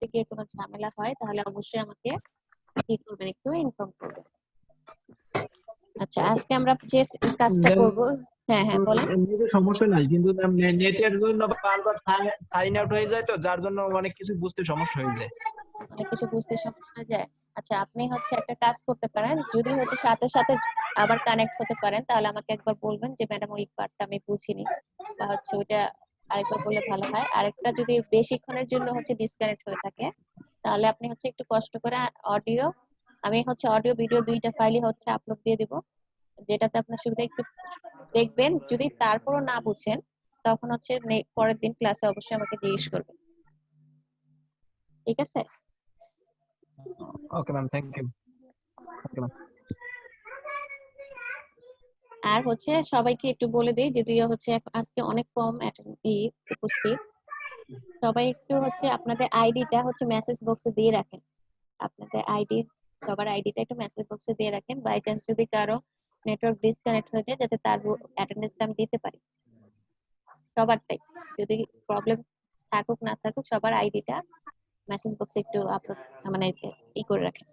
থেকে কোনো ঝামেলা হয় তাহলে অবশ্যই আমাকে কি করবেন, একটু ইনফর্ম করবেন। আচ্ছা, আজকে আমরা যে কাজটা করব, হ্যাঁ হ্যাঁ বলেন। এমনিতে সমস্যা নাই, কিন্তু নেটের জন্য বারবার সাইন আউট হয়ে যায়, তো যার জন্য অনেক কিছু বুঝতে সমস্যা হয়ে যায়। অনেক কিছু বুঝতে সমস্যা হয়ে যায়। আচ্ছা, আপনি হচ্ছে একটা কাজ করতে পারেন, যদি হচ্ছে সাথে সাথে আবার কানেক্ট হতে পারেন তাহলে আমাকে একবার বলবেন যে ম্যাডাম ওই পার্টটা আমি বুঝিনি, বা হচ্ছে ওইটা আরেকবার বললে ভালো হয়। আরেকটা যদি বেশিক্ষণের জন্য হচ্ছে ডিসকানেক্ট হয়ে থাকে তাহলে আপনি হচ্ছে একটু কষ্ট করে অডিও, আমি হচ্ছে অডিও ভিডিও দুইটা ফাইলই হচ্ছে আপলোড দিয়ে দিব, যেটাতে আপনার সুবিধা, একটু দেখবেন। যদি তারপরও না বুঝেন তখন হচ্ছে পরের দিন ক্লাসে অবশ্যই আমাকে জিজ্ঞেস করবেন, ঠিক আছে? Okay ma'am, thank you. Okay ma'am. আর হচ্ছে সবাইকে একটু বলে দেই, যদিও হচ্ছে আজকে অনেক কম উপস্থিত, সবাই একটু হচ্ছে আপনাদের আইডিটা হচ্ছে মেসেজ বক্সে দিয়ে রাখেন। আপনাদের আইডি, সবার আইডিটা একটু মেসেজ বক্সে দিয়ে রাখেন, বাই চান্স যদি কারো নেটওয়ার্ক ডিসকানেক্ট হয়ে যায় যাতে তার অ্যাটেন্ডেন্সটা আমি দিতে পারি সবারটাই। যদি প্রবলেম থাকুক না থাকুক সবার আইডিটা মেসেজ বক্সে একটু আপলোড, মানে করে রাখেন।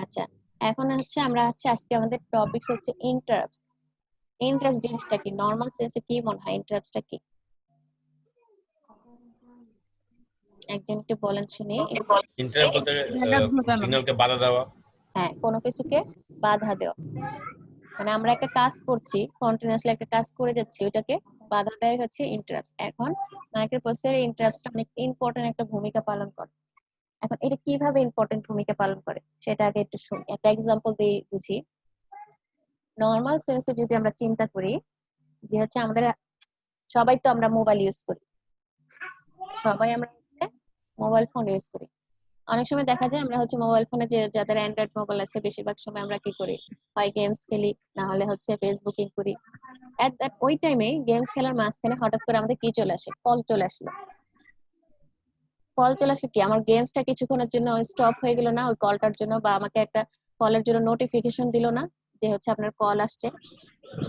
আচ্ছা, এখন হচ্ছে আমরা হচ্ছে আজকে আমাদের টপিকস হচ্ছে ইন্টারাপ্টস। ইন্টারাপ্টস জিনিসটা কি, নরমাল সেন্সে কি মনে হয় ইন্টারাপ্টসটা কি? একজন একটু বলেন শুনি। ইন্টারাপ্ট বলতে সিগন্যালকে বাধা দেওয়া। হ্যাঁ, কোনো কিছুকে বাধা দেওয়া, মানে আমরা একটা কাজ করছি, কন্টিনিউয়াসলি একটা কাজ করে যাচ্ছি, ওটাকে বাধা দেয় হচ্ছে ইন্টারাপ্টস। এখন মাইক্রোপ্রসেসরের ইন্টারাপ্টসটা অনেক ইম্পর্টেন্ট একটা ভূমিকা পালন করে। এখন এটা কিভাবে ইম্পর্টেন্ট ভূমিকা পালন করে সেটা আগে একটু শুনি, একটা এক্সাম্পল দিয়ে বুঝি। নরমাল সেন্সে যদি আমরা চিন্তা করি যে হচ্ছে আমাদের সবাই তো আমরা মোবাইল ইউজ করি, সবাই আমরা মোবাইল ফোন ইউজ করি। অনেক সময় দেখা যায় আমরা হচ্ছে মোবাইল ফোনে, যে যাদের অ্যান্ড্রয়েড মোবাইল আছে বেশিরভাগ সময় আমরা কি করি, হয় গেমস খেলি, না হলে হচ্ছে ফেসবুকিং করি। এট দ্যাট ওই টাইমে গেমস খেলার মাঝখানে হঠাৎ করে আমাদের কি চলে আসে, কল চলে আসলো। কল চলে আসলে কি আমার গেমসটা কিছুক্ষণের জন্য স্টপ হয়ে গেল না ওই কলটার জন্য, বা আমাকে একটা কলের জন্য নোটিফিকেশন দিল না যে হচ্ছে আপনার কল আসছে?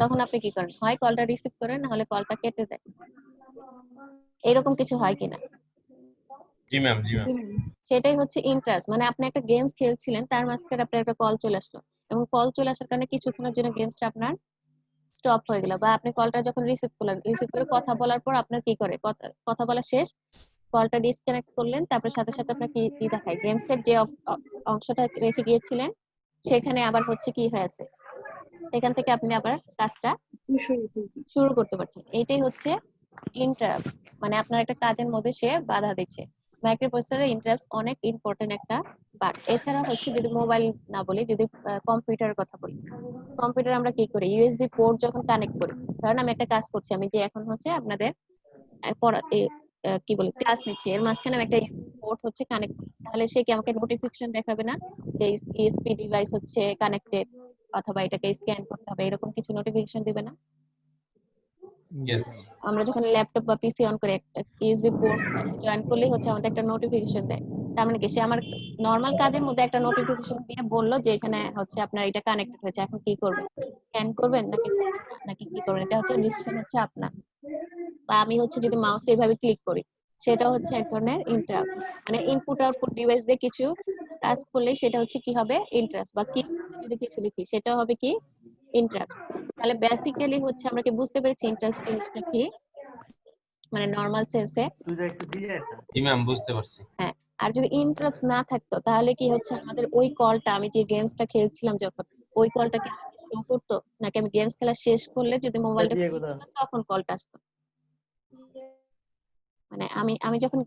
তখন আপনি কি করেন, হয় কলটা রিসিভ করেন না হলে কলটা কেটে দেন। এরকম কিছু হয় কিনা? জি ম্যাম, জি ম্যাম। সেটাই হচ্ছে ইন্টারেস্ট, মানে আপনি একটা গেমস খেলছিলেন, তার মাঝখানে আপনার একটা কল চলে আসলো, এবং কল চলে আসার কারণে কিছুক্ষণের জন্য গেমসটা আপনার স্টপ হয়ে গেল, বা আপনি কলটা যখন রিসিভ করলেন, রিসিভ করে কথা বলার পর আপনার কি করে, কথা বলা শেষ, কলটা ডিসকানেক্ট করলেন, তারপর সাথে সাথে আপনার কি কি দেখায়, গেমসের যে অংশটা রেখে গিয়েছিলেন সেখানে আবার হচ্ছে কি হয়েছে, সেখান থেকে আপনি আবার কাজটা শুরু করতে পারছেন। এইটাই হচ্ছে ইন্টারাপ্টস, মানে আপনার একটা কাজের মধ্যে সে বাধা দিচ্ছে। মাইক্রোপ্রসেসরের ইন্টারাপ্টস অনেক ইম্পর্টেন্ট একটা পার্ট। এছাড়া হচ্ছে যদি মোবাইল না বলি, যদি কম্পিউটারের কথা বলি, কম্পিউটার আমরা কি করি, ইউএসবি পোর্ট যখন কানেক্ট করি, ধরেন আমি একটা কাজ করছি, আমি যে এখন হচ্ছে আপনাদের কি বলে ক্লাস নিচ্ছি, এর মাঝখানে আমি একটা পোর্ট হচ্ছে কানেক্ট করি, তাহলে সে কি আমাকে নোটিফিকেশন দেখাবে না যে ইউএসবি ডিভাইস হচ্ছে কানেক্টেড, অথবা এটাকে স্ক্যান করতে হবে, এরকম কিছু নোটিফিকেশন দিবে না? ইয়েস। আমরা যখন ল্যাপটপ বা পিসি অন করে ইউএসবি পোর্ট জয়েন করলেই হচ্ছে আমাদের একটা নোটিফিকেশন দেয়। তার মানে কি, সে আমার নরমাল কাজের মধ্যে একটা নোটিফিকেশন দিয়ে বললো যে এখানে হচ্ছে আপনার এটা কানেক্টেড হয়েছে, এখন কি করবেন, স্ক্যান করবেন নাকি করবেন না, নাকি কি করবেন, এটা হচ্ছে ডিসিশন হচ্ছে আপনার। বা আমি হচ্ছে যদি মাউসে এভাবে ক্লিক করি, সেটা হচ্ছে এক ধরনের ইন্টারাপ্টস, মানে ইনপুট আউটপুট ডিভাইস দিয়ে কিছু কাজ করলে সেটা হচ্ছে কি হবে, ইন্টারাপ্টস। বা কি যদি কিছু লিখি সেটা হবে কি, ইন্টারাপ্টস। তাহলে বেসিক্যালি হচ্ছে আমরা কি বুঝতে পেরেছি ইন্টারাপ্টস জিনিসটা কি, মানে নরমাল সেন্সে। জি ম্যাম, বুঝতে পারছি। হ্যাঁ, আর যদি ইন্টারাপ্টস না থাকতো তাহলে কি হচ্ছে, আমাদের ওই কলটা, আমি যে গেমসটা খেলছিলাম যখন, ওই কলটা কি আমাকে শো করতো, নাকি আমি গেমস খেলা শেষ করলে যদি মোবাইলটা তখন কলটা আসতো? মানে আমি আমি যখন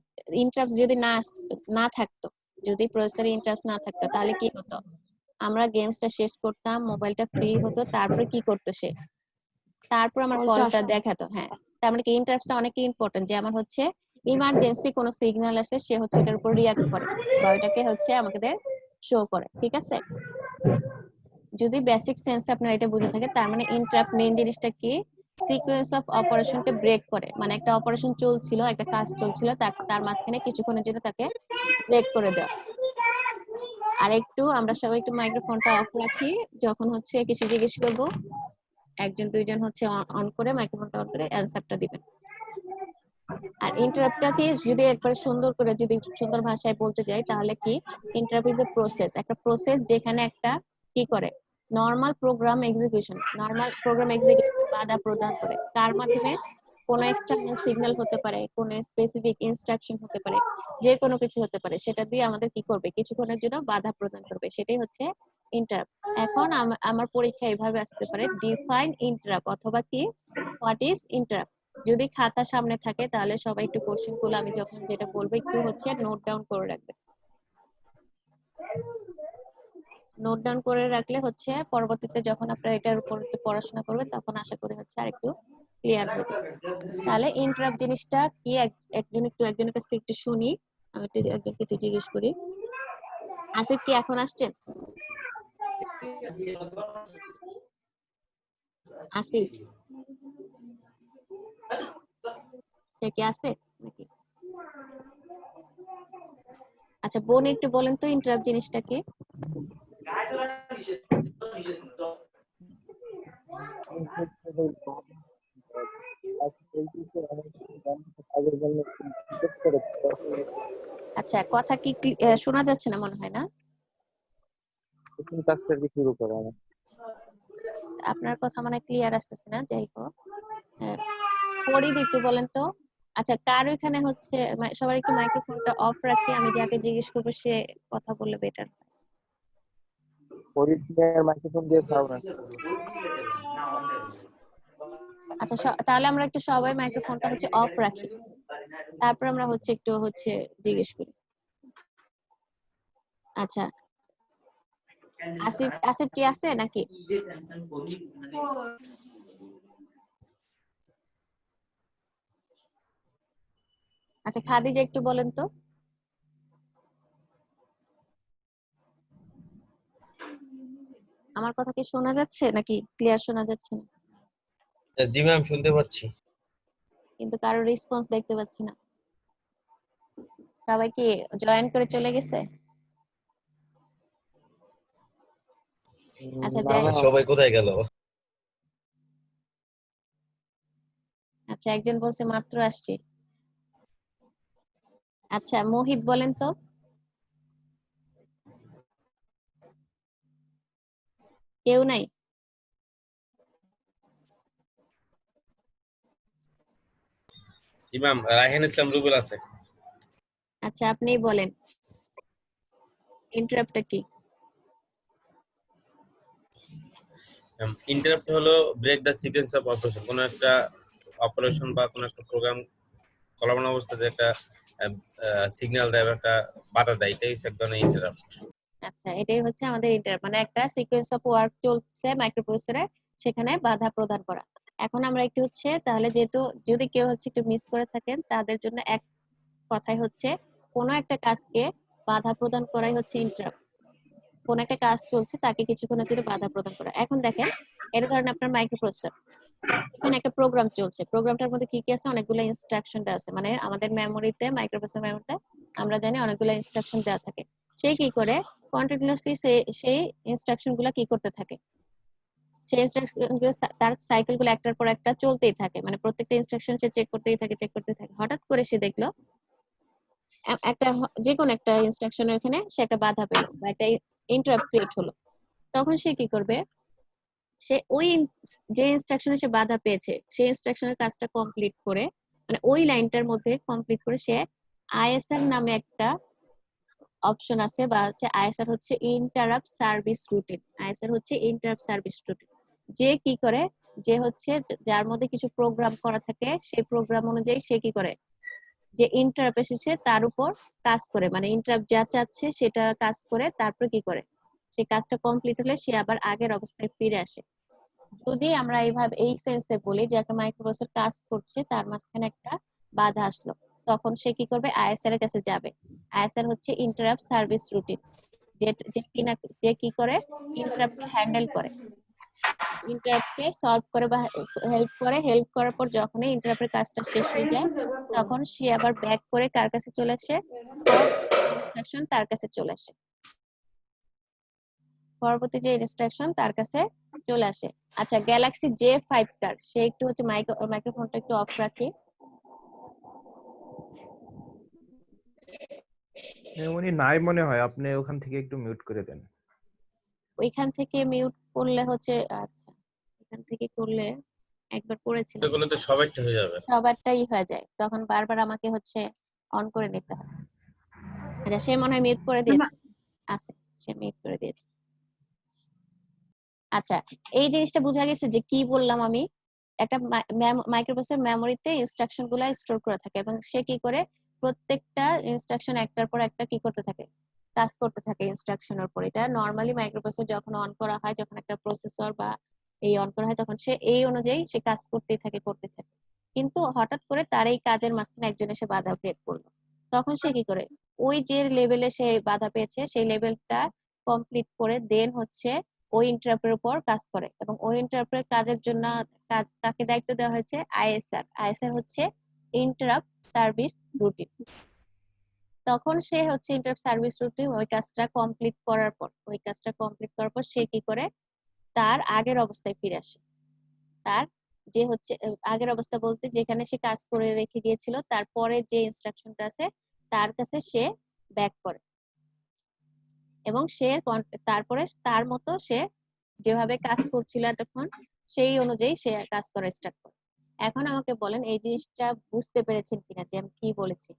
ইন্টারাপ্টস যদি না থাকতো, যদি প্রসেসরে ইন্টারাপ্টস না থাকতো তাহলে কি হতো, আমরা গেমসটা শেষ করতাম, মোবাইলটা ফ্রি হতো, তারপরে কি করতো সে, তারপর আমার কলটা দেখাতো। হ্যাঁ, তার মানে কি ইন্টারাপ্টসটা অনেক ইম্পর্টেন্ট, যে আমার হচ্ছে ইমার্জেন্সি কোনো সিগন্যাল আসলে সে হচ্ছে এটার উপর রিঅ্যাক্ট করে, বা ওটাকে হচ্ছে আমাদের শো করে, ঠিক আছে? যদি বেসিক সেন্স আপনার এটা বুঝে থাকে, তার মানে ইন্টারাপ্ট মেইন জিনিসটা কি, সিকোয়েন্স অফ অপারেশনকে ব্রেক করে, মানে একটা অপারেশন চলছিল, একটা কাজ চলছিল, তার মাঝখানে কিছুক্ষণের জন্য তাকে ব্রেক করে দেওয়া। আর একটু আমরা সবাই একটু মাইক্রোফোনটা অফ রাখি, যখন হচ্ছে কিছু জিজ্ঞেস করবো একজন দুইজন হচ্ছে অন করে মাইক্রোফোনটা অন করে অ্যানসারটা দিবেন। আর ইন্টারাপ্টটাকে যদি একবার সুন্দর করে যদি সুন্দর ভাষায় বলতে যাই তাহলে কি ইন্টারাপ্ট ইজ এ প্রসেস, একটা প্রসেস যেখানে একটা কি করে নরমাল প্রোগ্রাম এক্সিকিউশন বাধা প্রদান করে, তার মাধ্যমে কোনো এক্সটার্নাল সিগন্যাল হতে পারে, কোনো স্পেসিফিক ইনস্ট্রাকশন হতে পারে, যে কোনো কিছু হতে পারে, সেটা দিয়ে আমাদের কি করবে কিছুক্ষণের জন্য বাধা প্রদান করবে, সেটাই হচ্ছে ইন্টারাপ্ট। এখন আমার পরীক্ষা এভাবে আসতে পারে ডিফাইন ইন্টারাপ্ট অথবা কি হোয়াট ইজ ইন্টারাপ্ট। যদি খাতা সামনে থাকে তাহলে সবাই একটু কোশ্চেন গুলো আমি যখন যেটা বলবো একটু হচ্ছে নোট ডাউন করে রাখবে। নোট ডাউন করে রাখলে হচ্ছে পরবর্তীতে যখন আপনারা এটার উপর একটু পড়াশোনা করবেন তখন আশা করি হচ্ছে আর একটু ক্লিয়ার হয়ে যাবে। তাহলে ইন্টারাপ্ট জিনিসটা কি একজনের কাছ থেকে একটু শুনি, আমি একজনকে একটু জিজ্ঞেস করি। আসিফ কি এখন আসছেন? আসিফ সে কি আছে নাকি? আচ্ছা বোন একটু বলেন তো ইন্টারাপ্ট জিনিসটা কি? আচ্ছা কথা কি শোনা যাচ্ছে না মনে হয় না? আপনার কথা মানে ক্লিয়ার আসতেছে না, যাই হোক পরিদ একটু বলেন তো। আচ্ছা কার ওইখানে হচ্ছে সবার একটু মাইক্রোফোনটা অফ রাখি, আমি যাকে জিজ্ঞেস করবো সে কথা বললে বেটার। আচ্ছা তাহলে আমরা একটু সবাই মাইক্রোফোনটা হচ্ছে অফ রাখি, তারপর আমরা হচ্ছে একটু হচ্ছে জিজ্ঞেস করি। আচ্ছা আসিফ আসিফ কি আছে নাকি? আচ্ছা খাদিজা একটু বলেন তো। আমার কথা কি শোনা যাচ্ছে নাকি ক্লিয়ার শোনা যাচ্ছে না? জি ম্যাম শুনতে পাচ্ছি। কিন্তু কারো রেসপন্স দেখতে পাচ্ছি না। সবাই কি জয়েন করে চলে গেছে? আচ্ছা যাই হোক। সবাই কোথায় গেল? আচ্ছা একজন বলছে মাত্র আসছি। আচ্ছা মোহিত বলেন তো। কেউ নাই? জি ম্যাম রায়হান ইসলাম রুবেল আছে। আচ্ছা আপনি বলেন ইন্টারাপ্টটা কি? ইন্টারাপ্ট হলো break the sequence of operation, কোনো একটা অপারেশন বা কোনো একটা প্রোগ্রাম চলমান অবস্থাতে একটা সিগন্যাল দেয় বা একটা বাধা দেয়, এটাই হচ্ছে এক ধরনের ইন্টারাপ্ট। আচ্ছা এটাই হচ্ছে আমাদের ইন্টারাপ্ট, মানে একটা সিকোয়েন্স অফ ওয়ার্ক চলছে মাইক্রোপ্রসেসরে, সেখানে বাধা প্রদান করা। এখন আমরা একটু হচ্ছে তাহলে যেহেতু যদি কেউ হচ্ছে একটু মিস করে থাকেন তাদের জন্য এক কথাই হচ্ছে কোনো একটা কাজকে বাধা প্রদান করাই হচ্ছে ইন্টারাপ্ট। কোন একটা কাজ চলছে তাকে কিছুক্ষণের জন্য বাধা প্রদান করা। এখন দেখেন এটা ধরেন আপনার মাইক্রোপ্রসেসর, এখানে একটা প্রোগ্রাম চলছে, প্রোগ্রামটার মধ্যে কি কি আছে অনেকগুলো ইনস্ট্রাকশন দেওয়া আছে, মানে আমাদের মেমোরিতে মাইক্রোপ্রসেসর মেমোরিতে আমরা জানি অনেকগুলো ইনস্ট্রাকশন দেওয়া থাকে। সে কি করে কন্টিনিউয়াসলি সেই ইনস্ট্রাকশন গুলা কি করতে থাকে, সেই ইনস্ট্রাকশন তার সাইকেল গুলো একটার পর একটা চলতেই থাকে, মানে প্রত্যেকটা ইনস্ট্রাকশন সে চেক করতেই থাকে। হঠাৎ করে সে দেখলো একটা যে কোনো একটা ইনস্ট্রাকশনের এখানে সে একটা বাধা পেল বা একটা ইন্টারাপ্ট ক্রিয়েট হলো। তখন সে কি করবে, সে ওই যে ইনস্ট্রাকশনে সে বাধা পেয়েছে সেই ইনস্ট্রাকশনের কাজটা কমপ্লিট করে, মানে ওই লাইনটার মধ্যে কমপ্লিট করে সে আইএসআর নামে একটা অপশন আছে বা হচ্ছে আইএসআর হচ্ছে ইন্টারাপ্ট সার্ভিস রুটিন। আইএসআর হচ্ছে ইন্টারাপ্ট সার্ভিস রুটিন। যে কি করে, যে হচ্ছে যার মধ্যে কিছু প্রোগ্রাম করা থাকে সেই প্রোগ্রাম অনুযায়ী সে কি করে, যে ইন্টারাপ্ট এসেছে তার উপর কাজ করে, মানে ইন্টারাপ্ট যা চাচ্ছে সেটা কাজ করে, তারপর কি করে সেই কাজটা কমপ্লিট হলে সে আবার আগের অবস্থায় ফিরে আসে। যদি আমরা এইভাবে এই সেন্সে বলি যে একটা মাইক্রোপ্রসেসর কাজ করছে তার মাঝখানে একটা বাধা আসলো, তখন সে কি করবে আইএসআর এর কাছে যাবে। আইএসআর হচ্ছে ইন্টারাপ্ট সার্ভিস রুটিন, যে কি করে ইন্টারাপ্টকে হ্যান্ডেল করে, ইন্টারাপ্টকে সলভ করে বা হেল্প করার পর যখন ইন্টারাপ্টের কাজটা শেষ হয়ে যায় তখন সে আবার ব্যাক করে কার কাছে চলে আসে, ইনস্ট্রাকশন তার কাছে চলে আসে, পরবর্তী যে ইনস্ট্রাকশন তার কাছে চলে আসে। আচ্ছা গ্যালাক্সি J5 কার, সে একটু হচ্ছে মাইক্রোফোনটা একটু অফ রাখি। উনি নাই মনে হয়, আপনি ওখান থেকে একটু মিউট করে দেন। ওইখান থেকে মিউট করলে হচ্ছে, আচ্ছা এখান থেকে করলে একবার করেছিলাম, এগুলো তো সবাইটা হয়ে যাবে। সবারটাই হয়ে যায়, তখন বারবার আমাকে হচ্ছে অন করে নিতে হয়। আচ্ছা সে মনে হয় মিউট করে দিয়েছে, আছে সে মিউট করে দিয়েছে। আচ্ছা এই জিনিসটা বোঝা গেছে যে কি বললাম আমি, একটা মাইক্রোপ্রসেসর মেমোরিতে ইনস্ট্রাকশন গুলা স্টোর করে থাকে এবং সে কি করে প্রত্যেকটা ইনস্ট্রাকশন একটার পর একটা কি করতে থাকে, কাজ করতে থাকে ইনস্ট্রাকশনের উপর। এটা নরমালি মাইক্রোপ্রসেসর যখন অন করা হয়, যখন একটা প্রসেসর বা এই অন করা হয়, তখন সে এই অনুযায়ী সে কাজ করতেই থাকে করতে থাকে। কিন্তু হঠাৎ করে তার এই কাজের মাঝখানে একজন এসে বাধা ক্রিয়েট করলো, তখন সে কি করে ওই যে লেভেলে সে বাধা পেয়েছে সেই লেভেলটা কমপ্লিট করে দেন হচ্ছে ওই ইন্টারাপ্টের উপর কাজ করে। এবং ওই ইন্টারাপ্টের কাজের জন্য তাকে দায়িত্ব দেওয়া হয়েছে আইএসআর। আইএসআর হচ্ছে ইন্টারাপ্ট সার্ভিস রুটিন। তখন সে হচ্ছে ইন্টারাপ্ট সার্ভিস রুটিন ওই কাজটা কমপ্লিট করার পর, সে কি করে তার আগের অবস্থায় ফিরে আসে। তার যে হচ্ছে আগের অবস্থা বলতে যেখানে সে কাজ করে রেখে গিয়েছিল, তারপরে যে ইনস্ট্রাকশনটা আছে তার কাছে সে ব্যাক করে এবং সে তারপরে তার মতো সে যেভাবে কাজ করছিল এতক্ষণ সেই অনুযায়ী সে কাজ করা স্টার্ট করে। এখন আমাকে বলেন এই জিনিসটা বুঝতে পেরেছেন কিনা যে আমি কি বলেছি?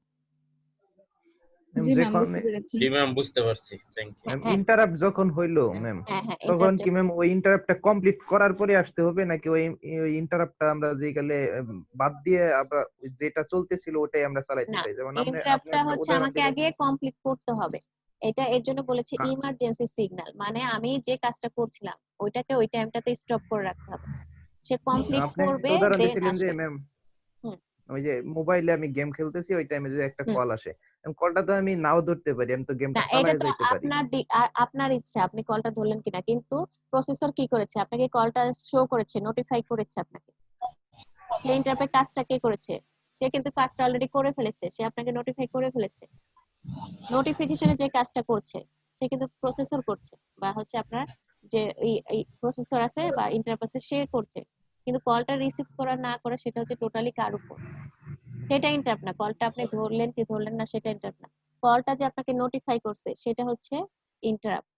জি ম্যাম, যখন বুঝতে পেরেছি। জি ম্যাম, বুঝতে পারছি, থ্যাংক ইউ। হ্যাঁ ইন্টারাপ্ট যখন হইলো ম্যাম, হ্যাঁ হ্যাঁ তখন interrupt কি ম্যাম ওই ইন্টারাপ্টটা কমপ্লিট করার পরে আসতে হবে, নাকি ওই ইন্টারাপ্টটা আমরা যে গেলে বাদ দিয়ে আমরা যেটা চলতেছিল ওটাই আমরা চালাইতে না, চাই? যেমন আপনি আপনি ইন্টারাপ্টটা একটা হচ্ছে উদাহরণ আমাকে দিলেন। আগে কমপ্লিট করতে হবে। এটা এর জন্য বলেছি হ্যাঁ, ইমার্জেন্সি সিগন্যাল, মানে আমি যে কাজটা করছিলাম ওইটাকে ওই টাইমটাতে স্টপ করে রাখতে হবে। সে কমপ্লিট আপনি করবে একটা উদাহরণ দেন দিছিলেন যে আসবে। ম্যাম, হুম ওই যে মোবাইলে আমি গেম খেলতেছি, ওই টাইমে যদি একটা হুম। কল আসে, কলটা তো আমি নাও ধরতে পারি, আমি তো না গেমটা এটা চালায় তো যাইতে পারি। আপনার ইচ্ছা আপনি কলটা ধরলেন কিনা, কিন্তু প্রসেসর কি করেছে আপনাকে কলটা শো করেছে, নোটিফাই করেছে আপনাকে। সেই ইন্টারপ্রেট কাজটা কে করেছে? সে কিন্তু কাজটা অলরেডি করে ফেলেছে, সে আপনাকে নোটিফাই করে ফেলেছে। নোটিফিকেশনে যে কাজটা করছে সে কিন্তু প্রসেসর করছে, বা হচ্ছে আপনার যে এই প্রসেসর আছে বা ইন্টারপ্রেট সে করছে। কিন্তু কলটা রিসিভ করা না করা সেটা হচ্ছে টোটালি কার উপর, সেটা ইন্টারাপ্ট না। কলটা আপনি ধরলেন কি ধরলেন না সেটা ইন্টারাপ্ট না। কলটা যে আপনাকে নোটিফাই করছে সেটা হচ্ছে ইন্টারাপ্ট।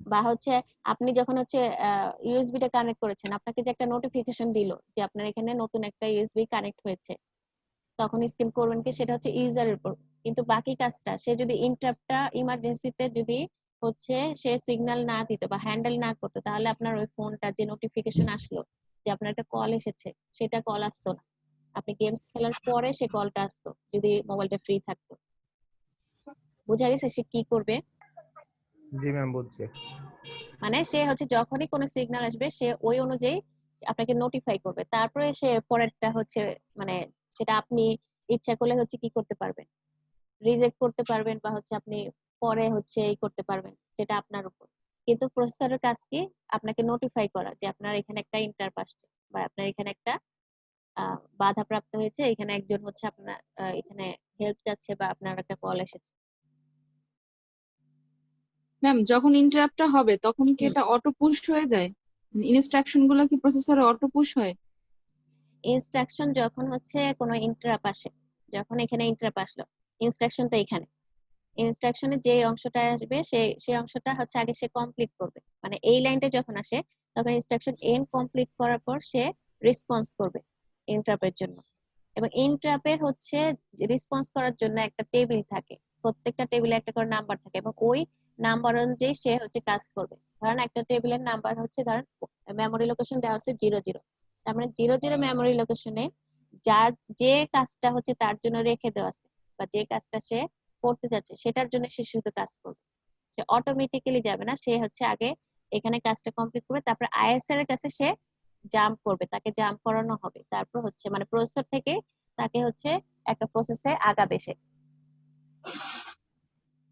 বা হচ্ছে আপনি যখন হচ্ছে ইউএসবি টা কানেক্ট করেছেন, আপনাকে যে একটা নোটিফিকেশন দিল যে আপনার এখানে নতুন একটা ইউএসবি কানেক্ট হয়েছে, তখন স্ক্যান করবেন কি, সেটা হচ্ছে ইউজারের উপর। কিন্তু বাকি কাজটা সে যদি ইন্টারাপ্টটা ইমার্জেন্সিতে যদি হচ্ছে সে সিগন্যাল না দিত বা হ্যান্ডেল না করতো, তাহলে আপনার ওই ফোনটা যে নোটিফিকেশন আসলো যে আপনার একটা কল এসেছে, সেটা কল আসতো না। আপনি গেমস খেলার পরে সে কলটা আসতো যদি মোবাইলটা ফ্রি থাকতো। বোঝা গেছে সে কি করবে? জি ম্যাম, বুঝছি। মানে সে হচ্ছে যখনই কোনো সিগন্যাল আসবে সে ওই অনুযায়ী আপনাকে নোটিফাই করবে, তারপরে সে পরেরটা হচ্ছে মানে সেটা আপনি ইচ্ছা করলে হচ্ছে কি করতে পারবেন, রিজেক্ট করতে পারবেন বা হচ্ছে আপনি পরে হচ্ছে এই করতে পারবেন, সেটা আপনার উপর। কিন্তু প্রসেসরের কাজ কি, আপনাকে নোটিফাই করা যে আপনার এখানে একটা ইন্টারাপ্ট আসছে বা আপনার এখানে একটা বাধা প্রাপ্ত হয়েছে, এখানে একজন হচ্ছে আপনার এখানে হেল্প চাচ্ছে বা আপনার একটা কল এসেছে। ম্যাম, যখন ইন্টারাপ্টটা হবে তখন কি হুম। এটা অটো পুশ হয়ে যায়? ইনস্ট্রাকশন গুলো কি প্রসেসরে অটো পুশ হয়? ইনস্ট্রাকশন যখন হচ্ছে কোনো ইন্টারাপ্ট আসে, যখন এখানে ইন্টারাপ্ট আসলো, ইনস্ট্রাকশন তো এখানে, ইনস্ট্রাকশনে যে অংশটা আসবে সেই অংশটা হচ্ছে আগে সে কমপ্লিট করবে। মানে এই লাইনটা যখন আসে তখন ইনস্ট্রাকশন এন্ড কমপ্লিট করার পর সে রেসপন্স করবে ইন্টারাপ্টের জন্য। এবং ইন্টারাপ্টের হচ্ছে রেসপন্স করার জন্য একটা টেবিল থাকে, প্রত্যেকটা টেবিলে একটা করে নাম্বার থাকে এবং ওই নাম্বার অনুযায়ী সে হচ্ছে কাজ করবে। ধরেন একটা টেবিলের নাম্বার হচ্ছে, ধরেন মেমোরি লোকেশন দেওয়া আছে 00, তার মানে 00 মেমোরি লোকেশনে যার যে কাজটা হচ্ছে তার জন্য রেখে দেওয়া আছে বা যে কাজটা সে করতে যাচ্ছে সেটার জন্য সে শুধু কাজ করবে। সে অটোমেটিক্যালি যাবে না, সে হচ্ছে আগে এখানে কাজটা কমপ্লিট করবে, তারপর আইএসআর এর কাছে সে জাম্প করবে, তাকে জাম্প করানো হবে। তারপর হচ্ছে মানে প্রসেসর থেকে তাকে হচ্ছে একটা প্রসেসে আগাবে সে।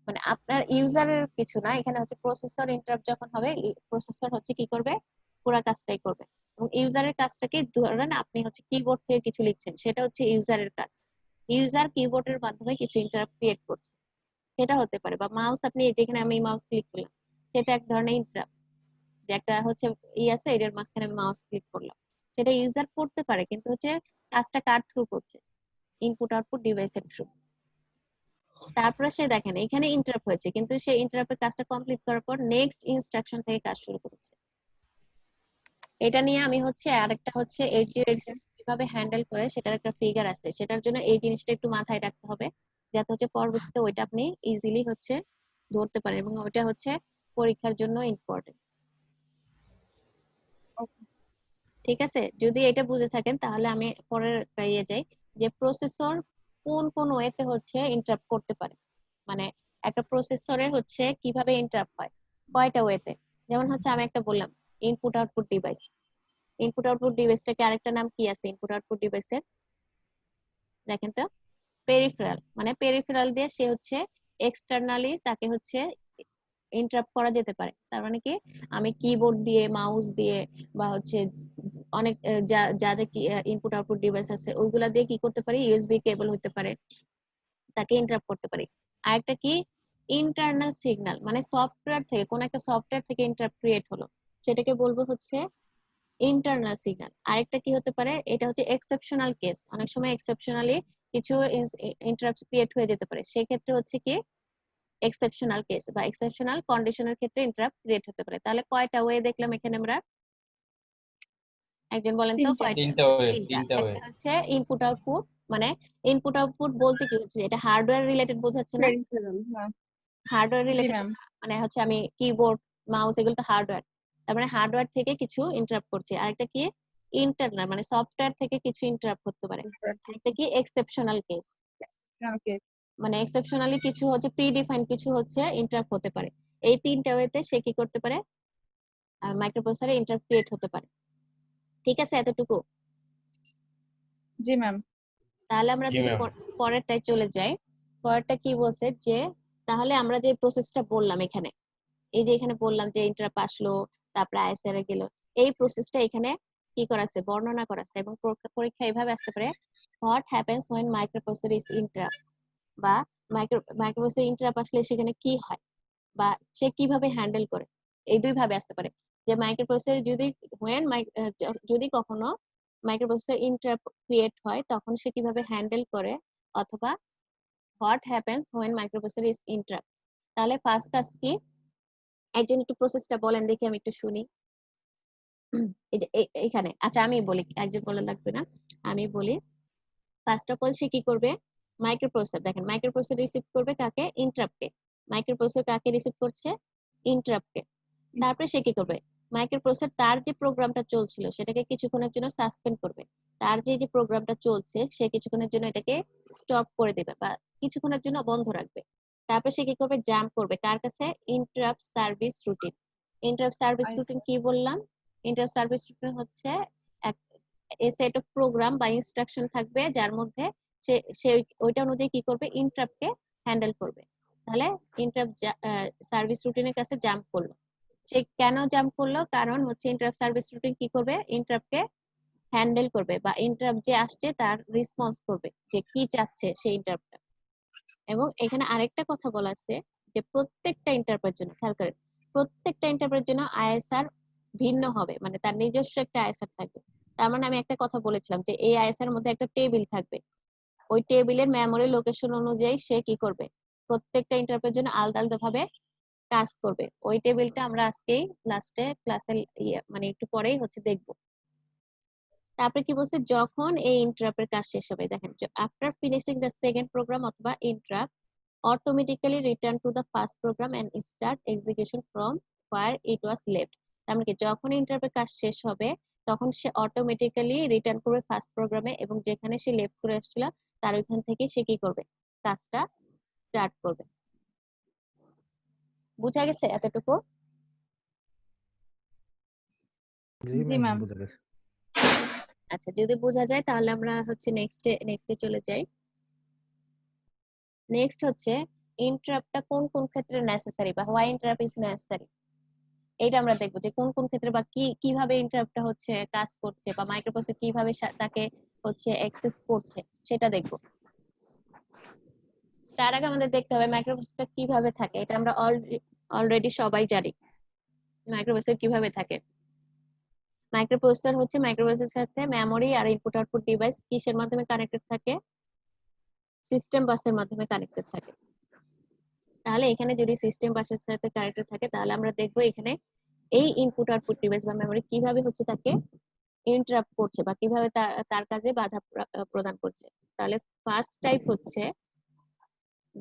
মানে আপনার ইউজারের কিছু না, এখানে হচ্ছে প্রসেসর ইন্টারাপ্ট যখন হবে প্রসেসর হচ্ছে কি করবে, পুরো কাজটাই করবে। এবং ইউজারের কাজটাকে ধরেন আপনি হচ্ছে কিবোর্ড থেকে কিছু লিখছেন, সেটা হচ্ছে ইউজারের কাজ। ইউজার কিবোর্ডের মাধ্যমে কিছু ইন্টারাপ্ট ক্রিয়েট করছে, সেটা হতে পারে। বা মাউস, আপনি যেখানে আমি মাউস ক্লিক করলাম সেটা এক ধরনের ইন্টারাপ্ট, যে একটা হচ্ছে আছে এটার মাঝখানে আমি মাউস ক্লিক করলাম, সেটা ইউজার করতে পারে, কিন্তু হচ্ছে কাজটা কার থ্রু করছে, ইনপুট আউটপুট ডিভাইসের থ্রু। তারপরে সে দেখেন এখানে ইন্টারাপ্ট হয়েছে, কিন্তু সে ইন্টারাপ্টের কাজটা কমপ্লিট করার পর নেক্সট ইনস্ট্রাকশন থেকে কাজ শুরু করেছে। এটা নিয়ে আমি হচ্ছে আরেকটা হচ্ছে HGRSS কিভাবে হ্যান্ডেল করে সেটার একটা ফিগার আছে, সেটার জন্য এই জিনিসটা একটু মাথায় রাখতে হবে, যাতে হচ্ছে পরবর্তীতে ওইটা আপনি ইজিলি হচ্ছে ধরতে পারেন, এবং ওইটা হচ্ছে পরীক্ষার জন্য ইম্পর্টেন্ট। ঠিক আছে, যদি এটা বুঝে থাকেন তাহলে আমি পরের ইয়ে যাই, যে প্রসেসর কোন কোন ওয়েতে হচ্ছে ইন্টারাপ্ট করতে পারে। মানে একটা প্রসেসরে হচ্ছে কিভাবে ইন্টারাপ্ট হয়, কয়টা ওয়েতে। যেমন হচ্ছে আমি একটা বললাম input output device. Input output ডিভাইসটাকে আরেকটা নাম কি আছে ইনপুট আউটপুট ডিভাইসের? দেখেন তো, পেরিফেরাল। মানে পেরিফেরাল দিয়ে সে হচ্ছে এক্সটার্নালি তাকে হচ্ছে ইন্টারাপ্ট করা যেতে পারে। তার মানে কি, আমি কিবোর্ড দিয়ে, মাউস দিয়ে, বা হচ্ছে অনেক যা যা যা ইনপুট আউটপুট ডিভাইস আছে ওইগুলা দিয়ে কি করতে পারি, ইউএসবি কেবল হতে পারে, তাকে ইন্টারাপ্ট করতে পারি। আরেকটা কি, ইন্টারনাল সিগন্যাল, মানে সফটওয়্যার থেকে, কোন একটা সফটওয়্যার থেকে ইন্টারাপ্ট ক্রিয়েট হলো, সেটাকে বলবো হচ্ছে ইন্টারনাল সিগন্যাল। আরেকটা কি হতে পারে, এটা হচ্ছে এক্সেপশনাল কেস। অনেক সময় এক্সেপশনালি কিছু ইন্টারাপ্ট ক্রিয়েট হয়ে যেতে পারে, সেক্ষেত্রে হচ্ছে কি এক্সেপশনাল কেস বা এক্সেপশনাল কন্ডিশনের ক্ষেত্রে ইন্টারাপ্ট ক্রিয়েট হতে পারে। তাহলে কয়টা ওয়ে দেখলাম এখানে আমরা? একজন বলেন তো তিনটা। কয়টা? তিনটা ওয়ে, তিনটা। তিনটা ওয়ে। একটা হচ্ছে ইনপুট আউটপুট, মানে ইনপুট আউটপুট বলতে কি হচ্ছে, এটা হার্ডওয়্যার রিলেটেড বোঝাচ্ছে না? Peripheral, হ্যাঁ। হার্ডওয়্যার জি রিলেটেড, ম্যাম। মানে হচ্ছে আমি কিবোর্ড, মাউস, এগুলো তো হার্ডওয়্যার। তার মানে হার্ডওয়্যার থেকে কিছু ইন্টারাপ্ট করছে। আরেকটা কি, ইন্টারনাল, মানে সফটওয়্যার থেকে কিছু ইন্টারাপ্ট করতে পারে। আরেকটা কি, এক্সেপশনাল কেস, ওকে। মানে এক্সেপশনালি কিছু হচ্ছে প্রিডিফাইন্ড কিছু হচ্ছে ইন্টারাপ্ট হতে পারে। এই তিনটা ওয়েতে সে কি করতে পারে, মাইক্রোপ্রসেসরে ইন্টারাপ্ট ক্রিয়েট হতে পারে। ঠিক আছে, এতটুকু। জি ম্যাম। তাহলে আমরা জি যদি ম্যাম। পরেরটায় চলে যাই, পরেরটা কি বলছে, যে তাহলে আমরা যে প্রসেসটা বললাম এখানে, এই যে এখানে বললাম যে ইন্টারাপ্ট আসলো, তারপরে আইএসআর এ গেল, এই প্রসেসটা এখানে কি করা আছে, বর্ণনা করা আছে। এবং পরীক্ষা এইভাবে আসতে পারে, what happens when microprocessor is interrupt, বা মাইক্রোপ্রসেসর ইন্টারাপ্ট আসলে সেখানে কি হয়, বা সে কিভাবে হ্যান্ডেল করে। এই দুই ভাবে আসতে পারে, যে মাইক্রোপ্রসেসর যদি যদি কখনো মাইক্রোপ্রসেসর ইন্টারাপ্ট ক্রিয়েট হয় তখন সে কিভাবে হ্যান্ডেল করে, অথবা what happens when microprocessor is interrupt। তাহলে ফার্স্ট কাজ কি, একজন একটু প্রসেসটা বলেন দেখি, আমি একটু শুনি। এই যে এখানে, আচ্ছা আমি বলি, একজন বলে লাগবে না, আমি বলি। ফার্স্ট অফ অল সে কি করবে, মাইক্রোপ্রসেসর, দেখেন মাইক্রোপ্রসেসর রিসিভ করবে কাকে, ইন্টারাপ্টকে। মাইক্রোপ্রসেসর কাকে রিসিভ করছে, ইন্টারাপ্টকে। তারপরে সে কি করবে, মাইক্রোপ্রসেসর তার যে প্রোগ্রামটা চলছিল সেটাকে কিছুক্ষণের জন্য সাসপেন্ড করবে। তার যে যে প্রোগ্রামটা চলছে সে কিছুক্ষণের জন্য এটাকে স্টপ করে দেবে বা কিছুক্ষণের জন্য বন্ধ রাখবে। তারপরে সে কি করবে, জাম্প করবে কার কাছে, interrupt service routine. Interrupt service routine কি বললাম, ইন্টারাপ্ট সার্ভিস রুটিন হচ্ছে এ সেট অফ প্রোগ্রাম বা ইনস্ট্রাকশন থাকবে যার মধ্যে সে সে ওইটা অনুযায়ী কি করবে, ইন্টারাপ্টকে হ্যান্ডেল করবে। তাহলে ইন্টারাপ্ট সার্ভিস রুটিনের কাছে জাম্প করলো। সে কেন জাম্প করলো, কারণ হচ্ছে ইন্টারাপ্ট সার্ভিস রুটিন কি করবে, ইন্টারাপ্টকে হ্যান্ডেল করবে, বা ইন্টারাপ্ট যে আসছে তার রেসপন্স করবে, যে কি চাচ্ছে সেই ইন্টারাপ্টটা। এবং এখানে আরেকটা কথা বলা আছে, যে প্রত্যেকটা ইন্টারাপ্টের জন্য, খেয়াল করেন, প্রত্যেকটা ইন্টারাপ্টের জন্য আইএসআর ভিন্ন হবে, মানে তার নিজস্ব একটা আইএসআর থাকবে। তার মানে আমি একটা কথা বলেছিলাম যে এই আইএসআর মধ্যে একটা টেবিল থাকবে, ওই টেবিলের মেমোরি লোকেশন অনুযায়ী সে কি করবে, প্রত্যেকটা ইন্টারাপ্টের জন্য আলাদা আলাদা ভাবে কাজ করবে। ওই টেবিলটা আমরা আজকেই লাস্টে ক্লাসে মানে একটু পরেই হচ্ছে দেখবো। তারপরে কি বলছে, যখন এই ইন্টারাপ্টের কাজ শেষ হবে, দেখেন, after finishing the second program অথবা interrupt automatically return to the first program and start execution from where it was left. তার মানে কি, যখন ইন্টারাপ্টের কাজ শেষ হবে তখন সে অটোমেটিক্যালি রিটার্ন করবে ফার্স্ট প্রোগ্রামে, এবং যেখানে সে লেফট করে আসছিল তার ওইখান থেকে সে কি করবে, কাজটা স্টার্ট করবে। বুঝা গেছে এতটুকু? জি জি ম্যাম, ম্যাম। বুঝা গেছে। আচ্ছা, যদি বোঝা যায় তাহলে আমরা হচ্ছে নেক্সটে চলে যাই। নেক্সট হচ্ছে ইন্টারাপ্টটা কোন কোন ক্ষেত্রে নেসেসারি, বা হোয়াই ইন্টারাপ্ট ইজ নেসেসারি। এইটা আমরা দেখবো যে কোন কোন ক্ষেত্রে বা কিভাবে ইন্টারাপ্টটা হচ্ছে কাজ করছে, বা মাইক্রোপ্রসেসর কিভাবে তাকে হচ্ছে অ্যাক্সেস করছে সেটা দেখবো। তার আগে আমাদের দেখতে হবে মাইক্রোপ্রসেসরটা কিভাবে থাকে। এটা আমরা অলরেডি সবাই জানি মাইক্রোপ্রসেসর কিভাবে থাকে। মাইক্রোপ্রসেসর হচ্ছে মাইক্রোপ্রসেসরের সাথে মেমোরি আর ইনপুট আউটপুট ডিভাইস কিসের মাধ্যমে কানেক্টেড থাকে, সিস্টেম বাসের মাধ্যমে কানেক্টেড থাকে। তাহলে এখানে যদি সিস্টেম বাসের সাথে কানেক্টেড থাকে তাহলে আমরা দেখবো এখানে এই ইনপুট আউটপুট ডিভাইস বা মেমরি কিভাবে হচ্ছে তাকে ইন্টারাপ্ট করছে বা কিভাবে তার কাজে বাধা প্রদান করছে। তাহলে ফার্স্ট টাইপ হচ্ছে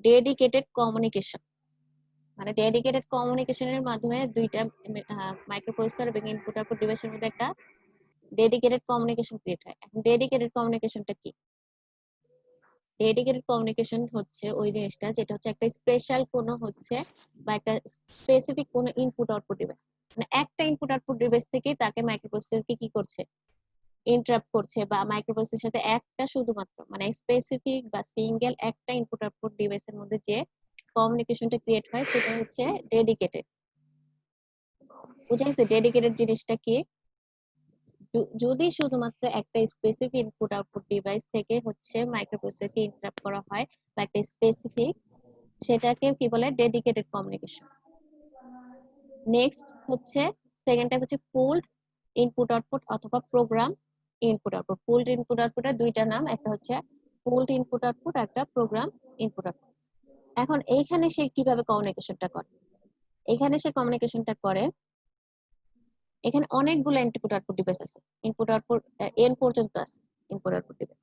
ডেডিকেটেড কমিউনিকেশন। মানে ডেডিকেটেড কমিউনিকেশনের মাধ্যমে দুইটা মাইক্রোপ্রসেসর এবং ইনপুট আউটপুট ডিভাইসের মধ্যে একটা ডেডিকেটেড কমিউনিকেশন ক্রিয়েট হয়। এখন ডেডিকেটেড কমিউনিকেশনটা কি? ডেডিকেটেড কমিউনিকেশন হচ্ছে ওই জিনিসটা যেটা হচ্ছে একটা স্পেশাল কোনো হচ্ছে বা একটা স্পেসিফিক কোনো ইনপুট আউটপুট ডিভাইস, মানে একটা ইনপুট আউটপুট ডিভাইস থেকে তাকে মাইক্রোপ্রসেসরকে কি করছে, ইন্টারাপ্ট করছে, বা মাইক্রোপ্রসেসরের সাথে একটা শুধুমাত্র মানে স্পেসিফিক বা সিঙ্গেল একটা ইনপুট আউটপুট ডিভাইসের মধ্যে যে কমিউনিকেশনটা ক্রিয়েট হয় সেটা হচ্ছে ডেডিকেটেড। বুঝা গেছে ডেডিকেটেড জিনিসটা কি? যদি শুধুমাত্র একটা স্পেসিফিক ইনপুট আউটপুট ডিভাইস থেকে হচ্ছে মাইক্রোপ্রসেসরকে ইন্টারাপ্ট করা হয় বা একটা স্পেসিফিক, সেটাকে কি বলে ডেডিকেটেড কমিউনিকেশন। নেক্সট হচ্ছে সেকেন্ড টাইপ হচ্ছে পুলড ইনপুট আউটপুট অথবা program input output. Pooled input আউটপুটের দুইটা নাম, একটা হচ্ছে পুলড ইনপুট আউটপুট, একটা প্রোগ্রাম ইনপুট আউটপুট। এখন এইখানে সে কিভাবে কমিউনিকেশনটা করে? এখানে সে কমিউনিকেশনটা করে, এখানে অনেকগুলো ইনপুট আউটপুট ডিভাইস আছে, ইনপুট আউটপুট এন পর্যন্ত আছে ইনপুট আউটপুট ডিভাইস।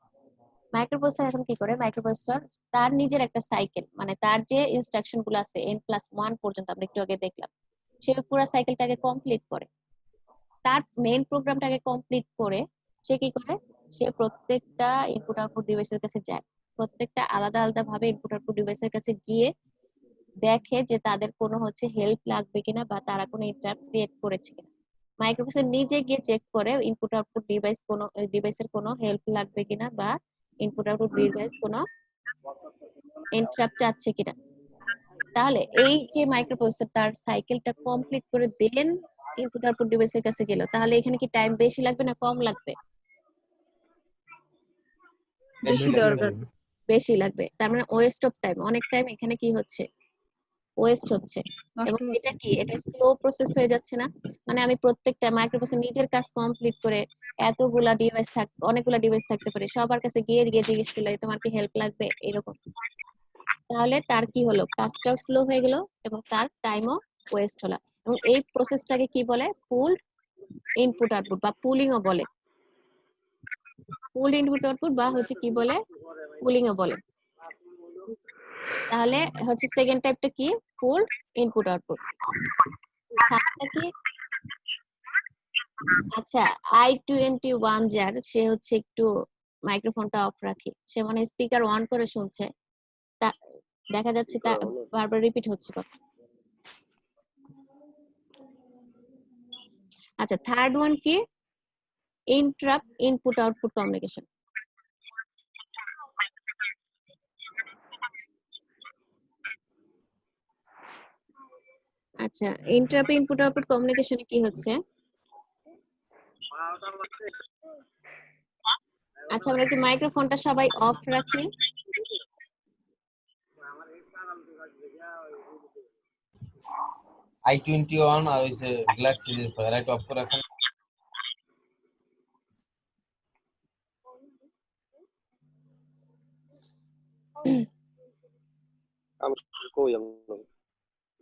মাইক্রোপ্রসেসর এখন কি করে, মাইক্রোপ্রসেসর তার নিজের একটা সাইকেল, মানে তার যে ইনস্ট্রাকশন গুলো আছে n+1 পর্যন্ত আমরা একটু আগে দেখলাম, সে পুরো সাইকেলটাকে কমপ্লিট করে, তার মেইন প্রোগ্রামটাকে কমপ্লিট করে সে কি করে, সে প্রত্যেকটা ইনপুট আউটপুট ডিভাইসের কাছে যায়, প্রত্যেকটা আলাদা আলাদা ভাবে ইনপুট আউটপুট ডিভাইসের কাছে গিয়ে দেখে যে তাদের কোনো হচ্ছে হেল্প লাগবে কিনা বা তারা কোনো ইন্টারাপ্ট ক্রিয়েট করেছে কিনা। মাইক্রোপ্রসেসর নিজে গিয়ে চেক করে ইনপুট আউটপুট ডিভাইস কোনো ডিভাইসের কোনো হেল্প লাগবে কিনা বা ইনপুট আউটপুট ডিভাইস কোনো ইন্টারাপ্ট চাচ্ছে কিনা। তাহলে এই যে মাইক্রোপ্রসেসর তার সাইকেলটা কমপ্লিট করে দেন ইনপুট আউটপুট ডিভাইসের কাছে গেল, তাহলে এখানে কি টাইম বেশি লাগবে না কম লাগবে? বেশি বেশি দরকার। লাগবে। বেশি লাগবে। তার মানে ওয়েস্ট অফ টাইম, অনেক টাইম এখানে কি হচ্ছে, ওয়েস্ট হচ্ছে। নষ্ট এবং হচ্ছে। এটা কি, এটা স্লো প্রসেস হয়ে যাচ্ছে না? মানে আমি প্রত্যেকটা মাইক্রোপ্রসেসর নিজের কাজ কমপ্লিট করে এতগুলা ডিভাইস অনেকগুলা ডিভাইস থাকতে পারে, সবার কাছে গিয়ে গিয়ে জিজ্ঞেস করলে তোমার কি হেল্প লাগবে এরকম, তাহলে তার কি হলো, কাজটাও স্লো হয়ে গেল এবং তার টাইমও ওয়েস্ট হলো। এবং এই প্রসেসটাকে কি বলে, পুলড ইনপুট আউটপুট বা পুলিং ও বলে, পুলড ইনপুট আউটপুট বা হচ্ছে কি বলে, পুলিং ও বলে। তাহলে হচ্ছে সেকেন্ড টাইপটা কি, পুলড ইনপুট আউটপুট। থার্ডটা কি, আচ্ছা I21 যার, সে হচ্ছে একটু মাইক্রোফোনটা অফ রাখি, সে মানে স্পিকার অন করে শুনছে, তা দেখা যাচ্ছে তা বারবার রিপিট হচ্ছে কথা। আচ্ছা থার্ড ওয়ান কি, ইন্টারাপ্ট ইনপুট আউটপুট কমিউনিকেশন। আচ্ছা ইন্টারাপ্ট ইনপুট আউটপুট কমিউনিকেশনে কি হচ্ছে, আচ্ছা আমরা একটু মাইক্রোফোনটা সবাই অফ রাখি। i21 আর হইছে গ্লাক্স সিরিজ লাইট অফ করে রাখেন।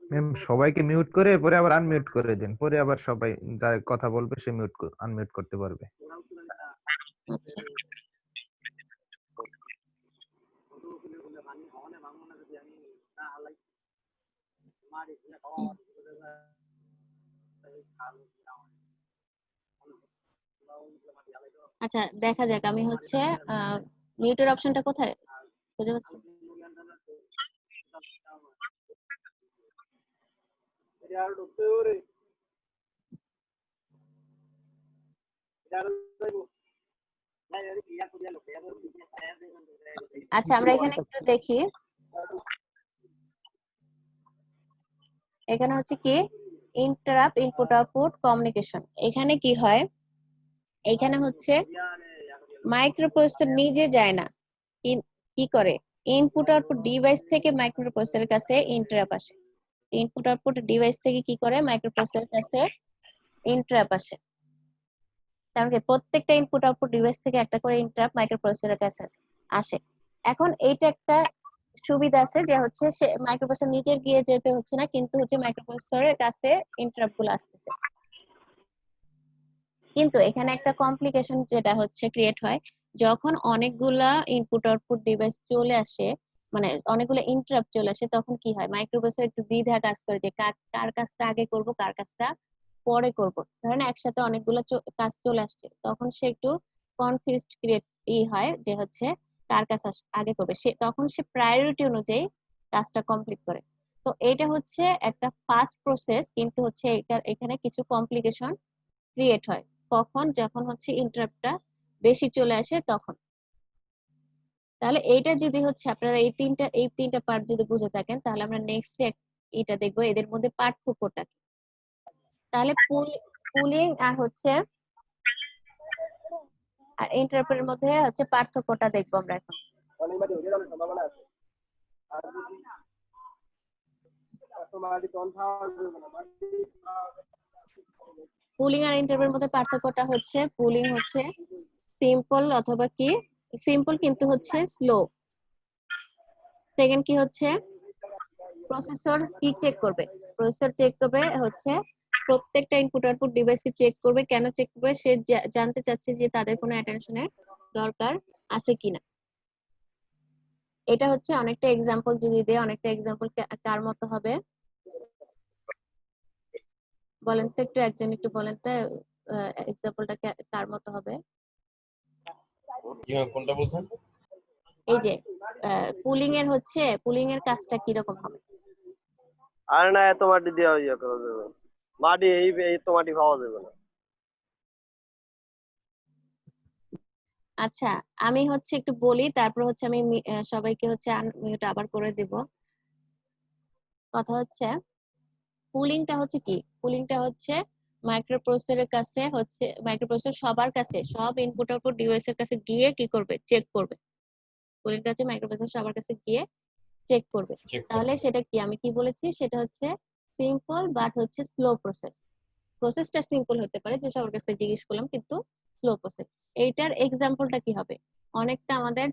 ম্যাম সবাইকে মিউট করে পরে আবার আনমিউট করে দিন, পরে আবার সবাই যা কথা বলবে সে আনমিউট করতে পারবে। আচ্ছা আচ্ছা দেখা যাক, আমি হচ্ছে মিউটের অপশনটা কোথায় খুঁজে পাচ্ছি। আচ্ছা আমরা এখানে একটু দেখি, এখানে হচ্ছে কি ইন্টারাপ্ট ইনপুট আউটপুট কমিউনিকেশন। এখানে কি হয়, এখানে হচ্ছে মাইক্রোপ্রসেসর নিজে যায় না, কি করে, ইনপুট আউটপুট ডিভাইস থেকে মাইক্রোপ্রসেসরের কাছে ইন্টারাপ্ট আসে, ইনপুট আউটপুট ডিভাইস থেকে কি করে মাইক্রোপ্রসেসরের কাছে ইন্টারাপ্ট আসে। কারণ কি প্রত্যেকটা ইনপুট আউটপুট ডিভাইস থেকে একটা করে ইন্টারাপ্ট মাইক্রোপ্রসেসরের কাছে আসে। এখন এইটা একটা সুবিধা আছে যে হচ্ছে সে মাইক্রোপ্রসেসর নিজের গিয়ে যেতে হচ্ছে না, কিন্তু হচ্ছে মাইক্রোপ্রসেসরের কাছে ইন্টারাপ্ট গুলো আসতেছে। কিন্তু এখানে একটা কমপ্লিকেশন যেটা হচ্ছে ক্রিয়েট হয় যখন অনেকগুলা ইনপুট আউটপুট ডিভাইস চলে আসে, মানে অনেকগুলো ইন্টারাপ্ট চলে আসে, তখন কি হয় মাইক্রোপ্রসেসর একটু দ্বিধা কাজ করে যে কার কাজটা আগে করব কার কাজটা পরে করব। ধরেন একসাথে অনেকগুলো কাজ চলে আসছে, তখন সে একটু কনফিউজড ক্রিয়েট হয় যে হচ্ছে কার কাজ আগে করবে, তখন সে প্রায়োরিটি অনুযায়ী কাজটা কমপ্লিট করে। তো এটা হচ্ছে একটা ফাস্ট প্রসেস, কিন্তু হচ্ছে এখানে কিছু কমপ্লিকেশন ক্রিয়েট হয় কখন, যখন হচ্ছে ইন্টারাপ্টটা বেশি চলে আসে তখন। তাহলে এইটা যদি হচ্ছে আপনারা এই তিনটা পার্ট যদি বুঝে থাকেন, তাহলে আমরা নেক্সট এটা দেখবো এদের মধ্যে পার্থক্যটা কি। তাহলে পুলিং আর ইন্টারাপ্টের মধ্যে হচ্ছে পার্থক্যটা দেখবো আমরা এখন। পুলিং আর ইন্টারাপ্টের মধ্যে পার্থক্যটা হচ্ছে পুলিং হচ্ছে সিম্পল অথবা কি সিম্পল কিন্তু হচ্ছে স্লো। সেকেন্ড কি হচ্ছে প্রসেসর কি চেক করবে, প্রসেসর চেক করবে হচ্ছে প্রত্যেকটা ইনপুট আউটপুট ডিভাইসকে চেক করবে। কেন চেক করবে? সে জানতে চাচ্ছে যে তাদের কোনো অ্যাটেনশনের দরকার আছে কিনা। এটা হচ্ছে অনেকটা এক্সাম্পল যদি দেয়, অনেকটা এক্সাম্পল কার মতো হবে বলেন তো, একজন একটু বলেন তো এক্সাম্পলটা কার মতো হবে। কোনটা বলছেন? এই যে পুলিং এর কাজটা কিরকম হবে? আরে না, এত মাটি দেওয়া ইয়ে করা যাবে না। মাটি এই তো মাটি পাওয়া যাবে না। আচ্ছা, আমি হচ্ছে একটু বলি, তারপর হচ্ছে আমি সবাইকে হচ্ছে মিউট আবার করে দিব। কথা হচ্ছে পুলিংটা হচ্ছে কি, পুলিংটা হচ্ছে মাইক্রোপ্রসেসরের কাছে হচ্ছে মাইক্রোপ্রসেসর সবার কাছে সব ইনপুট আউটপুট ডিভাইসের কাছে গিয়ে কি করবে, চেক করবে। পুলিংটা হচ্ছে মাইক্রোপ্রসেসর সবার কাছে গিয়ে চেক করবে। তাহলে সেটা কি, আমি কি বলেছি, সেটা হচ্ছে সিম্পল বাট হচ্ছে স্লো প্রসেস। প্রসেসটা সিম্পল হতে পারে যে সবার কাছে জিজ্ঞেস করলাম, কিন্তু স্লো প্রসেস। এইটার এক্সাম্পলটা কি হবে, অনেকটা আমাদের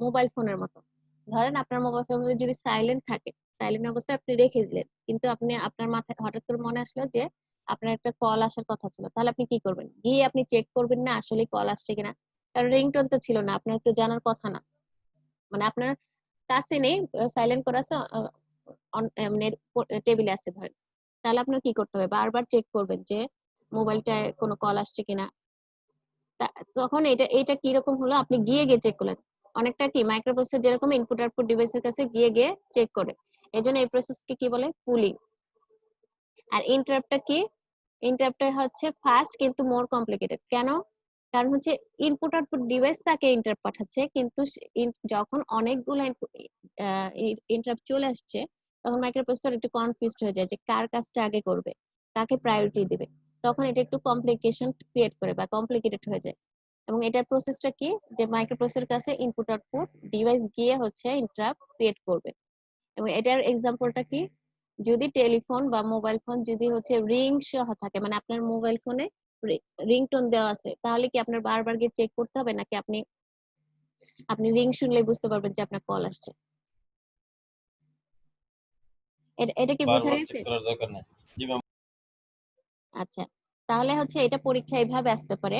মোবাইল ফোনের মতো। ধরেন আপনার মোবাইল ফোন যদি সাইলেন্ট থাকে, সাইলেন্ট অবস্থায় আপনি রেখে দিলেন, কিন্তু আপনার মাথায় হঠাৎ করে মনে আসলো যে আপনার একটা কল আসার কথা ছিল, তাহলে আপনি কি করবেন? গিয়ে আপনি চেক করবেন না আসলে কল আসছে কিনা, কারণ রিংটোন তো ছিল না, আপনার তো জানার কথা না, মানে আপনার কাছে নেই, সাইলেন্ট করা আছে, মানে টেবিলে আছে ধরেন। তাহলে আপনার কি করতে হবে, বারবার চেক করবেন যে মোবাইলটায় কোনো কল আসছে কিনা। তখন এটা কিরকম হলো, আপনি গিয়ে গিয়ে চেক করলেন। অনেকটা কি মাইক্রোপ্রসেসর যেরকম ইনপুট আউটপুট ডিভাইসের কাছে গিয়ে গিয়ে চেক করে, এজন্য এই প্রসেসকে কি বলে, পুলিং। আর ইন্টারাপ্টটা কি, ইন্টারাপ্টটা হচ্ছে ফাস্ট কিন্তু মোর কমপ্লিকেটেড। কেন? কারণ হচ্ছে ইনপুট আউটপুট ডিভাইস তাকে ইন্টারাপ্ট পাঠাচ্ছে, কিন্তু যখন অনেকগুলো ইন্টারাপ্ট চলে আসছে, তখন মাইক্রোপ্রসেসর একটু কনফিউজড হয়ে যায় যে কার কাজটা আগে করবে, কাকে প্রায়োরিটি দিবে। তখন এটা একটু কমপ্লিকেশন ক্রিয়েট করে বা কমপ্লিকেটেড হয়ে যায়। এবং এটার প্রসেসটা কি, যে মাইক্রোপ্রসেসরের কাছে ইনপুট আউটপুট ডিভাইস গিয়ে হচ্ছে ইন্টারাপ্ট ক্রিয়েট করবে। এবং এটার এক্সাম্পলটা কি, যদি টেলিফোন বা মোবাইল ফোন যদি হচ্ছে রিং সহ থাকে, মানে আপনার মোবাইল ফোনে রিংটোন দেওয়া আছে, তাহলে কি আপনার বারবার গিয়ে চেক করতে হবে, নাকি আপনি আপনি রিং শুনলে বুঝতে পারবেন যে আপনার কল আসছে? এটা কি বোঝা বারবার চেক গেছে? করার দরকার নেই। জি ম্যাম। আচ্ছা, তাহলে হচ্ছে এটা পরীক্ষা এইভাবে আসতে পারে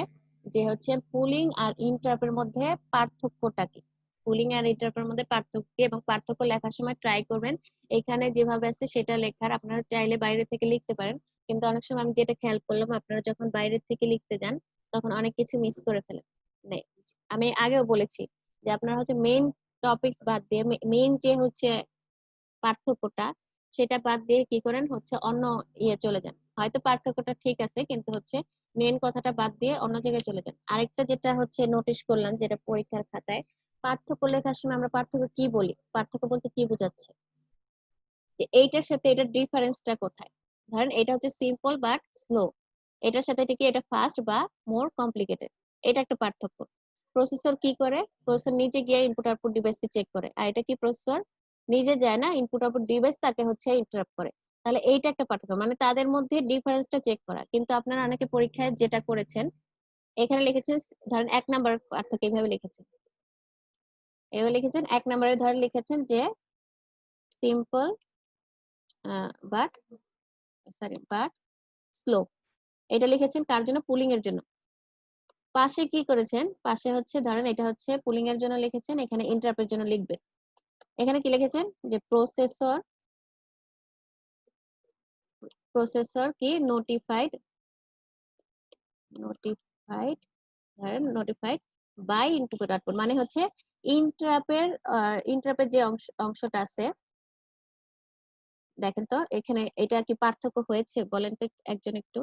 যে হচ্ছে পুলিং আর ইন্টারাপ্টের মধ্যে পার্থক্যটা কি, পুলিং আর ইন্টারাপ্টের মধ্যে পার্থক্য কি, এবং পার্থক্য লেখার সময় ট্রাই করবেন এখানে যেভাবে আছে সেটা লেখার। আপনারা চাইলে বাইরে থেকে লিখতে পারেন, কিন্তু অনেক সময় আমি যেটা খেয়াল করলাম, আপনারা যখন বাইরে থেকে লিখতে যান তখন অনেক কিছু মিস করে ফেলেন। মানে আমি আগেও বলেছি যে আপনারা হচ্ছে মেইন টপিকস বাদ দিয়ে মেইন যে হচ্ছে পার্থক্যটা, সেটা বাদ দিয়ে কি করেন হচ্ছে অন্য চলে যান। হয়তো পার্থক্যটা ঠিক আছে, কিন্তু হচ্ছে মেন কথাটা বাদ দিয়ে অন্য জায়গায় চলে যান। আরেকটা যেটা হচ্ছে নোটিশ করলাম, যেটা পরীক্ষার খাতায় পার্থক্য লেখার সময় আমরা পার্থক্য কি বলি, পার্থক্য বলতে কি বোঝাচ্ছে, যে এইটার সাথে এটার ডিফারেন্সটা কোথায়। ধরেন এটা হচ্ছে সিম্পল বাট স্লো, এটার সাথে এটা কি, এটা ফাস্ট বা মোর কমপ্লিকেটেড, এটা একটা পার্থক্য। প্রসেসর কি করে, প্রসেসর নিজে গিয়ে ইনপুট আউটপুট ডিভাইসকে চেক করে, আর এটা কি প্রসেসর নিজে যায় না, ইনপুট আউটপুট ডিভাইস তাকে হচ্ছে ইন্টারাপ্ট করে। তাহলে এইটা একটা পার্থক্য, মানে তাদের মধ্যে ডিফারেন্সটা চেক করা। কিন্তু আপনারা অনেকে পরীক্ষায় যেটা করেছেন, এখানে লিখেছেন ধরেন 1 নাম্বার পার্থক্য এইভাবে লিখেছেন, এভাবে লিখেছেন। 1 নম্বরে ধরে লিখেছেন যে সিম্পল বাট স্লো। এটা লিখেছেন কার জন্য? পুলিং এর জন্য। পাশে কি করেছেন? পাশে হচ্ছে ধরেন এটা হচ্ছে পুলিং এর জন্য লিখেছেন, এখানে ইন্টারাপ্টের জন্য লিখবেন। এখানে কি লিখেছেন? যে প্রসেসর কি নোটিফাইড বাই ইনপুট আউটপুট, মানে হচ্ছে ইন্টারাপের যে অংশটা আছে, দেখেন তো এখানে এটা কি পার্থক্য হয়েছে বলেন তো একজন একটু।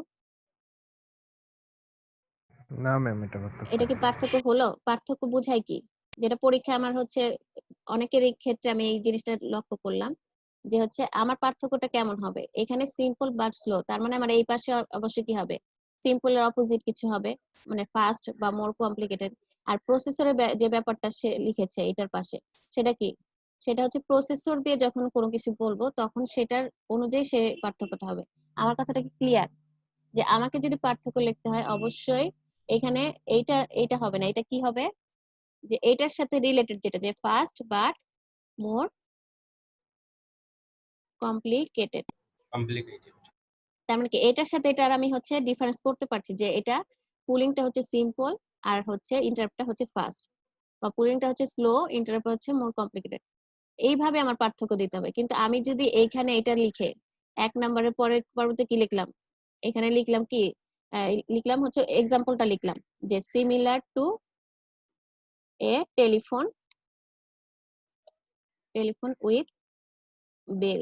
না ম্যাম, এটা পারতেছে এটা কি পার্থক্য হলো? পার্থক্য বোঝায় কি? যেটা পরীক্ষা আমার হচ্ছে অনেকেরই ক্ষেত্রে আমি এই জিনিসটা লক্ষ্য করলাম যে হচ্ছে আমার পার্থক্যটা কেমন হবে। এখানে সিম্পল বাট স্লো, তার মানে আমার এই পাশে অবশ্যই কি হবে? সিম্পল এর অপোজিট কিছু হবে, মানে ফাস্ট বা মোর কমপ্লিকেটেড। আর প্রসেসরের যে ব্যাপারটা সে লিখেছে এটার পাশে, সেটা কি? সেটা হচ্ছে প্রসেসর দিয়ে যখন কোনো কিছু বলবো তখন সেটার অনুযায়ী সে পার্থক্যটা হবে। আমার কথাটা কি ক্লিয়ার? যে আমাকে যদি পার্থক্য লিখতে হয় অবশ্যই এখানে এইটা হবে না, এটা কি হবে? যে এটার সাথে রিলেটেড যেটা, যে fast but more complicated. Complicated. তার মানে কি এটার সাথে এটার আমি হচ্ছে ডিফারেন্স করতে পারছি যে এটা পুলিংটা হচ্ছে সিম্পল আর হচ্ছে ইন্টারাপ্টটা হচ্ছে ফাস্ট, বা পুলিংটা হচ্ছে স্লো, ইন্টারাপ্ট হচ্ছে মোর কমপ্লিকেটেড। এইভাবে আমার পার্থক্য দিতে হবে। কিন্তু আমি যদি এইখানে এটা লিখে 1 নম্বরের পরবর্তী কি লিখলাম, এখানে লিখলাম কি লিখলাম হচ্ছে এক্সাম্পলটা লিখলাম যে similar to a telephone with bell,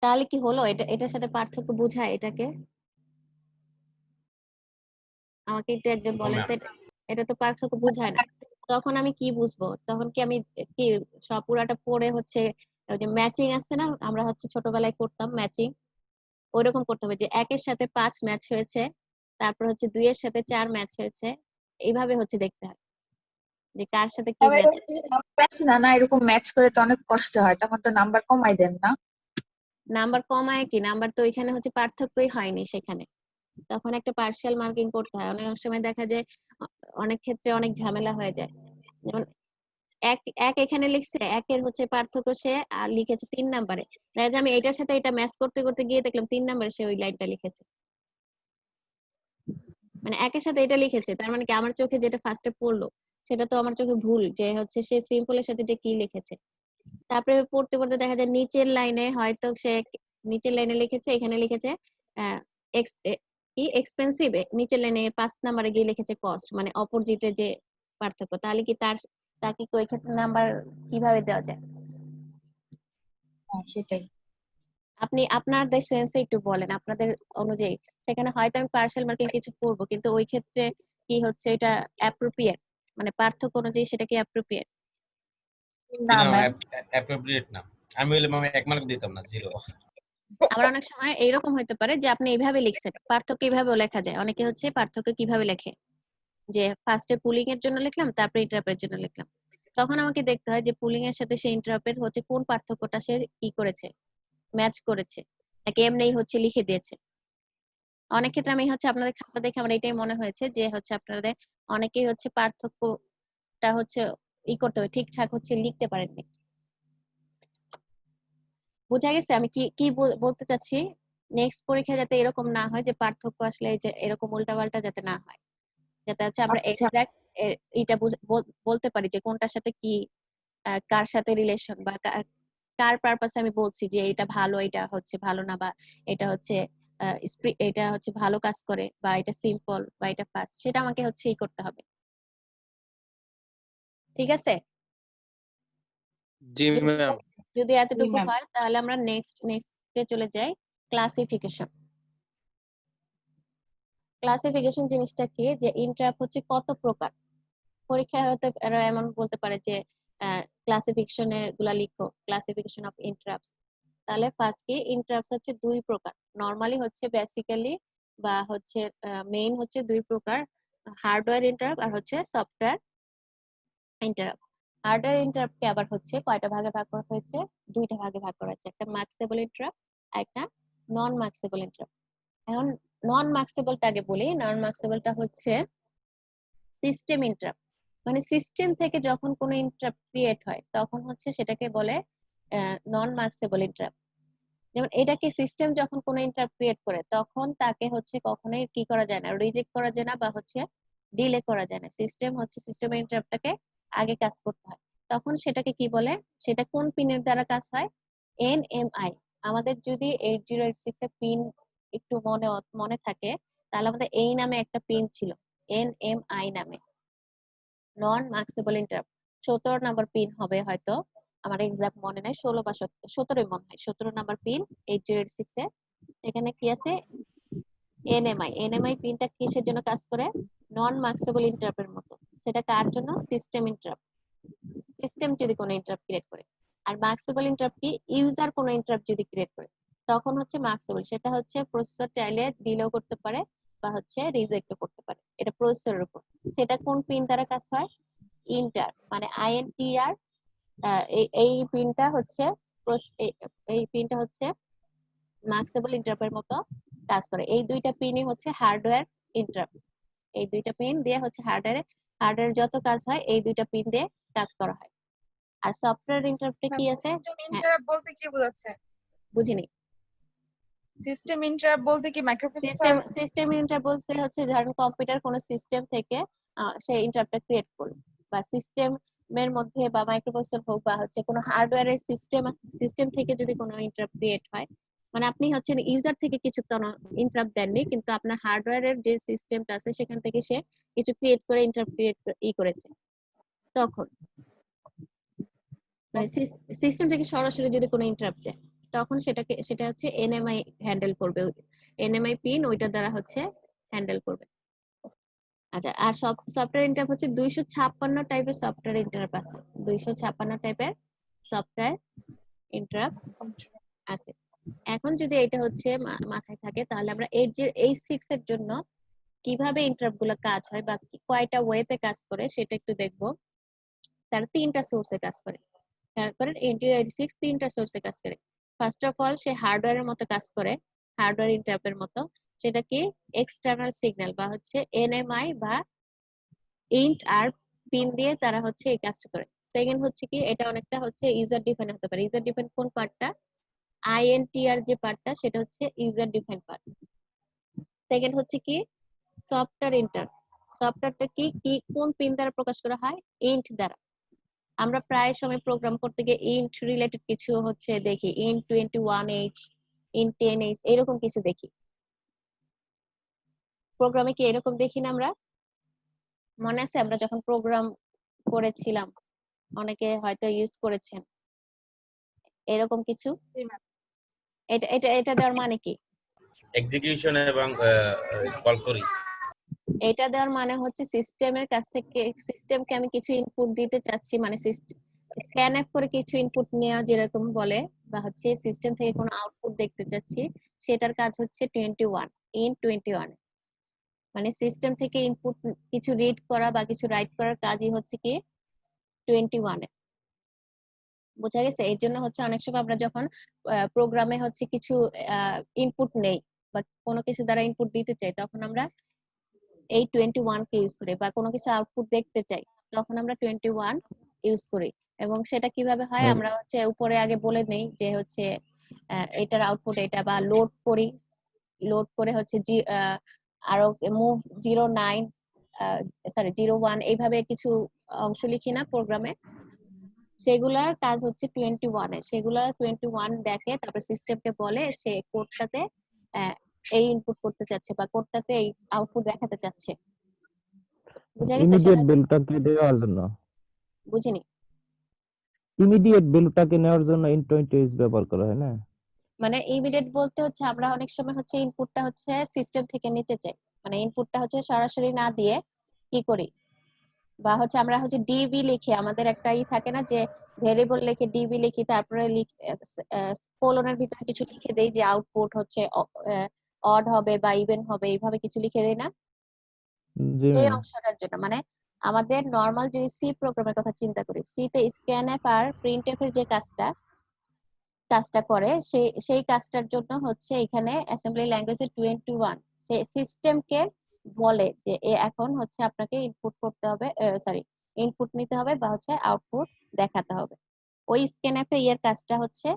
তাহলে কি হলো? এটার সাথে পার্থক্য বোঝায় এটাকে? আমাকে একটু একজন ও বলেন ম্যাম, তো, এটা তো পার্থক্য বোঝায় না। তখন আমি কি বুঝবো? তখন কি আমি কি সব পুরাটা পড়ে হচ্ছে ওই যে ম্যাচিং আছে না, আমরা হচ্ছে ছোটবেলায় করতাম ম্যাচিং, ওইরকম করতে হবে যে 1 এর সাথে 5 ম্যাচ হয়েছে, তারপর হচ্ছে 2 এর সাথে 4 ম্যাচ হয়েছে, এইভাবে হচ্ছে দেখতে হয় যে কার সাথে কি আবার ম্যাচ। এরকম যদি নাম্বার আসে না না এরকম ম্যাচ করে তো অনেক কষ্ট হয়, তখন তো নাম্বার কমাই দেন না? নাম্বার কমায় কি? নাম্বার তো এখানে হচ্ছে পার্থক্যই হয়নি সেখানে, তখন একটা পার্শিয়াল মার্কিং করতে হয়। অনেক সময় দেখা যায় অনেক ক্ষেত্রে অনেক ঝামেলা হয়ে যায়। যেমন এক এক এখানে লিখছে, একের হচ্ছে পার্থক্য সে আর লিখেছে 3 নাম্বারে, দেখা যায় আমি এটার সাথে এটা ম্যাচ করতে করতে গিয়ে দেখলাম 3 নাম্বারে সে ওই লাইনটা লিখেছে, মানে একের সাথে এটা লিখেছে, তার মানে কি আমার চোখে যেটা ফার্স্টে পড়লো সেটা তো আমার চোখে ভুল, যে হচ্ছে সে সিম্পলের সাথে যে কি লিখেছে। তারপরে পড়তে পড়তে দেখা যায় নিচের লাইনে হয়তো সে নিচের লাইনে লিখেছে, এখানে লিখেছে আহ, ex- এ- কি এক্সপেন্সিভ, নিচের লাইনে 5 নাম্বারে গিয়ে লিখেছে কস্ট, মানে অপোজিটের যে পার্থক্য। তাহলে কি তাকে কি ওই ক্ষেত্রে নাম্বার কিভাবে দেওয়া যায়? হ্যাঁ সেটাই। আপনি আপনাদের সেন্সে একটু বলেন আপনাদের অনুযায়ী। সেখানে হয়তো আমি পার্শাল মার্কিং কিছু করব, কিন্তু ওই ক্ষেত্রে কি হচ্ছে এটা অ্যাপ্রোপ্রিয়েট, মানে পার্থক্য অনুযায়ী সেটা কি অ্যাপ্রোপ্রিয়েট? না না ম্যাম, অ্যাপ্রোপ্রিয়েট না। আমি হলে আমি 1 মার্ক দিতাম না, 0। আবার অনেক সময় এইরকম হতে পারে যে আপনি এইভাবে লিখছেন, পার্থক্য এইভাবেও লেখা যায়। অনেকে হচ্ছে পার্থক্য কিভাবে লেখে, যে ফার্স্টে পুলিং এর জন্য লিখলাম, তারপরে ইন্টারাপের জন্য লিখলাম। তখন আমাকে দেখতে হয় যে পুলিং এর সাথে সে ইন্টারাপের হচ্ছে কোন পার্থক্যটা সে কি করেছে, ম্যাচ করেছে, নাকি এমনিই হচ্ছে লিখে দিয়েছে। অনেক ক্ষেত্রে আমি হচ্ছে আপনাদের খাতা দেখে আমার এটাই মনে হয়েছে যে হচ্ছে আপনাদের অনেকেই হচ্ছে পার্থক্যটা হচ্ছে করতে হবে, ঠিকঠাক হচ্ছে লিখতে পারেননি। বোঝা গেছে আমি কি কি বলতে চাচ্ছি? নেক্সট পরীক্ষা যাতে এরকম না হয় যে পার্থক্য আসলে এই যে এরকম উল্টাপাল্টা যাতে না হয়, যাতে হচ্ছে আমরা আচ্ছা এক্সাক্ট এটা বলতে পারি যে কোনটার সাথে কি কার সাথে রিলেশন, বা কার পারপাসে আমি বলছি যে এটা ভালো, এটা হচ্ছে ভালো না, বা এটা হচ্ছে এটা হচ্ছে ভালো কাজ করে, বা এটা সিম্পল, বা এটা ফাস্ট, সেটা আমাকে হচ্ছে করতে হবে। ঠিক আছে? জি যদি ম্যাম। যদি জি এতটুকু ম্যাম। হয় তাহলে আমরা নেক্সটে চলে যাই। ক্লাসিফিকেশন। ক্লাসিফিকেশন জিনিসটা কি? যে ইন্টারাপ্ট হচ্ছে কত প্রকার। পরীক্ষায় হয়তো এরা এমন বলতে পারে যে ক্লাসিফিকেশনে গুলা লিখো, ক্লাসিফিকেশন অফ ইন্টারাপ্টস। তাহলে ফার্স্ট কি, ইন্টারাপ্টস হচ্ছে 2 প্রকার। নরমালি হচ্ছে বেসিক্যালি বা হচ্ছে মেইন হচ্ছে 2 প্রকার, হার্ডওয়্যার ইন্টারাপ্ট আর হচ্ছে সফটওয়্যার ইন্টারাপ্ট। হার্ডওয়্যার ইন্টারাপ্ট কে আবার হচ্ছে কয়টা ভাগে ভাগ করা হয়েছে? 2টা ভাগে ভাগ করা হয়েছে, একটা মার্কসেবল ইন্টারাপ্ট আর একটা নন মার্কসেবল ইন্টারাপ্ট। এখন নন মার্কসেবলটা আগে বলি। নন মার্কসেবলটা হচ্ছে সিস্টেম ইন্টারাপ্ট। মানে সিস্টেম থেকে যখন কোনো ইন্টারাপ্ট ক্রিয়েট হয় তখন হচ্ছে সেটাকে বলে নন মার্কসেবল ইন্টারাপ্ট। যেমন এটাকে সিস্টেম যখন কোনো ইন্টারাপ্ট ক্রিয়েট করে তখন তাকে হচ্ছে কখনোই কি করা যায় না, রিজেক্ট করা যায় না বা হচ্ছে ডিলে করা যায় না। সিস্টেম হচ্ছে সিস্টেমের ইন্টারাপ্টটাকে আগে কাজ করতে হয়। তখন সেটাকে কি বলে, সেটা কোন পিনের দ্বারা কাজ হয়? এনএমআই। আমাদের যদি 8086 এর পিন একটু মনে থাকে, তাহলে আমাদের এই নামে একটা পিন ছিল, এনএমআই নামে, নন মার্কসেবল ইন্টারাপ্ট। 17 নাম্বার পিন হবে হয়তো, আমার এক্সাক্ট মনে নাই, 16 বা 17 মনে হয়, 17 নাম্বার পিন 8086 এর। এখানে কি আছে? এনএমআই। এনএমআই পিনটা কিসের জন্য কাজ করে? নন মার্কসেবল ইন্টারাপ্টের মতো। সেটা কার জন্য? System interrupt. সিস্টেম যদি কোনো ইন্টারাপ্ট ক্রিয়েট করে। আর মার্কসেবল ইন্টারাপ্ট কি? ইউজার কোনো ইন্টারাপ্ট যদি ক্রিয়েট করে তখন হচ্ছে মার্কসেবল। সেটা হচ্ছে প্রসেসর চাইলে ডিলেও করতে পারে বা হচ্ছে রিজেক্টও করতে পারে, এটা প্রসেসরের উপর। সেটা কোন পিন দ্বারা কাজ হয়? ইন্টার, মানে আইএনটিআর। এই পিনটা হচ্ছে এই পিনটা হচ্ছে মার্কসেবল ইন্টারাপ্টের মতো কাজ করে। এই দুইটা পিনই হচ্ছে হার্ডওয়্যার ইন্টারাপ্ট। এই দুইটা পিন দিয়ে হচ্ছে হার্ডওয়্যার যত কাজ হয় এই দুইটা পিন দিয়ে কাজ করা হয়। আর সফটওয়্যার ইন্টারাপ্টে কি আছে? সিস্টেম হ্যাঁ, ইন্টারাপ্ট বলতে কি বোঝাচ্ছে? বুঝিনি। সিস্টেম ইন্টারাপ্ট বলতে কি মাইক্রোপ্রসেসর? সিস্টেম ইন্টারাপ্ট বলতে হচ্ছে ধরেন কম্পিউটার কোনো সিস্টেম থেকে সেই ইন্টারাপ্টটা ক্রিয়েট করলো, বা সিস্টেমের মধ্যে বা মাইক্রোপ্রসেসর হোক বা হচ্ছে কোনো হার্ডওয়্যারের সিস্টেম থেকে যদি কোনো ইন্টারাপ্ট ক্রিয়েট হয়, মানে আপনি হচ্ছে ইউজার থেকে কিছু কোনো ইন্টারাপ্ট দেননি, কিন্তু আপনার হার্ডওয়্যারের যে সিস্টেমটা আছে সেখান থেকে সে কিছু ক্রিয়েট করে ইন্টারাপ্ট ক্রিয়েট করেছে, তখন মানে সিস্টেম থেকে সরাসরি যদি কোনো ইন্টারাপ্ট যায় তখন সেটা হচ্ছে এনএমআই হ্যান্ডেল করবে। এনএমআই পিন ওইটার দ্বারা হচ্ছে হ্যান্ডেল করবে। আচ্ছা, আর সফটওয়্যার ইন্টারাপ্ট হচ্ছে 256 টাইপের সফটওয়্যার ইন্টারাপ্ট আছে। 256 টাইপের সফটওয়্যার ইন্টারাপ্ট আছে। এখন যদি এটা হচ্ছে মাথায় থাকে, তাহলে আমরা H6 এর জন্য কিভাবে ইন্টারাপ্ট গুলো কাজ হয় বা কয়টা ওয়েতে কাজ করে সেটা একটু দেখবো। তারা 3টা সোর্সে কাজ করে। তারপরে 8086 3টা সোর্সে কাজ করে। ফার্স্ট অফ অল সে হার্ডওয়্যারের মতো কাজ করে, হার্ডওয়্যার ইন্টারাপ্টের মতো। সেটা কি? এক্সটার্নাল সিগন্যাল বা হচ্ছে এনএমআই বা ইন্ট আর পিন দিয়ে তারা হচ্ছে এই কাজটা করে। সেকেন্ড হচ্ছে কি, এটা অনেকটা হচ্ছে ইউজার ডিফাইন হতে পারে। ইউজার ডিফাইন কোন পার্টটা? আইএনটিআর যে পার্টটা সেটা হচ্ছে ইউজার ডিফাইন পার্ট। সেকেন্ড হচ্ছে কি, সফটওয়্যার ইন্টার। সফটওয়্যারটা কি কি কোন পিন দ্বারা প্রকাশ করা হয়? ইন্ট দ্বারা। আমরা প্রায় সময় প্রোগ্রাম করতে গিয়ে ইন্ট রিলেটেড কিছু হচ্ছে দেখি, ইন্ট 21h, ইন্ট 10h, এরকম কিছু দেখি। প্রোগ্রামে কি এরকম দেখি না আমরা? মনে আছে আমরা যখন প্রোগ্রাম করেছিলাম, অনেকে হয়তো ইউজ করেছেন এরকম কিছু। এটা দেওয়ার মানে কি? এক্সিকিউশন এবং কল করি। এটা দেওয়ার মানে হচ্ছে সিস্টেমের কাছ থেকে, সিস্টেমকে আমি কিছু ইনপুট দিতে চাচ্ছি, মানে স্ক্যানএফ করে কিছু ইনপুট নেওয়া যেরকম বলে, বা হচ্ছে সিস্টেম থেকে কোনো আউটপুট দেখতে চাচ্ছি, সেটার কাজ হচ্ছে 21, ইন 21। মানে সিস্টেম থেকে ইনপুট কিছু রিড করা বা কিছু রাইট করার কাজই হচ্ছে কি 21 এ। বোঝা গেছে? এর জন্য হচ্ছে অনেক সময় আমরা যখন প্রোগ্রামে হচ্ছে কিছু ইনপুট নেই বা কোনো কিছু দ্বারা ইনপুট দিতে চাই, তখন আমরা এই 21 কে ইউজ করি, বা কোনো কিছু আউটপুট দেখতে চাই তখন আমরা 21 ইউজ করি। এবং সেটা কিভাবে হয় আমরা হচ্ছে উপরে আগে বলে নেই যে হচ্ছে এটার আউটপুট এটা, বা লোড করি, লোড করে হচ্ছে আরো মুভ 09 সরি 01 এইভাবে কিছু অংশ লিখি না প্রোগ্রামে, সেগুলার কাজ হচ্ছে 21 এ। সেগুলা 21 দেখে, তারপর সিস্টেমকে বলে সে কোডটাতে এই ইনপুট করতে চাচ্ছে বা কোডটাতে এই আউটপুট দেখাতে চাচ্ছে। বুঝা গেছে? ইমিডিয়েট ভ্যালুটাকে দেওয়ার জন্য, বুঝিনি। ইমিডিয়েট ভ্যালুটাকে নেওয়ার জন্য ইন্ট20 ব্যবহার করা হয় না? মানে ইমিডিয়েট বলতে হচ্ছে আমরা অনেক সময় হচ্ছে ইনপুটটা হচ্ছে সিস্টেম থেকে নিতে চাই, মানে ইনপুটটা হচ্ছে সরাসরি না দিয়ে কি করি, বা হচ্ছে আমরা হচ্ছে ডিবি লিখে, আমাদের একটা থাকে না যে ভেরিয়েবল লিখে ডিবি লিখি, তারপরে কোলনের ভিতরে কিছু লিখে দেই যে আউটপুট হচ্ছে অড হবে বা ইভেন হবে, এইভাবে কিছু লিখে দেই না? জি এই ম্যাম। অংশটার জন্য মানে আমাদের নরমাল যদি সি প্রোগ্রামের কথা চিন্তা করি, সি তে স্ক্যানএফ আর প্রিন্টএফ এর যে কাজটা করে, সেই কাজটার জন্য হচ্ছে এখানে অ্যাসেম্বলি ল্যাঙ্গুয়েজে 21 সে সিস্টেমকে বলে যে এখন হচ্ছে আপনাকে ইনপুট করতে হবে, সরি ইনপুট নিতে হবে বা হচ্ছে আউটপুট দেখাতে হবে। ওই স্ক্যানএফে এর কাজটা হচ্ছে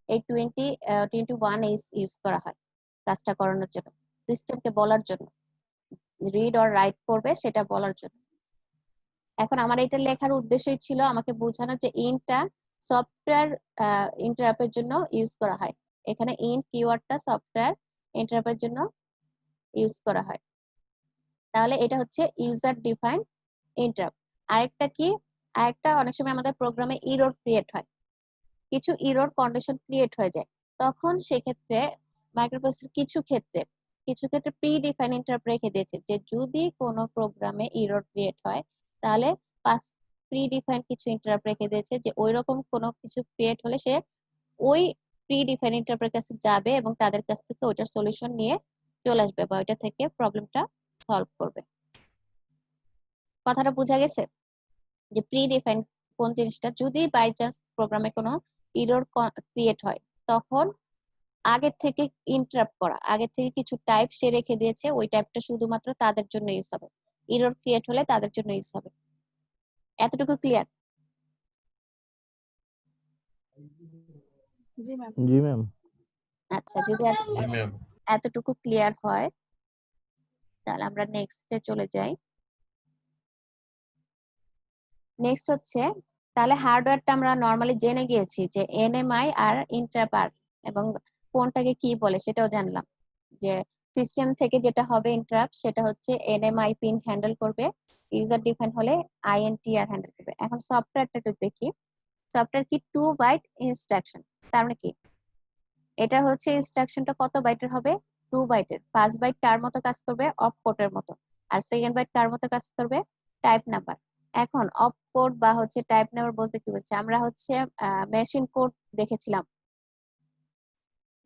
এই 21 ইউজ করা হয় কাজটা করানোর জন্য, সিস্টেমকে বলার জন্য, রিড অর রাইট করবে সেটা বলার জন্য। এখন আমার এটা লেখার উদ্দেশ্যই ছিল আমাকে বোঝানো যে ইনটা সফটওয়্যার ইন্টারাপ্টের জন্য ইউজ করা হয়। এখানে ইন কিওয়ার্ডটা সফটওয়্যার ইন্টারাপ্টের জন্য ইউজ করা হয়। তাহলে এটা হচ্ছে ইউজার ডিফাইন ইন্টারাপ্ট। আরেকটা কি, আরেকটা অনেক সময় আমাদের প্রোগ্রামে ইরর ক্রিয়েট হয়, কিছু ইরর কন্ডিশন ক্রিয়েট হয়ে যায়, তখন সেক্ষেত্রে মাইক্রোপ্রসেসর কিছু ক্ষেত্রে প্রি ডিফাইন ইন্টারাপ্ট রেখে দিয়েছে যে যদি কোনো প্রোগ্রামে ইরর ক্রিয়েট হয় তাহলে প্রি ডিফাইন কিছু ইন্টারাপ্ট রেখে দিয়েছে যে ওই রকম কোনো কিছু ক্রিয়েট হলে সে ওই প্রি ডিফাইন ইন্টারাপ্টের কাছে যাবে এবং তাদের কাছ থেকে ওইটার সলিউশন নিয়ে চলে আসবে বা ওইটা থেকে প্রবলেমটা সলভ করবে। কথাটা বোঝা গেছে যে প্রি ডিফাইন কোন জিনিসটা, যদি বাই চান্স প্রোগ্রামে কোনো ইরর ক্রিয়েট হয় তখন আগে থেকে ইন্টারাপ্ট করা, আগে থেকে কিছু টাইপ সে রেখে দিয়েছে, ওই টাইপটা শুধুমাত্র তাদের জন্য ইউজ হবে, ইরর ক্রিয়েট হলে তাদের জন্য ইউজ হবে। এতটুকু ক্লিয়ার? জি ম্যাম। জি ম্যাম। আচ্ছা, যদি জি ম্যাম। এতটুকু ক্লিয়ার হয় তাহলে আমরা নেক্সটে চলে যাই। নেক্সট হচ্ছে, তাহলে হার্ডওয়্যারটা আমরা নরমালি জেনে গিয়েছি যে এনএমআই আর ইন্টারাপ্ট এবং কোনটাকে কি বলে সেটাও জানলাম। যে সিস্টেম থেকে যেটা হবে ইন্টারাপ্ট সেটা হচ্ছে এনএমআই পিন হ্যান্ডেল করবে, ইউজার ডিফাইন হলে আইএনটিআর হ্যান্ডেল করবে। এখন সফটওয়্যারটা একটু দেখি। সফটওয়্যার কি 2 বাইট ইনস্ট্রাকশন, তার মানে কি এটা হচ্ছে ইনস্ট্রাকশনটা কত বাইটের হবে? 2 বাইটের। ফার্স্ট বাইট কার মতো কাজ করবে? অপ কোডের মতো। আর সেকেন্ড বাইট কার মতো কাজ করবে? Type number. এখন অপ কোড বা হচ্ছে টাইপ নাম্বার বলতে কি বলছে, আমরা হচ্ছে মেশিন কোড দেখেছিলাম।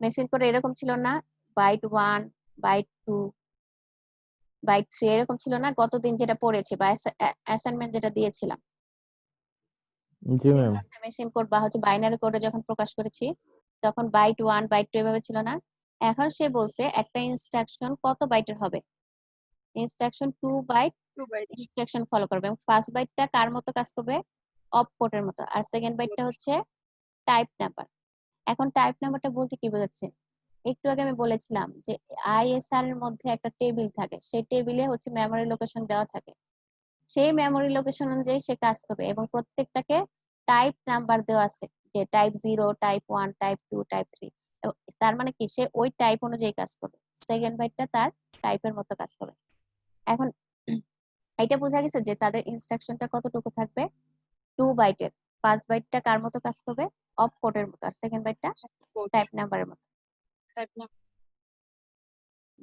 মেশিন কোড এরকম ছিল না, বাইট 1, বাইট 2, বাইট 3 এরকম ছিল না গতদিন যেটা পড়েছি বা অ্যাসাইনমেন্ট যেটা দিয়েছিলাম। জি ম্যাম। মেশিন কোড বা হচ্ছে বাইনারি কোডে যখন প্রকাশ করেছি তখন বাইট 1, বাইট 2 এভাবে ছিল না। এখন সে বলছে একটা ইনস্ট্রাকশন কত বাইটের হবে? Instruction 2 byte 2 byte. Instruction follow করবে এবং ফার্স্ট বাইটটা কার মতো কাজ করবে? অপ কোডের মতো। আর সেকেন্ড বাইটটা হচ্ছে টাইপ নাম্বার। এখন টাইপ নাম্বারটা বলতে কি বোঝাচ্ছে? একটু আগে আমি বলেছিলাম যে আইএসআর এর মধ্যে একটা টেবিল থাকে, সেই টেবিলে হচ্ছে মেমরি লোকেশন দেওয়া থাকে, সেই মেমরি লোকেশন অনুযায়ী সে কাজ করবে এবং প্রত্যেকটাকে টাইপ নাম্বার দেওয়া আছে যে টাইপ 0, টাইপ 1, টাইপ 2, টাইপ 3। তার মানে কি সে ওই টাইপ অনুযায়ী কাজ করবে, সেকেন্ড বাইটটা তার টাইপের মতো কাজ করবে। এখন এটা বোঝা গেছে যে তাদের ইনস্ট্রাকশনটা কতটুকু থাকবে? 2 বাইটের। ফার্স্ট বাইটটা কার মতো কাজ করবে? অপ কোডের মতো। আর সেকেন্ড বাইটটা টাইপ নাম্বারের মতো। টাইপ নাম।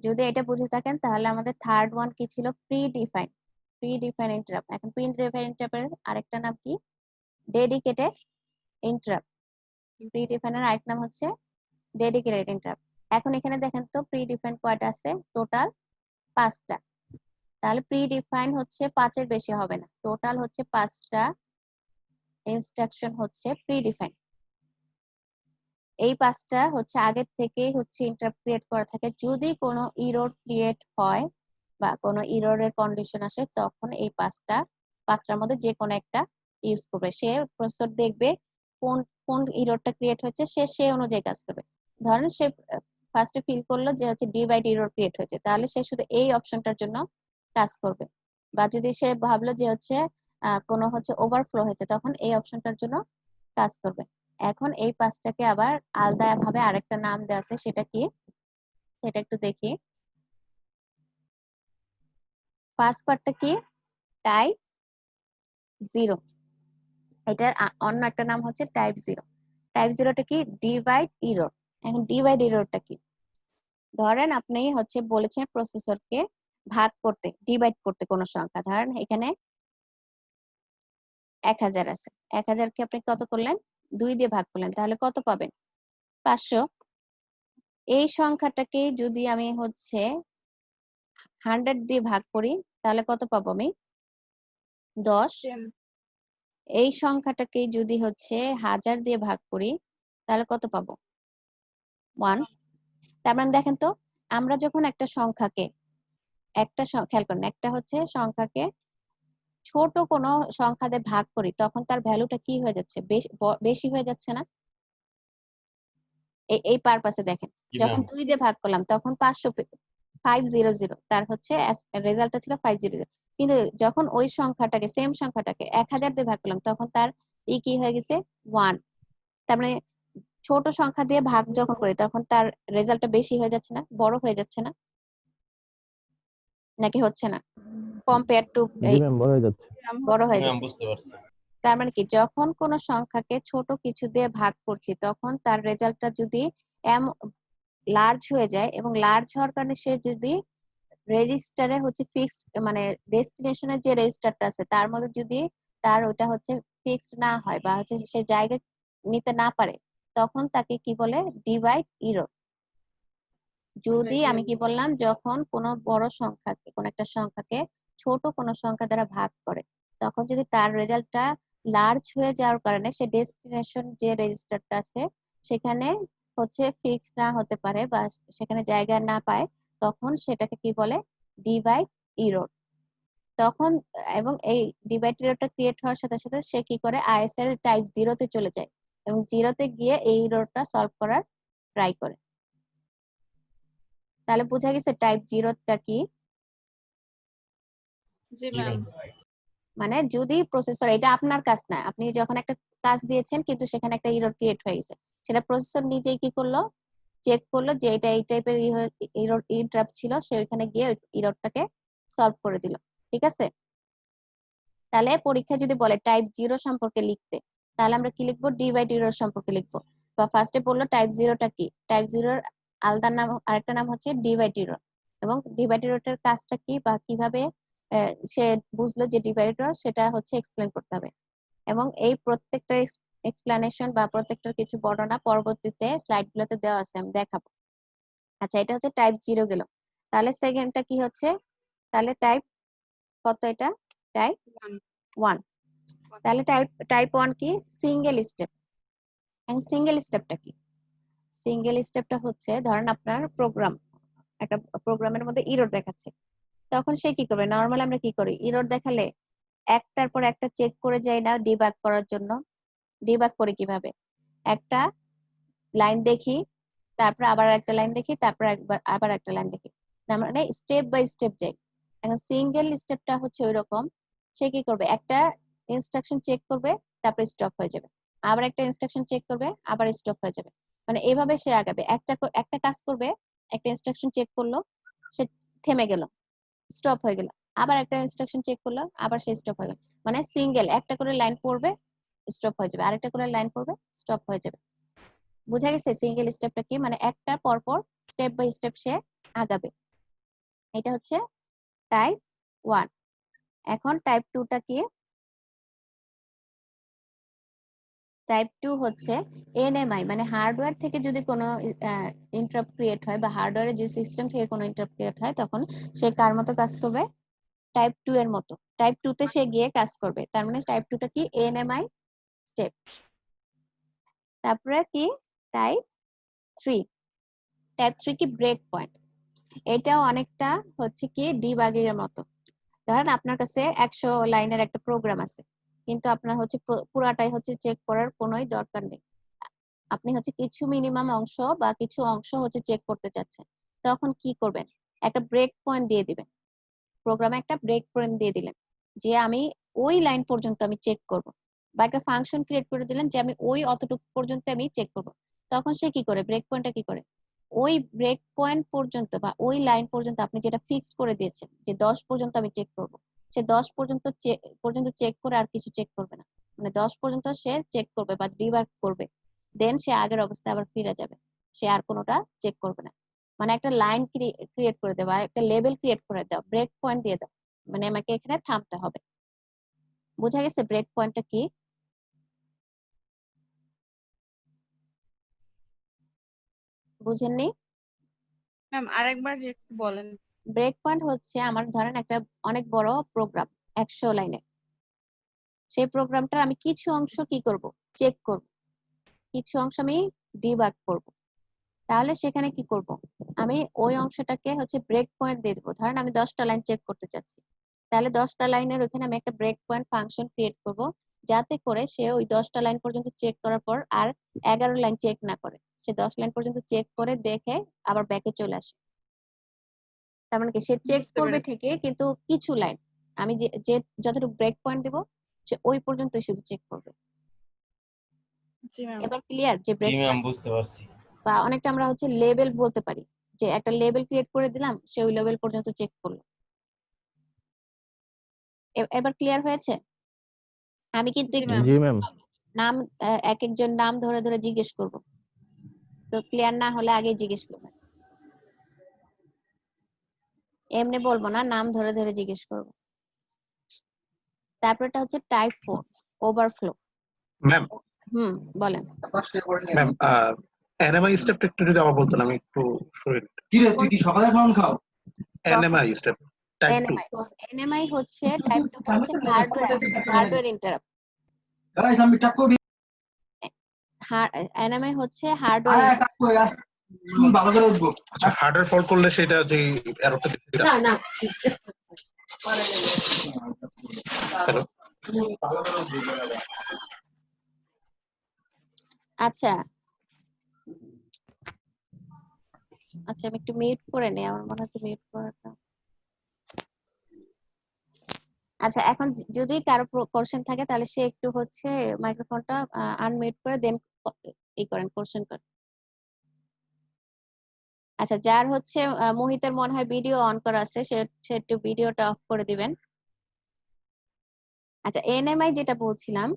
যদি এটা বুঝে থাকেন তাহলে আমাদের থার্ড ওয়ান কি ছিল? Pre define interrupt. এখন প্রি ডিফাইন ইন্টারাপ্টের আরেকটা নাম কি? Dedicated interrupt. প্রি ডিফাইনের আরেক নাম হচ্ছে ডেডিকেটেড ইন্টারাপ্ট। এখন এখানে দেখেন তো প্রি ডিফাইন কয়টা আছে? টোটাল 5টা। তাহলে প্রি ডিফাইন হচ্ছে 5 এর বেশি হবে না, টোটাল হচ্ছে 5টা ইনস্ট্রাকশন হচ্ছে প্রি ডিফাইন। এই 5টা হচ্ছে আগের থেকেই হচ্ছে ইন্টারাপ্ট ক্রিয়েট করা থাকে, যদি কোনো ইরর ক্রিয়েট হয় বা কোনো ইররের কন্ডিশন আসে তখন এই 5টার মধ্যে যে কোনো একটা ইউজ করবে। সে প্রসেসর দেখবে কোন কোন ইররটা ক্রিয়েট হচ্ছে, সে অনুযায়ী কাজ করবে। ধরেন সে ফার্স্টে ফিল করলো যে হচ্ছে ডিভাইড ইরর ক্রিয়েট হয়েছে, তাহলে সে শুধু এই অপশনটার জন্য কাজ করবে। বা যদি সে ভাবলো যে হচ্ছে কোনো হচ্ছে ওভারফ্লো হয়েছে তখন এই অপশনটার জন্য কাজ করবে। এখন এই 5টাকে আবার আলাদা ভাবে আরেকটা নাম দেওয়া আছে, সেটা কি? সেটা একটু দেখি। ফার্স্ট পার্টটা কি? টাইপ 0। এটার অন্য একটা নাম হচ্ছে টাইপ 0। টাইপ 0টা কি? Divide error. এখন ডিভাইড ইররটা কি? ধরেন আপনি হচ্ছে বলেছেন প্রসেসরকে ভাগ করতে, ডিভাইড করতে কোনো সংখ্যা, ধরেন এখানে 1000 আছে, 1000 কে আপনি কত করলেন? 2 দিয়ে ভাগ করলেন, তাহলে কত পাবেন? 500। এই সংখ্যাটাকে যদি আমি হচ্ছে 100 দিয়ে ভাগ করি তাহলে কত পাবো আমি? 10। 10। এই সংখ্যাটাকে যদি হচ্ছে 1000 দিয়ে ভাগ করি তাহলে কত পাবো? 1। তার মানে দেখেন তো, আমরা যখন একটা সংখ্যাকে খেয়াল করেন, একটা হচ্ছে সংখ্যাকে ছোট কোনো সংখ্যা দিয়ে ভাগ করি তখন তার ভ্যালুটা কি হয়ে যাচ্ছে, বেশি হয়ে যাচ্ছে না? এই পারপাসে দেখেন, জি যখন ম্যাম। 2 দিয়ে ভাগ করলাম তখন 500 তার হচ্ছে রেজাল্টটা ছিল 500, কিন্তু যখন ওই সংখ্যাটাকে সেম সংখ্যাটাকে 1000 দিয়ে ভাগ করলাম তখন তার কি হয়ে গেছে 1। তার মানে ছোট সংখ্যা দিয়ে ভাগ যখন করি তখন তার রেজাল্টটা বেশি হয়ে যাচ্ছে না, বড় হয়ে যাচ্ছে না, নাকি হচ্ছে না কম্পেয়ার টু জি ম্যাম, বড় হয়ে যাচ্ছে। বড় জি হয়ে ম্যাম, যাচ্ছে? বুঝতে পারছি। তার মানে কি যখন কোনো সংখ্যাকে ছোট কিছু দিয়ে ভাগ করছি তখন তার রেজাল্টটা যদি লার্জ হয়ে যায় এবং লার্জ হওয়ার কারণে সে যদি রেজিস্টারে হচ্ছে ফিক্সড, মানে ডেস্টিনেশনের যে রেজিস্টারটা আছে তার মধ্যে যদি তার ওটা হচ্ছে ফিক্সড না হয় বা হচ্ছে সে জায়গা নিতে না পারে তখন তাকে কি বলে, ডিভাইড ইরর। যদি আমি কি বললাম, যখন কোনো বড় সংখ্যাকে, কোন একটা সংখ্যাকে ছোট কোনো সংখ্যা দ্বারা ভাগ করে তখন যদি তার রেজাল্টটা লার্জ হয়ে যাওয়ার কারণে সে ডেস্টিনেশন যে রেজিস্টারটা আছে সেখানে হচ্ছে ফিক্স না হতে পারে বা সেখানে জায়গা না পায় তখন সেটাকে কি বলে, ডিভাইড ইরর। তখন এবং এই ডিভাইড ইররটা ক্রিয়েট হওয়ার সাথে সাথে সে কি করে, আইএসআর টাইপ 0-তে চলে যায় এবং 0-তে গিয়ে এই ইররটা সলভ করার ট্রাই করে। তাহলে বোঝা গেছে টাইপ 0টা কি? জি জি ম্যাম। ম্যাম। মানে যদি প্রসেসর, এটা আপনার কাজ না, আপনি যখন একটা কাজ দিয়েছেন কিন্তু সেখানে একটা এরর ক্রিয়েট হয়ে গেছে, সেটা প্রসেসর নিজেই কি করলো, চেক করলো যে এটা এই টাইপের এরর ইন্টারাপ্ট ছিল, সে ওইখানে গিয়ে ওই এররটাকে সলভ করে দিল। ঠিক আছে? তাহলে পরীক্ষা যদি বলে টাইপ 0 সম্পর্কে লিখতে, তাহলে আমরা কি লিখবো, ডিভাইড এরর সম্পর্কে লিখবো। বা ফার্স্টে বললো টাইপ 0টা কি, টাইপ 0-র আলাদা নাম, আরেকটা নাম হচ্ছে ডিভাইড এরর, এবং ডিভাইড এররের কাজটা কি বা কিভাবে সে বুঝলো যে ডিভাইড এরর, সেটা হচ্ছে এক্সপ্লেন করতে হবে। এবং এই প্রত্যেকটা এক্সপ্লেনেশন বা প্রত্যেকটার কিছু বর্ণনা পরবর্তীতে স্লাইড গুলোতে দেওয়া আছে, আমি দেখাবো। আচ্ছা, এটা হচ্ছে টাইপ 0 গেল। তাহলে সেকেন্ডটা কি হচ্ছে, তাহলে টাইপ কত, এটা টাইপ 1। তাহলে টাইপ 1 কি, সিঙ্গেল স্টেপ। এবং সিঙ্গেল স্টেপটা কি, সিঙ্গেল স্টেপটা হচ্ছে ধরেন আপনার প্রোগ্রাম, একটা প্রোগ্রামের মধ্যে এরর দেখাচ্ছে, তখন সে কি করবে, নরমালি আমরা কি করি, এরর দেখালে একটার পর একটা চেক করে যাই না ডিবাগ করার জন্য? ডিবাগ করি কিভাবে, একটা লাইন দেখি, তারপর আবার একটা লাইন দেখি, তারপর একবার আবার একটা লাইন দেখি, তার মানে স্টেপ বাই স্টেপ যাই। এখন সিঙ্গেল স্টেপটা হচ্ছে ওইরকম, সে কি করবে, একটা ইনস্ট্রাকশন চেক করবে, তারপর স্টপ হয়ে যাবে, আবার একটা ইনস্ট্রাকশন চেক করবে, আবার স্টপ হয়ে যাবে, মানে এইভাবে সে আগাবে। একটা কাজ করবে, একটা ইনস্ট্রাকশন চেক করলো, সে থেমে গেল, স্টপ হয়ে গেল, আবার একটা ইনস্ট্রাকশন চেক করলো, আবার সে স্টপ হয়ে গেল। মানে সিঙ্গেল একটা করে লাইন পড়বে, স্টপ হয়ে যাবে, আরেকটা করে লাইন পড়বে, স্টপ হয়ে যাবে। বুঝা গেছে সিঙ্গেল স্টেপটা কি, মানে একটা পর পর স্টেপ বাই স্টেপ সে আগাবে। এটা হচ্ছে টাইপ 1। এখন টাইপ 2টা কি, টাইপ 2 হচ্ছে এনএমআই, মানে হার্ডওয়্যার থেকে যদি কোনো ইন্টারাপ্ট ক্রিয়েট হয় বা হার্ডওয়্যারের যে সিস্টেম থেকে কোনো ইন্টারাপ্ট ক্রিয়েট হয় তখন সে কার মতো কাজ করবে, টাইপ 2 এর মতো। টাইপ 2 তে সে গিয়ে কাজ করবে, তার মানে টাইপ 2টা কি, এনএমআই স্টেপ। তারপরে কি, টাইপ 3। টাইপ 3 কি, ব্রেক পয়েন্ট। এটাও অনেকটা হচ্ছে কি ডিবাগিং এর মতো। ধরেন আপনার কাছে 100 লাইনের একটা প্রোগ্রাম আছে, কিন্তু আপনার হচ্ছে পুরাটাই হচ্ছে চেক করার কোনোই দরকার নেই, আপনি হচ্ছে কিছু মিনিমাম অংশ বা কিছু অংশ হচ্ছে চেক করতে চাচ্ছেন, তখন কি করবেন, একটা ব্রেক পয়েন্ট দিয়ে দিবেন, প্রোগ্রামে একটা ব্রেক পয়েন্ট দিয়ে দিলেন যে আমি ওই লাইন পর্যন্ত আমি চেক করব, বা একটা ফাংশন ক্রিয়েট করে দিলেন যে আমি ওই অতটুকু পর্যন্ত আমি চেক করব। তখন সে কি করে, ব্রেক পয়েন্টটা কি করে, ওই ব্রেক পয়েন্ট পর্যন্ত বা ওই লাইন পর্যন্ত আপনি যেটা ফিক্স করে দিয়েছেন যে 10 পর্যন্ত আমি চেক করব, সে 10 পর্যন্ত চেক করে আর কিছু চেক করবে না, মানে 10 পর্যন্ত সে চেক করবে বা ডিবাগ করবে, দেন সে আগের অবস্থায় আবার ফিরে যাবে, সে আর কোনোটা চেক করবে না। মানে একটা লাইন ক্রিয়েট করে দেওয়া, একটা লেভেল ক্রিয়েট করে দাও, ব্রেক পয়েন্ট দিয়ে দাও, মানে আমাকে এখানে থামতে হবে। বোঝা গেছে ব্রেক পয়েন্টটা কি? বুঝেননি? ম্যাম আরেকবার একটু বলেন। ব্রেক পয়েন্ট হচ্ছে, আমার ধরেন একটা অনেক বড় প্রোগ্রাম 100 লাইনের, সেই প্রোগ্রামটার আমি কিছু অংশ কি করব, চেক করব, কিছু অংশ আমি ডিবাগ করব। তাহলে সেখানে কি করব, আমি ওই অংশটাকে হচ্ছে ব্রেক পয়েন্ট দিয়ে দেবো। ধরেন আমি 10টা লাইন চেক করতে চাচ্ছি, তাহলে 10টা লাইনের ওখানে আমি একটা ব্রেক পয়েন্ট ফাংশন ক্রিয়েট করব, যাতে করে সে ওই 10টা লাইন পর্যন্ত চেক করার পর আর 11 লাইন চেক না করে, সে 10 লাইন পর্যন্ত চেক করে দেখে আবার ব্যাকে চলে আসে। তার মানে কি সে চেক বুঝতে করবে পেরেছি। ঠিকই, কিন্তু কিছু লাইন আমি যে যে যতটুকু ব্রেক পয়েন্ট দেব সে ওই পর্যন্তই শুধু চেক করবে। জি ম্যাম। এবার ক্লিয়ার যে জি ব্রেক ম্যাম, বুঝতে পারছি। বা অনেকটা আমরা হচ্ছে লেবেল বলতে পারি, যে একটা লেবেল ক্রিয়েট করে দিলাম, সে ওই লেভেল পর্যন্ত চেক করলো। এবার ক্লিয়ার হয়েছে? আমি কিন্তু জি একটু ম্যাম। জি ম্যাম। নাম এক একজন নাম ধরে ধরে জিজ্ঞেস করব, তো ক্লিয়ার না হলে আগে জিজ্ঞেস করবেন। এমনি বলবো না, নাম ধরে ধরে জিজ্ঞেস করব। তারপরটা হচ্ছে টাইপ 4 ওভারফ্লো। ম্যাম বলেন। ম্যাম এনএমআই স্টেপটা একটু যদি আবার বলতেন, আমি একটু কি রে তুই কি সকালে পান খাও? এনএমআই স্টেপ টাইপ 2। এনএমআই হচ্ছে টাইপ 2 হচ্ছে হার্ডওয়্যার ইন্টারাপ্ট। গাইস আমি টাক করি এনএমআই হচ্ছে আয় হার্ডওয়্যার। টাক কই আয় শুন ভালো করে উঠবো। আচ্ছা, হার্ডওয়্যার ফল্ট করলে সেটা যে এররটা দিচ্ছে না না হ্যালো। আচ্ছা আচ্ছা, আমি একটু মিউট করে নেই, আমার মনে হচ্ছে মিউট করাটা। আচ্ছা, এখন যদি কারো কোশ্চেন থাকে তাহলে সে একটু হচ্ছে মাইক্রোফোনটা আনমিউট করে দেন এই করেন, কোশ্চেন করেন। আচ্ছা, যার হচ্ছে মোহিতের মনে হয় ভিডিও অন করা আছে, সে একটু ভিডিওটা অফ করে দিবেন। আচ্ছা, এনএমআই যেটা বলছিলাম,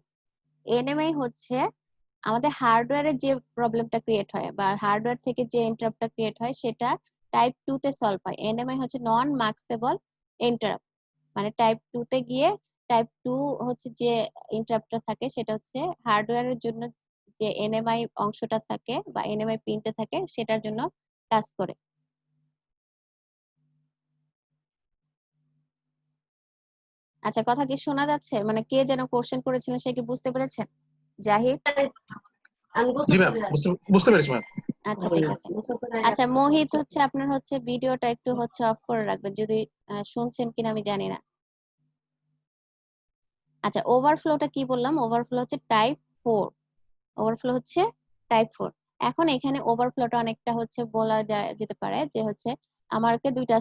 এনএমআই হচ্ছে আমাদের হার্ডওয়্যারে যে প্রবলেমটা ক্রিয়েট হয় বা হার্ডওয়্যার থেকে যে ইন্টারাপ্টটা ক্রিয়েট হয় সেটা টাইপ 2 তে সলভ হয়। এনএমআই হচ্ছে নন মাস্কেবল ইন্টারাপ্ট, মানে টাইপ 2 তে গিয়ে টাইপ 2 হচ্ছে যে ইন্টারাপ্টটা থাকে সেটা হচ্ছে হার্ডওয়্যারের জন্য যে এনএমআই অংশটা থাকে বা এনএমআই পিনটা থাকে সেটার জন্য কাজ করে। আচ্ছা, কথা কি শোনা যাচ্ছে? মানে কে যেন কোশ্চেন করেছিলেন, সে কি বুঝতে পেরেছেন? জাহিদ? জি ম্যাম, বুঝতে পেরেছি ম্যাম। আচ্ছা, ঠিক আছে। আচ্ছা, মোহিত হচ্ছে আপনার হচ্ছে ভিডিওটা একটু হচ্ছে অফ করে রাখবেন, যদি শুনছেন কিনা আমি জানি না। আচ্ছা, ওভারফ্লোটা কি বললাম? ওভারফ্লো হচ্ছে টাইপ 4। ওভারফ্লো হচ্ছে টাইপ 4। এখন এখানে ওভারফ্লোটা অনেকটা হচ্ছে বলা যেতে পারে যে হচ্ছে আমাকে দুইটা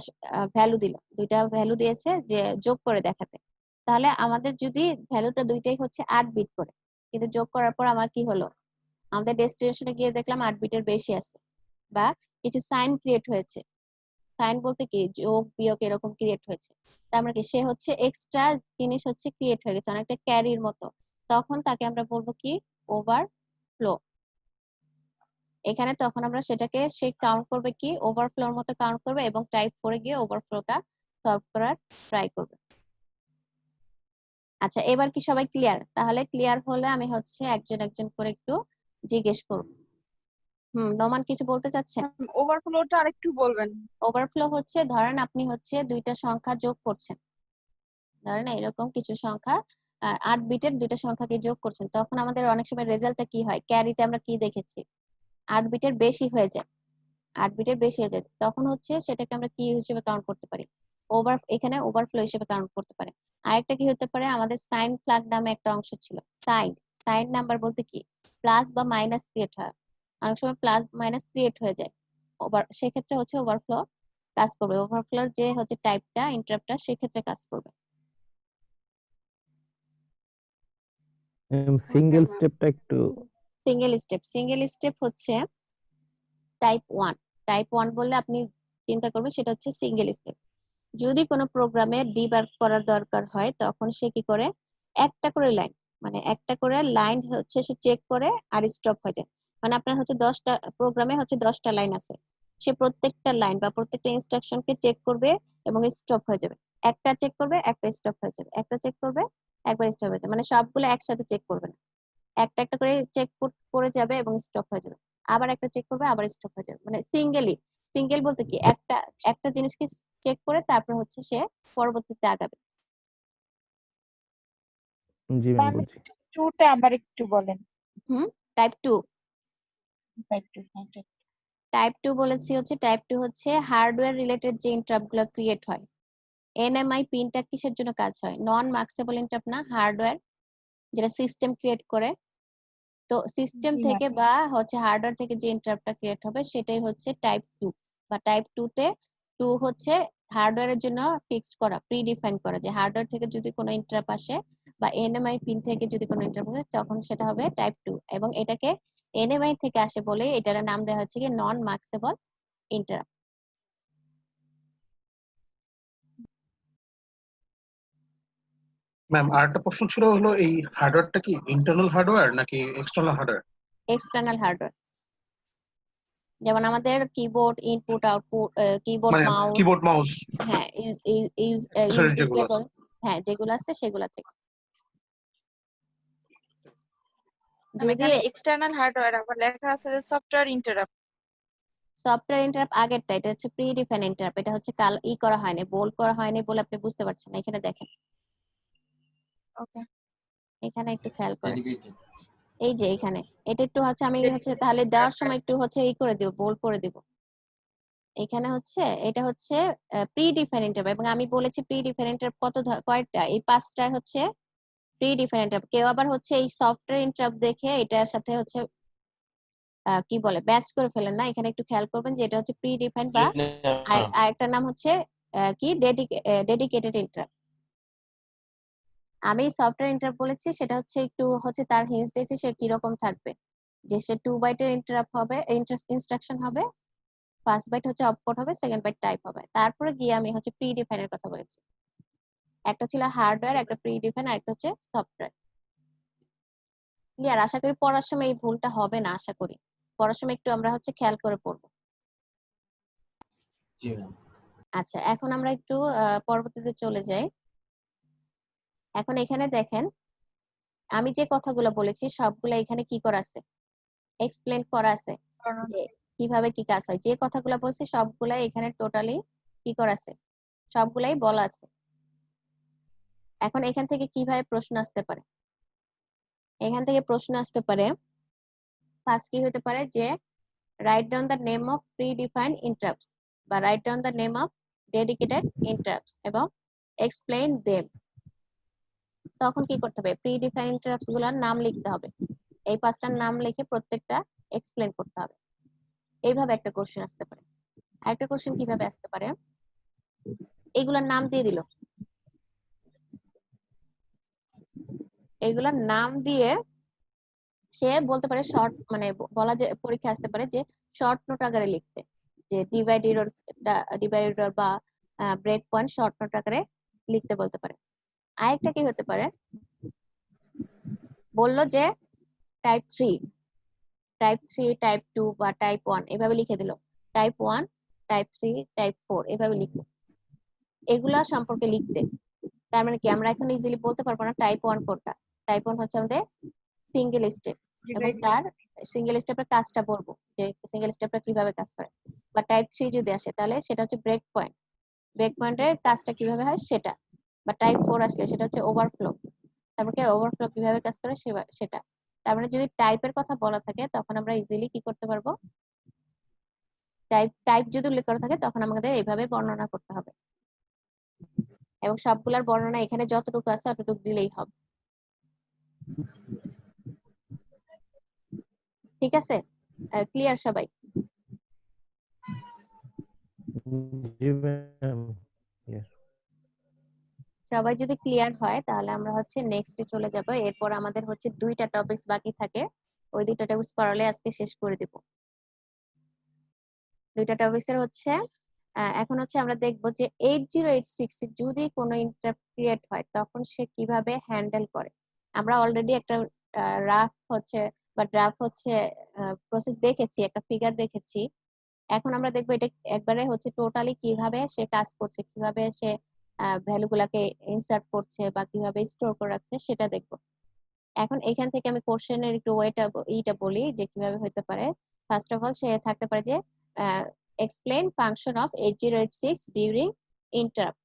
ভ্যালু দিল, দুইটা ভ্যালু দিয়েছে যে যোগ করে দেখাতে। তাহলে আমাদের যদি ভ্যালুটা দুইটাই হচ্ছে 8 বিট করে, কিন্তু যোগ করার পর আমার কি হলো, আমাদের ডেস্টিনেশনে গিয়ে দেখলাম 8 বিটের বেশি আছে, বা কিছু সাইন ক্রিয়েট হয়েছে। সাইন বলতে কি যোগ বিয়োগ এরকম ক্রিয়েট হয়েছে, তার মানে কি সে হচ্ছে এক্সট্রা জিনিস হচ্ছে ক্রিয়েট হয়ে গেছে, অনেকটা ক্যারির মতো। তখন তাকে আমরা বলবো কি ওভারফ্লো। এখানে তখন আমরা সেটাকে সে কাউন্ট করবে কি ওভারফ্লোর মতো কাউন্ট করবে এবং টাইপ করে গিয়ে ওভারফ্লোটা সলভ করার ট্রাই করবে। আচ্ছা, এবার কি সবাই ক্লিয়ার? তাহলে ক্লিয়ার হলে আমি হচ্ছে একজন একজন করে একটু জিজ্ঞেস করব। নোমান কিছু বলতে চাচ্ছেন? ওভারফ্লোটা আরেকটু বলবেন। ওভারফ্লো হচ্ছে ধরেন আপনি হচ্ছে দুইটা সংখ্যা যোগ করছেন, ধরেন এরকম কিছু সংখ্যা 8 বিটের দুইটা সংখ্যাকে যোগ করছেন, তখন আমাদের অনেক সময় রেজাল্টটা কি হয়, ক্যারিতে আমরা কি দেখেছি 8 বিটের বেশি হয়ে যায়, 8 বিটের বেশি হয়ে যায়, তখন হচ্ছে সেটাকে আমরা কি হিসেবে কাউন্ট করতে পারি, এখানে ওভারফ্লো হিসেবে কাউন্ট করতে পারে। আরেকটা কি হতে পারে, আমাদের সাইন ফ্ল্যাগ নামে একটা অংশ ছিল, সাইন নাম্বার বলতে কি প্লাস বা মাইনাস ক্রিয়েট হয়, অনেক সময় প্লাস মাইনাস ক্রিয়েট হয়ে যায়, সেক্ষেত্রে হচ্ছে ওভারফ্লো কাজ করবে, ওভারফ্লোর যে হচ্ছে টাইপটা ইন্টারাপ্টটা সেক্ষেত্রে কাজ করবে। সিঙ্গেল স্টেপটা একটু সিঙ্গেল স্টেপ হচ্ছে টাইপ 1। টাইপ 1 বললে আপনি চিন্তা করবেন সেটা হচ্ছে সিঙ্গেল স্টেপ। যদি কোনো প্রোগ্রামে ডিবাগ করার দরকার হয় তখন সে কি করে, একটা করে লাইন, মানে একটা করে লাইন হচ্ছে সে চেক করে আর স্টপ হয়ে যায়। মানে আপনার হচ্ছে 10টা প্রোগ্রামে হচ্ছে 10টা লাইন আছে, সে প্রত্যেকটা লাইন বা প্রত্যেকটা ইনস্ট্রাকশনকে চেক করবে এবং স্টপ হয়ে যাবে, একটা চেক করবে একটা স্টপ হয়ে যাবে, একটা চেক করবে একবার স্টপ হয়ে যাবে, মানে সবগুলো একসাথে চেক করবে না, একটা একটা করে চেক করে যাবে এবং স্টপ হয়ে যাবে, আবার একটা চেক করবে আবার স্টপ হয়ে যাবে, মানে সিঙ্গেল বলতে কি একটা একটা জিনিসকে চেক করে তারপর হচ্ছে সে পরবর্তীতে আগাবে। জি ম্যাম বুঝছি। টুটা আবার একটু বলেন। টাইপ 2 টাইপ টাইপ 2 বলেছি হচ্ছে টাইপ 2 হচ্ছে হার্ডওয়্যার রিলেটেড যে ইন্টারাপ্ট গুলো ক্রিয়েট হয়, এনএমআই পিনটা কিসের জন্য কাজ হয়? নন মার্কসেবল ইন্টারাপ্ট না, হার্ডওয়্যার যেটা সিস্টেম ক্রিয়েট করে। তো সিস্টেম জি থেকে ম্যাম। বা হচ্ছে হার্ডওয়্যার থেকে যে ইন্টারাপ্টটা ক্রিয়েট হবে সেটাই হচ্ছে টাইপ 2 বা টাইপ 2 তে 2 হচ্ছে হার্ডওয়্যারের জন্য ফিক্সড করা, প্রি ডিফাইন করা, যে হার্ডওয়্যার থেকে যদি কোনো ইন্টারাপ্ট আসে বা এনএমআই পিন থেকে যদি কোনো ইন্টারাপ্ট আসে তখন সেটা হবে টাইপ 2, এবং এটাকে এনএমআই থেকে আসে বলে এটার নাম দেওয়া হচ্ছে কি নন মার্কসেবল ইন্টারাপ্ট। ম্যাম আরেকটা প্রশ্ন ছিল হলো এই হার্ডওয়্যারটা কি ইন্টারনাল হার্ডওয়্যার নাকি এক্সটার্নাল হার্ডওয়্যার? এক্সটার্নাল হার্ডওয়্যার, যেমন আমাদের কিবোর্ড, ইনপুট আউটপুট, কিবোর্ড, মানে মাউস, কিবোর্ড মাউস হ্যাঁ ইউএসবি যেগুলো কেবল, আছে। হ্যাঁ যেগুলো আছে সেগুলা থেকে। ম্যাম যদি এখানে এক্সটার্নাল হার্ডওয়্যার আবার লেখা আছে যে সফটওয়্যার ইন্টারাপ্ট। সফটওয়্যার ইন্টারাপ্ট আগেরটা, এটা হচ্ছে প্রি ডিফাইন ইন্টারাপ্ট, এটা হচ্ছে করা হয়নি, বোল্ড করা হয়নি বলে আপনি বুঝতে পারছেন না। এখানে দেখেন, ওকে। এখানে একটু খেয়াল করেন, এই যে এখানে এটা একটু হচ্ছে আমি হচ্ছে তাহলে ডেডিকেটেড দেওয়ার সময় একটু হচ্ছে এই করে দিব, বোল্ড করে দিব। এখানে হচ্ছে এটা হচ্ছে প্রি ডিফাইন ইন্টারাপ্ট, এবং আমি বলেছি প্রি ডিফাইন ইন্টারাপ্ট কয়টা, এই 5টা হচ্ছে প্রি ডিফাইন ইন্টারাপ্ট। কেউ আবার হচ্ছে এই সফটওয়্যার ইন্টারাপ্ট দেখে এটার সাথে হচ্ছে কি বলে ব্যাচ করে ফেলেন না। এখানে একটু খেয়াল করবেন যে এটা হচ্ছে প্রি ডিফাইন বা আরেকটার নাম হচ্ছে কি ডেডিকেটেড ইন্টারাপ্ট। আমি সফটওয়্যার ইন্টারাপ্ট বলেছি, সেটা হচ্ছে একটু হচ্ছে তার হিন্টস দিয়েছি সে কি রকম থাকবে, যে সে 2 বাইটের ইন্টারাপ্ট হবে, ইনস্ট্রাকশন হবে, ফার্স্ট বাইট হচ্ছে অপকোড হবে, সেকেন্ড বাইট টাইপ হবে। তারপরে গিয়ে আমি হচ্ছে প্রি ডিফাইনের কথা বলেছি, একটা ছিল হার্ডওয়্যার, একটা প্রি ডিফাইন, আর একটা হচ্ছে সফটওয়্যার। ক্লিয়ার? আশা করি পড়ার সময় এই ভুলটা হবে না, আশা করি পড়ার সময় একটু আমরা হচ্ছে খেয়াল করে পড়বো। আচ্ছা, এখন আমরা একটু পরবর্তীতে চলে যাই। এখন এখানে দেখেন আমি যে কথাগুলো বলেছি সবগুলো এখানে কি করা আছে, এক্সপ্লেন করা আছে যে কিভাবে কি কাজ হয়। যে কথাগুলো বলছি সবগুলাই এখানে টোটালি কি করা আছে, সবগুলাই বলা আছে। এখন এখান থেকে কিভাবে প্রশ্ন আসতে পারে, এখান থেকে প্রশ্ন আসতে পারে ফার্স্ট কি হতে পারে যে write down the name of predefined interrupts বা write down the name of dedicated interrupts এবং এক্সপ্লেইন দেম। তখন কি করতে হবে, প্রি ডিফাইন্ড ইন্টারাপ্টস গুলোর নাম লিখতে হবে, এই 5টার নাম লিখে প্রত্যেকটা এক্সপ্লেন করতে হবে। এইভাবে একটা কোশ্চেন আসতে পারে। আরেকটা কোশ্চেন কিভাবে আসতে পারে, এগুলার নাম দিয়ে দিল, এগুলার নাম দিয়ে সে বলতে পারে শর্ট, মানে বলা যে পরীক্ষা আসতে পারে যে শর্ট নোট আকারে লিখতে, যে ডিভাইডেড বা ব্রেক পয়েন্ট শর্ট নোট আকারে লিখতে বলতে পারে। আরেকটা কি হতে পারে, বললো যে টাইপ 3, টাইপ 2 বা টাইপ 1 এভাবে লিখে দিল, টাইপ 1, টাইপ 3, টাইপ 4 এভাবে লিখলো, এগুলা সম্পর্কে লিখতে। তার মানে কি আমরা এখন ইজিলি বলতে পারবো না টাইপ 1 কোনটা। টাইপ 1 হচ্ছে আমাদের সিঙ্গেল স্টেপ, এবং তার সিঙ্গেল স্টেপের কাজটা বলবো যে সিঙ্গেল স্টেপটা কিভাবে কাজ করে। বা টাইপ 3 যদি আসে তাহলে সেটা হচ্ছে ব্রেক পয়েন্ট, ব্রেক পয়েন্টের কাজটা কিভাবে হয় সেটা। বা টাইপ 4 আসলে সেটা হচ্ছে ওভারফ্লো, তারপরে ওভারফ্লো কিভাবে কাজ করে সেটা। তার মানে যদি টাইপের কথা বলা থাকে তখন আমরা ইজিলি কি করতে পারবো, টাইপ যদি উল্লেখ করা থাকে তখন আমাদের এইভাবে বর্ণনা করতে হবে, এবং সবগুলার বর্ণনা এখানে যতটুকু আছে ততটুকু দিলেই হবে। ঠিক আছে? ক্লিয়ার সবাই? জি ম্যাম। সবাই যদি ক্লিয়ার হয় তাহলে আমরা হচ্ছে নেক্সটে চলে যাব। এরপর আমাদের হচ্ছে 2টা টপিকস বাকি থাকে, ওই 2টা টপিকস পড়ালে আজকে শেষ করে দেব। 2টা টপিকসের হচ্ছে এখন হচ্ছে আমরা দেখব যে 8086 এ যদি কোনো ইন্টারাপ্ট ক্রিয়েট হয় তখন সে কিভাবে হ্যান্ডেল করে। আমরা অলরেডি একটা রাফ হচ্ছে বা ড্রাফট হচ্ছে প্রসেস দেখেছি, একটা ফিগার দেখেছি। এখন আমরা দেখবো এটা একবারে হচ্ছে টোটালি কিভাবে সে কাজ করছে, কিভাবে সে ভ্যালু গুলাকে ইনসার্ট করছে বা কিভাবে স্টোর করে রাখছে সেটা দেখবো। এখন এখান থেকে আমি কোশ্চেনের একটু এইটা বলি যে কিভাবে হতে পারে। ফার্স্ট অফ অল সে থাকতে পারে যে explain function of 8086 during interrupt,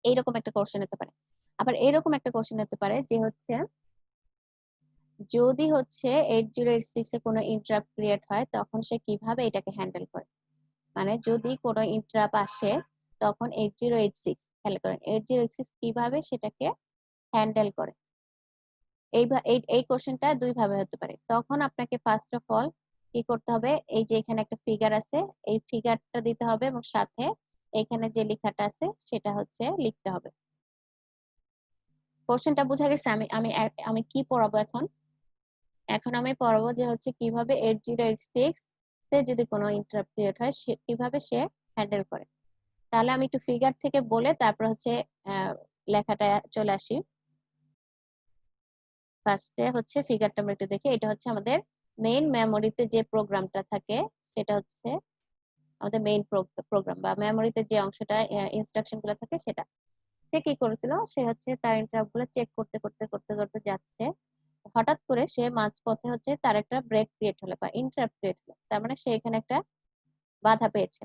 এইরকম একটা কোশ্চেন হতে পারে। আবার এরকম একটা কোশ্চেন হতে পারে যে হচ্ছে যদি হচ্ছে 8086 এ কোনো ইন্টারাপ্ট ক্রিয়েট হয় তখন সে কিভাবে এটাকে হ্যান্ডেল করে। মানে যদি কোনো ইন্টারাপ্ট আসে তখন 8086 খেয়াল করেন 8086 কিভাবে সেটাকে হ্যান্ডেল করে। এই কোশ্চেনটা দুই ভাবে হতে পারে। তখন আপনাকে ফার্স্ট অফ অল কি করতে হবে, এই যে এখানে একটা ফিগার আছে, এই ফিগারটা দিতে হবে এবং সাথে এখানে যে লেখাটা আছে সেটা হচ্ছে লিখতে হবে। কোশ্চেনটা বোঝা গেছে? আমি কি পড়াবো এখন? এখন আমি পড়াবো যে হচ্ছে কিভাবে 8086 তে যদি কোনো ইন্টারাপ্ট ক্রিয়েট হয় কিভাবে সে হ্যান্ডেল করে। তাহলে আমি একটু ফিগার থেকে বলে তারপর হচ্ছে লেখাটা চলে আসি। ফার্স্টে হচ্ছে ফিগারটা আমরা একটু দেখি। এটা হচ্ছে আমাদের মেইন মেমোরিতে যে প্রোগ্রামটা থাকে সেটা হচ্ছে আমাদের মেইন প্রোগ্রাম বা মেমোরিতে যে অংশটা ইনস্ট্রাকশন গুলো থাকে সেটা। সে কি করেছিল, সে হচ্ছে তার ইন্টারাপ্ট গুলো চেক করতে করতে করতে করতে যাচ্ছে। হঠাৎ করে সে মাঝপথে হচ্ছে তার একটা ব্রেক ক্রিয়েট হলো বা ইন্টারাপ্ট ক্রিয়েট হলো, তার মানে সে এখানে একটা বাধা পেয়েছে।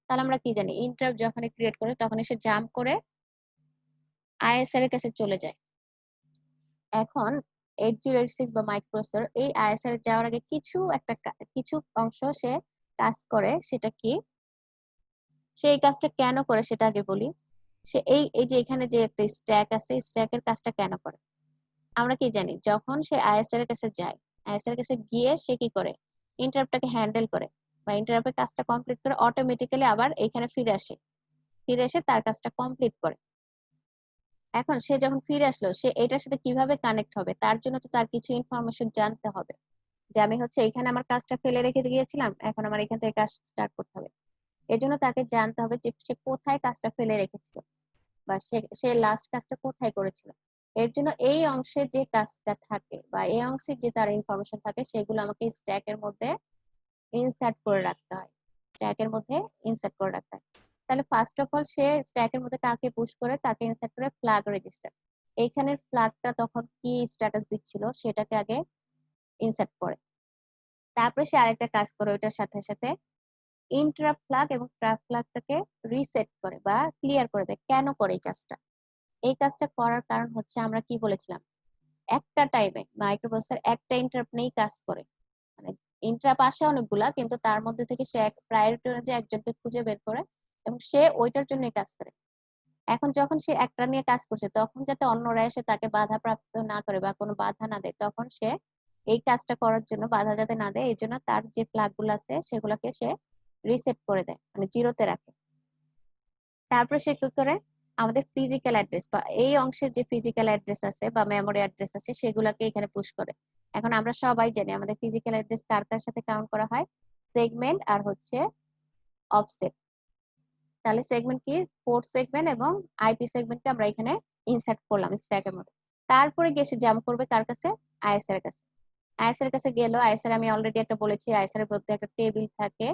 তাহলে আমরা কি জানি, ইন্টারাপ্ট যখনই ক্রিয়েট করে তখন সে জাম্প করে আইএসআর এর কাছে চলে যায়। এখন 8086 বা মাইক্রোপ্রসেসর এই আইএসআর যাওয়ার আগে কিছু অংশ সে কাজ করে। সেটা কি, সে এই কাজটা কেন করে সেটা আগে বলি। সে এই যে এখানে যে একটা স্ট্যাক আছে, স্ট্যাকের কাজটা কেন করে আমরা কি জানি, যখন সে আইএসআর এর কাছে যায়, আইএসআর এর কাছে গিয়ে সে কি করে, ইন্টারাপ্টটাকে হ্যান্ডেল করে বা ইন্টারাপ্টের কাজটা কমপ্লিট করে অটোমেটিক্যালি আবার এখানে ফিরে আসে, ফিরে এসে তার কাজটা কমপ্লিট করে। এখন সে যখন ফিরে আসলো, সে এটার সাথে কিভাবে কানেক্ট হবে, তার জন্য তো তার কিছু ইনফরমেশন জানতে হবে যে আমি হচ্ছে এখানে আমার কাজটা ফেলে রেখে গিয়েছিলাম, এখন আমার এখান থেকে কাজ স্টার্ট করতে হবে। এজন্য তাকে জানতে হবে যে সে কোথায় কাজটা ফেলে রেখেছিল বা সে লাস্ট কাজটা কোথায় করেছিল। এর জন্য এই অংশে যে কাজটা থাকে বা এই অংশে যে তার ইনফরমেশন থাকে সেগুলো আমাকে স্ট্যাকের মধ্যে ইনসার্ট করে রাখতে হয়, স্ট্যাকের মধ্যে ইনসার্ট করে রাখতে হয়। তাহলে ফার্স্ট অফ অল সে স্ট্যাকের মধ্যে কাকে পুশ করে, তাকে ইনসার্ট করে ফ্ল্যাগ রেজিস্টার। এইখানের ফ্ল্যাগটা তখন কি স্ট্যাটাস দিচ্ছিল সেটাকে আগে ইনসার্ট করে, তারপরে সে আরেকটা কাজ করে ওইটার সাথে সাথে ইন্টারাপ্ট ফ্ল্যাগ এবং ট্র্যাপ ফ্ল্যাগটাকে রিসেট করে বা ক্লিয়ার করে দেয়। কেন করে এই কাজটা? এই কাজটা করার কারণ হচ্ছে আমরা কি বলেছিলাম, একটা টাইমে মাইক্রোপ্রসেসর একটা ইন্টারাপ্ট নিয়েই কাজ করে। মানে ইন্টারাপ্ট আসে অনেকগুলা, কিন্তু তার মধ্যে থেকে সে এক প্রায়োরিটি অনুযায়ী একজনকে খুঁজে বের করে এবং সে ওইটার জন্যই কাজ করে। এখন যখন সে একটা নিয়ে কাজ করছে তখন যাতে অন্যরা এসে তাকে বাধা প্রাপ্ত না করে বা কোনো বাধা না দেয়, তখন সে এই কাজটা করার জন্য বাধা যাতে না দেয় এই জন্য তার যে ফ্ল্যাগ গুলো আছে সেগুলোকে সে রিসেট করে দেয়, মানে জিরোতে রাখে। তারপর সে কি করে, আমাদের ফিজিক্যাল অ্যাড্রেস বা এই অংশের যে ফিজিক্যাল অ্যাড্রেস আছে বা মেমোরি অ্যাড্রেস আছে সেগুলোকে এখানে পুশ করে। এখন আমরা সবাই জানি আমাদের ফিজিক্যাল অ্যাড্রেস কার কার সাথে কাউন্ট করা হয়, সেগমেন্ট আর হচ্ছে অফসেট। তাহলে সেগমেন্ট কি, পোর্ট সেগমেন্ট এবং আইপি সেগমেন্টকে আমরা এখানে ইনসার্ট করলাম স্ট্যাকের মধ্যে। তারপরে গিয়ে সে জাম্প করবে কার কাছে, আইএসআর এর কাছে। আইএসআর এর কাছে গেল, আইএসআর আমি অলরেডি একটা বলেছি, আইএসআর এর মধ্যে একটা টেবিল থাকে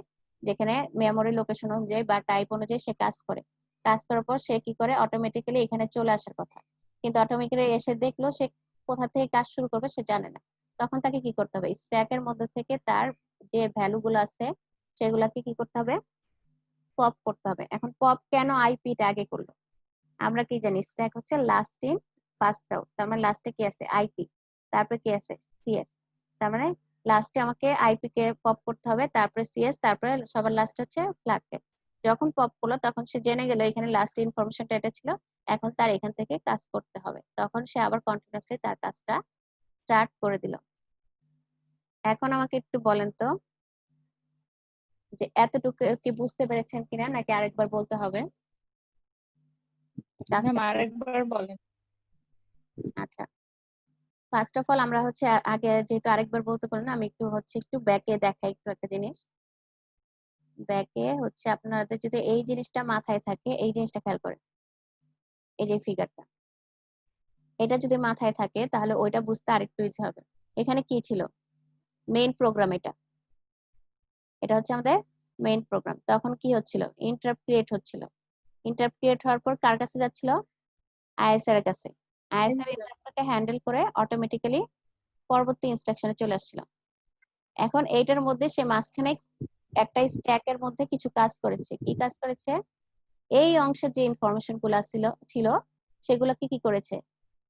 যেখানে মেমোরি লোকেশন অনুযায়ী বা টাইপ অনুযায়ী সে কাজ করে। কাজ করার পর সে কি করে, অটোমেটিক্যালি এখানে চলে আসার কথা, কিন্তু অটোমেটিক্যালি এসে দেখলো সে কোথা থেকে কাজ শুরু করবে সে জানে না। তখন তাকে কি করতে হবে, স্ট্যাকের মধ্যে থেকে তার যে ভ্যালু গুলো আছে সেগুলাকে কি করতে হবে, পপ করতে হবে। এখন পপ কেন আইপিটা আগে করলো, আমরা কি জানি স্ট্যাক হচ্ছে লাস্ট ইন ফার্স্ট আউট, তার মানে লাস্টে কি আছে, আইপি, তারপরে কি আছে, সিএস। তার মানে লাস্টে আমাকে আইপি কে পপ করতে হবে, তারপরে সিএস, তারপরে সবার লাস্ট হচ্ছে ফ্ল্যাগ কে। যখন পপ করলো তখন সে জেনে গেল এখানে লাস্ট ইনফরমেশনটা এটা ছিল, এখন তার এখান থেকে কাজ করতে হবে। তখন সে আবার কন্টিনিউয়াসলি তার কাজটা স্টার্ট করে দিল। এখন আমাকে একটু বলেন তো যে এতটুকু কি বুঝতে পেরেছেন কিনা, নাকি আরেকবার বলতে হবে কাজটা? ম্যাম আরেকবার বলেন। আচ্ছা, ফার্স্ট অফ অল আমরা হচ্ছে আগে যেহেতু আরেকবার বলতে পারেন, আমি একটু ব্যাকে দেখাই একটু একটা জিনিস। ব্যাকে হচ্ছে আপনাদের যদি এই জিনিসটা মাথায় থাকে, এই জিনিসটা খেয়াল করেন, এই যে ফিগারটা, এটা যদি মাথায় থাকে তাহলে ওইটা বুঝতে আরেকটু ইজি হবে। এখানে কি ছিল, মেইন প্রোগ্রাম। এটা হচ্ছে আমাদের মেইন প্রোগ্রাম। তখন কি হচ্ছিল, ইন্টারাপ্ট ক্রিয়েট হচ্ছিল। ইন্টারাপ্ট ক্রিয়েট হওয়ার পর কার কাছে যাচ্ছিল, আইএসআর এর কাছে। আইএসআর ইন্টারাপ্টটাকে হ্যান্ডেল করে অটোমেটিক্যালি পরবর্তী ইনস্ট্রাকশনে চলে আসছিল। এখন এইটার মধ্যে সে মাঝখানে একটা স্ট্যাকের মধ্যে কিছু কাজ করেছে। কি কাজ করেছে, এই অংশের যে ইনফরমেশন গুলো ছিল সেগুলোকে কি করেছে,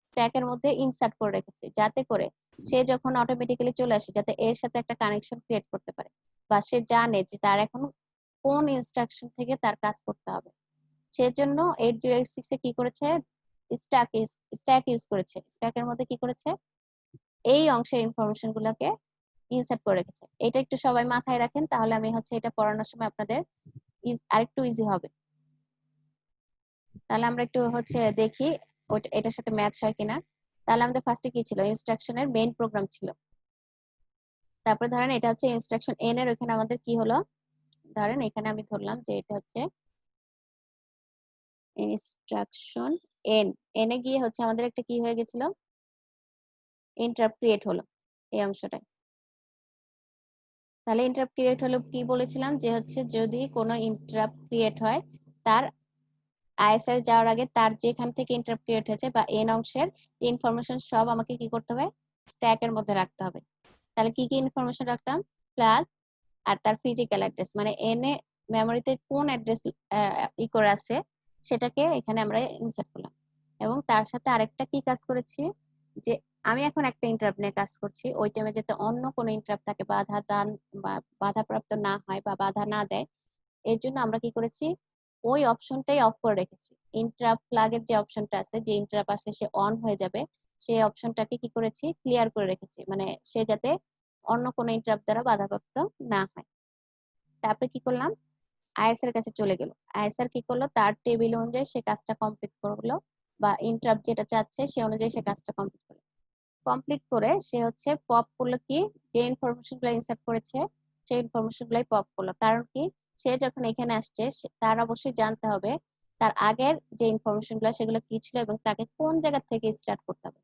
স্ট্যাকের মধ্যে ইনসার্ট করে রেখেছে, যাতে করে সে যখন অটোমেটিক্যালি চলে আসে যাতে এর সাথে একটা কানেকশন ক্রিয়েট করতে পারে বা সে জানে যে তার এখন কোন ইনস্ট্রাকশন থেকে তার কাজ করতে হবে। সেজন্য 8086 এ কি করেছে, স্ট্যাক ইউজ করেছে। স্ট্যাকের মধ্যে কি করেছে, এই অংশের ইনফরমেশন গুলাকে ইনসার্ট করে রেখেছে। এটা একটু সবাই মাথায় রাখেন, তাহলে আমি হচ্ছে এটা পড়ানোর সময় আপনাদের আরেকটু ইজি হবে। তাহলে আমরা একটু হচ্ছে দেখি এটার সাথে ম্যাচ হয় কিনা। তাহলে আমাদের ফার্স্টে কি ছিল, ইনস্ট্রাকশনের মেইন প্রোগ্রাম ছিল। তারপরে ধরেন এটা হচ্ছে ইনস্ট্রাকশন এন এর, ওখানে আমাদের কি হলো, ধরেন এখানে আমি ধরলাম যে এটা হচ্ছে ইনস্ট্রাকশন এন। এনে গিয়ে হচ্ছে আমাদের একটা কি হয়ে গেছিল, ইন্টারাপ্ট ক্রিয়েট হলো এই অংশটায়। তাহলে ইন্টারাপ্ট ক্রিয়েট হলো কি বলেছিলাম, যে হচ্ছে যদি কোনো ইন্টারাপ্ট ক্রিয়েট হয়, তার আইএসআর যাওয়ার আগে তার যেখান থেকে ইন্টারাপ্ট ক্রিয়েট হয়েছে বা এন অংশের ইনফরমেশন সব আমাকে কি করতে হবে, স্ট্যাকের মধ্যে রাখতে হবে। তাহলে কি কি ইনফরমেশন রাখতাম, ফ্ল্যাগ আর তার ফিজিক্যাল অ্যাড্রেস, মানে এনে মেমোরিতে কোন অ্যাড্রেস ই করে আছে সেটাকে এখানে আমরা ইনসার্ট করলাম। এবং তার সাথে আরেকটা কি কাজ করেছি, যে আমি এখন একটা ইন্টারাপ্ট নিয়ে কাজ করছি, ওই টাইমে যাতে অন্য কোনো ইন্টারাপ্ট তাকে বাধাপ্রাপ্ত না হয় বা বাধা না দেয়, এর জন্য আমরা কি করেছি, ওই অপশনটাই অফ করে রেখেছি। ইন্টারাপ্ট ফ্ল্যাগের যে অপশনটা আছে, যে ইন্টারাপ্ট আসলে সে অন হয়ে যাবে, সেই অপশনটাকে কি করেছি, ক্লিয়ার করে রেখেছি, মানে সে যাতে অন্য কোনো ইন্টারাপ্ট দ্বারা বাধাপ্রাপ্ত না হয়। তারপরে কি করলাম, আইএস এর কাছে চলে গেল। আইএসআর কি করলো, তার টেবিল অনুযায়ী সে কাজটা কমপ্লিট করলো, বা ইন্টারাপ্ট যেটা চাচ্ছে সে অনুযায়ী সে কাজটা কমপ্লিট করলো। কমপ্লিট করে সে হচ্ছে পপ করলো কি, যে ইনফরমেশন গুলো ইনসার্ট করেছে সেই ইনফরমেশন গুলাই পপ করলো। কারণ কি, সে যখন এখানে আসছে তার অবশ্যই জানতে হবে তার আগের যে ইনফরমেশন গুলো সেগুলো কি ছিল এবং তাকে কোন জায়গা থেকে স্টার্ট করতে হবে।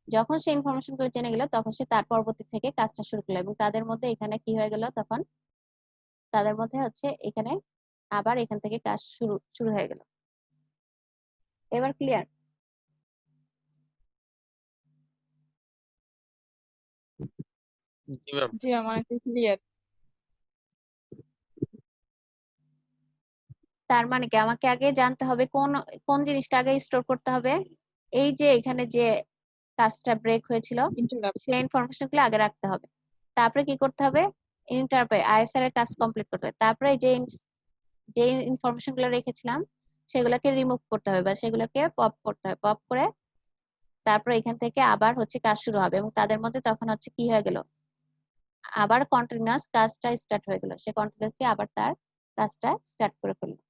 যখন সে ইনফরমেশন গুলো জেনে গেল, তখন সে তার পরবর্তী থেকে কাজটা শুরু করলো, এবং তাদের মধ্যে এখানে কি হয়ে গেল, তখন তাদের মধ্যে হচ্ছে এখানে আবার এখান থেকে কাজ শুরু হয়ে গেল। এবার ক্লিয়ার? জি ম্যাম। জি ম্যাম, অনেকটা ক্লিয়ার। তার মানে কি, আমাকে আগে জানতে হবে কোন কোন জিনিসটা আগে স্টোর করতে হবে, এই যে এখানে যে কাজটা ব্রেক হয়েছিল ইন্টারাপ্ট। সেই ইনফরমেশন গুলো আগে রাখতে হবে। তারপরে কি করতে হবে, ইন্টারপ্রেট আইএসআর এর কাজ কমপ্লিট করতে হবে। তারপরে যে যে ইনফরমেশন গুলো রেখেছিলাম সেগুলোকে রিমুভ করতে হবে বা সেগুলোকে পপ করতে হবে। পপ করে তারপর এখান থেকে আবার হচ্ছে কাজ শুরু হবে, এবং তাদের মধ্যে তখন হচ্ছে কি হয়ে গেল, আবার কন্টিনিউয়াস কাজটা স্টার্ট হয়ে গেল। সে কন্টিনিউয়াসলি আবার তার কাজটা স্টার্ট করে ফেললো।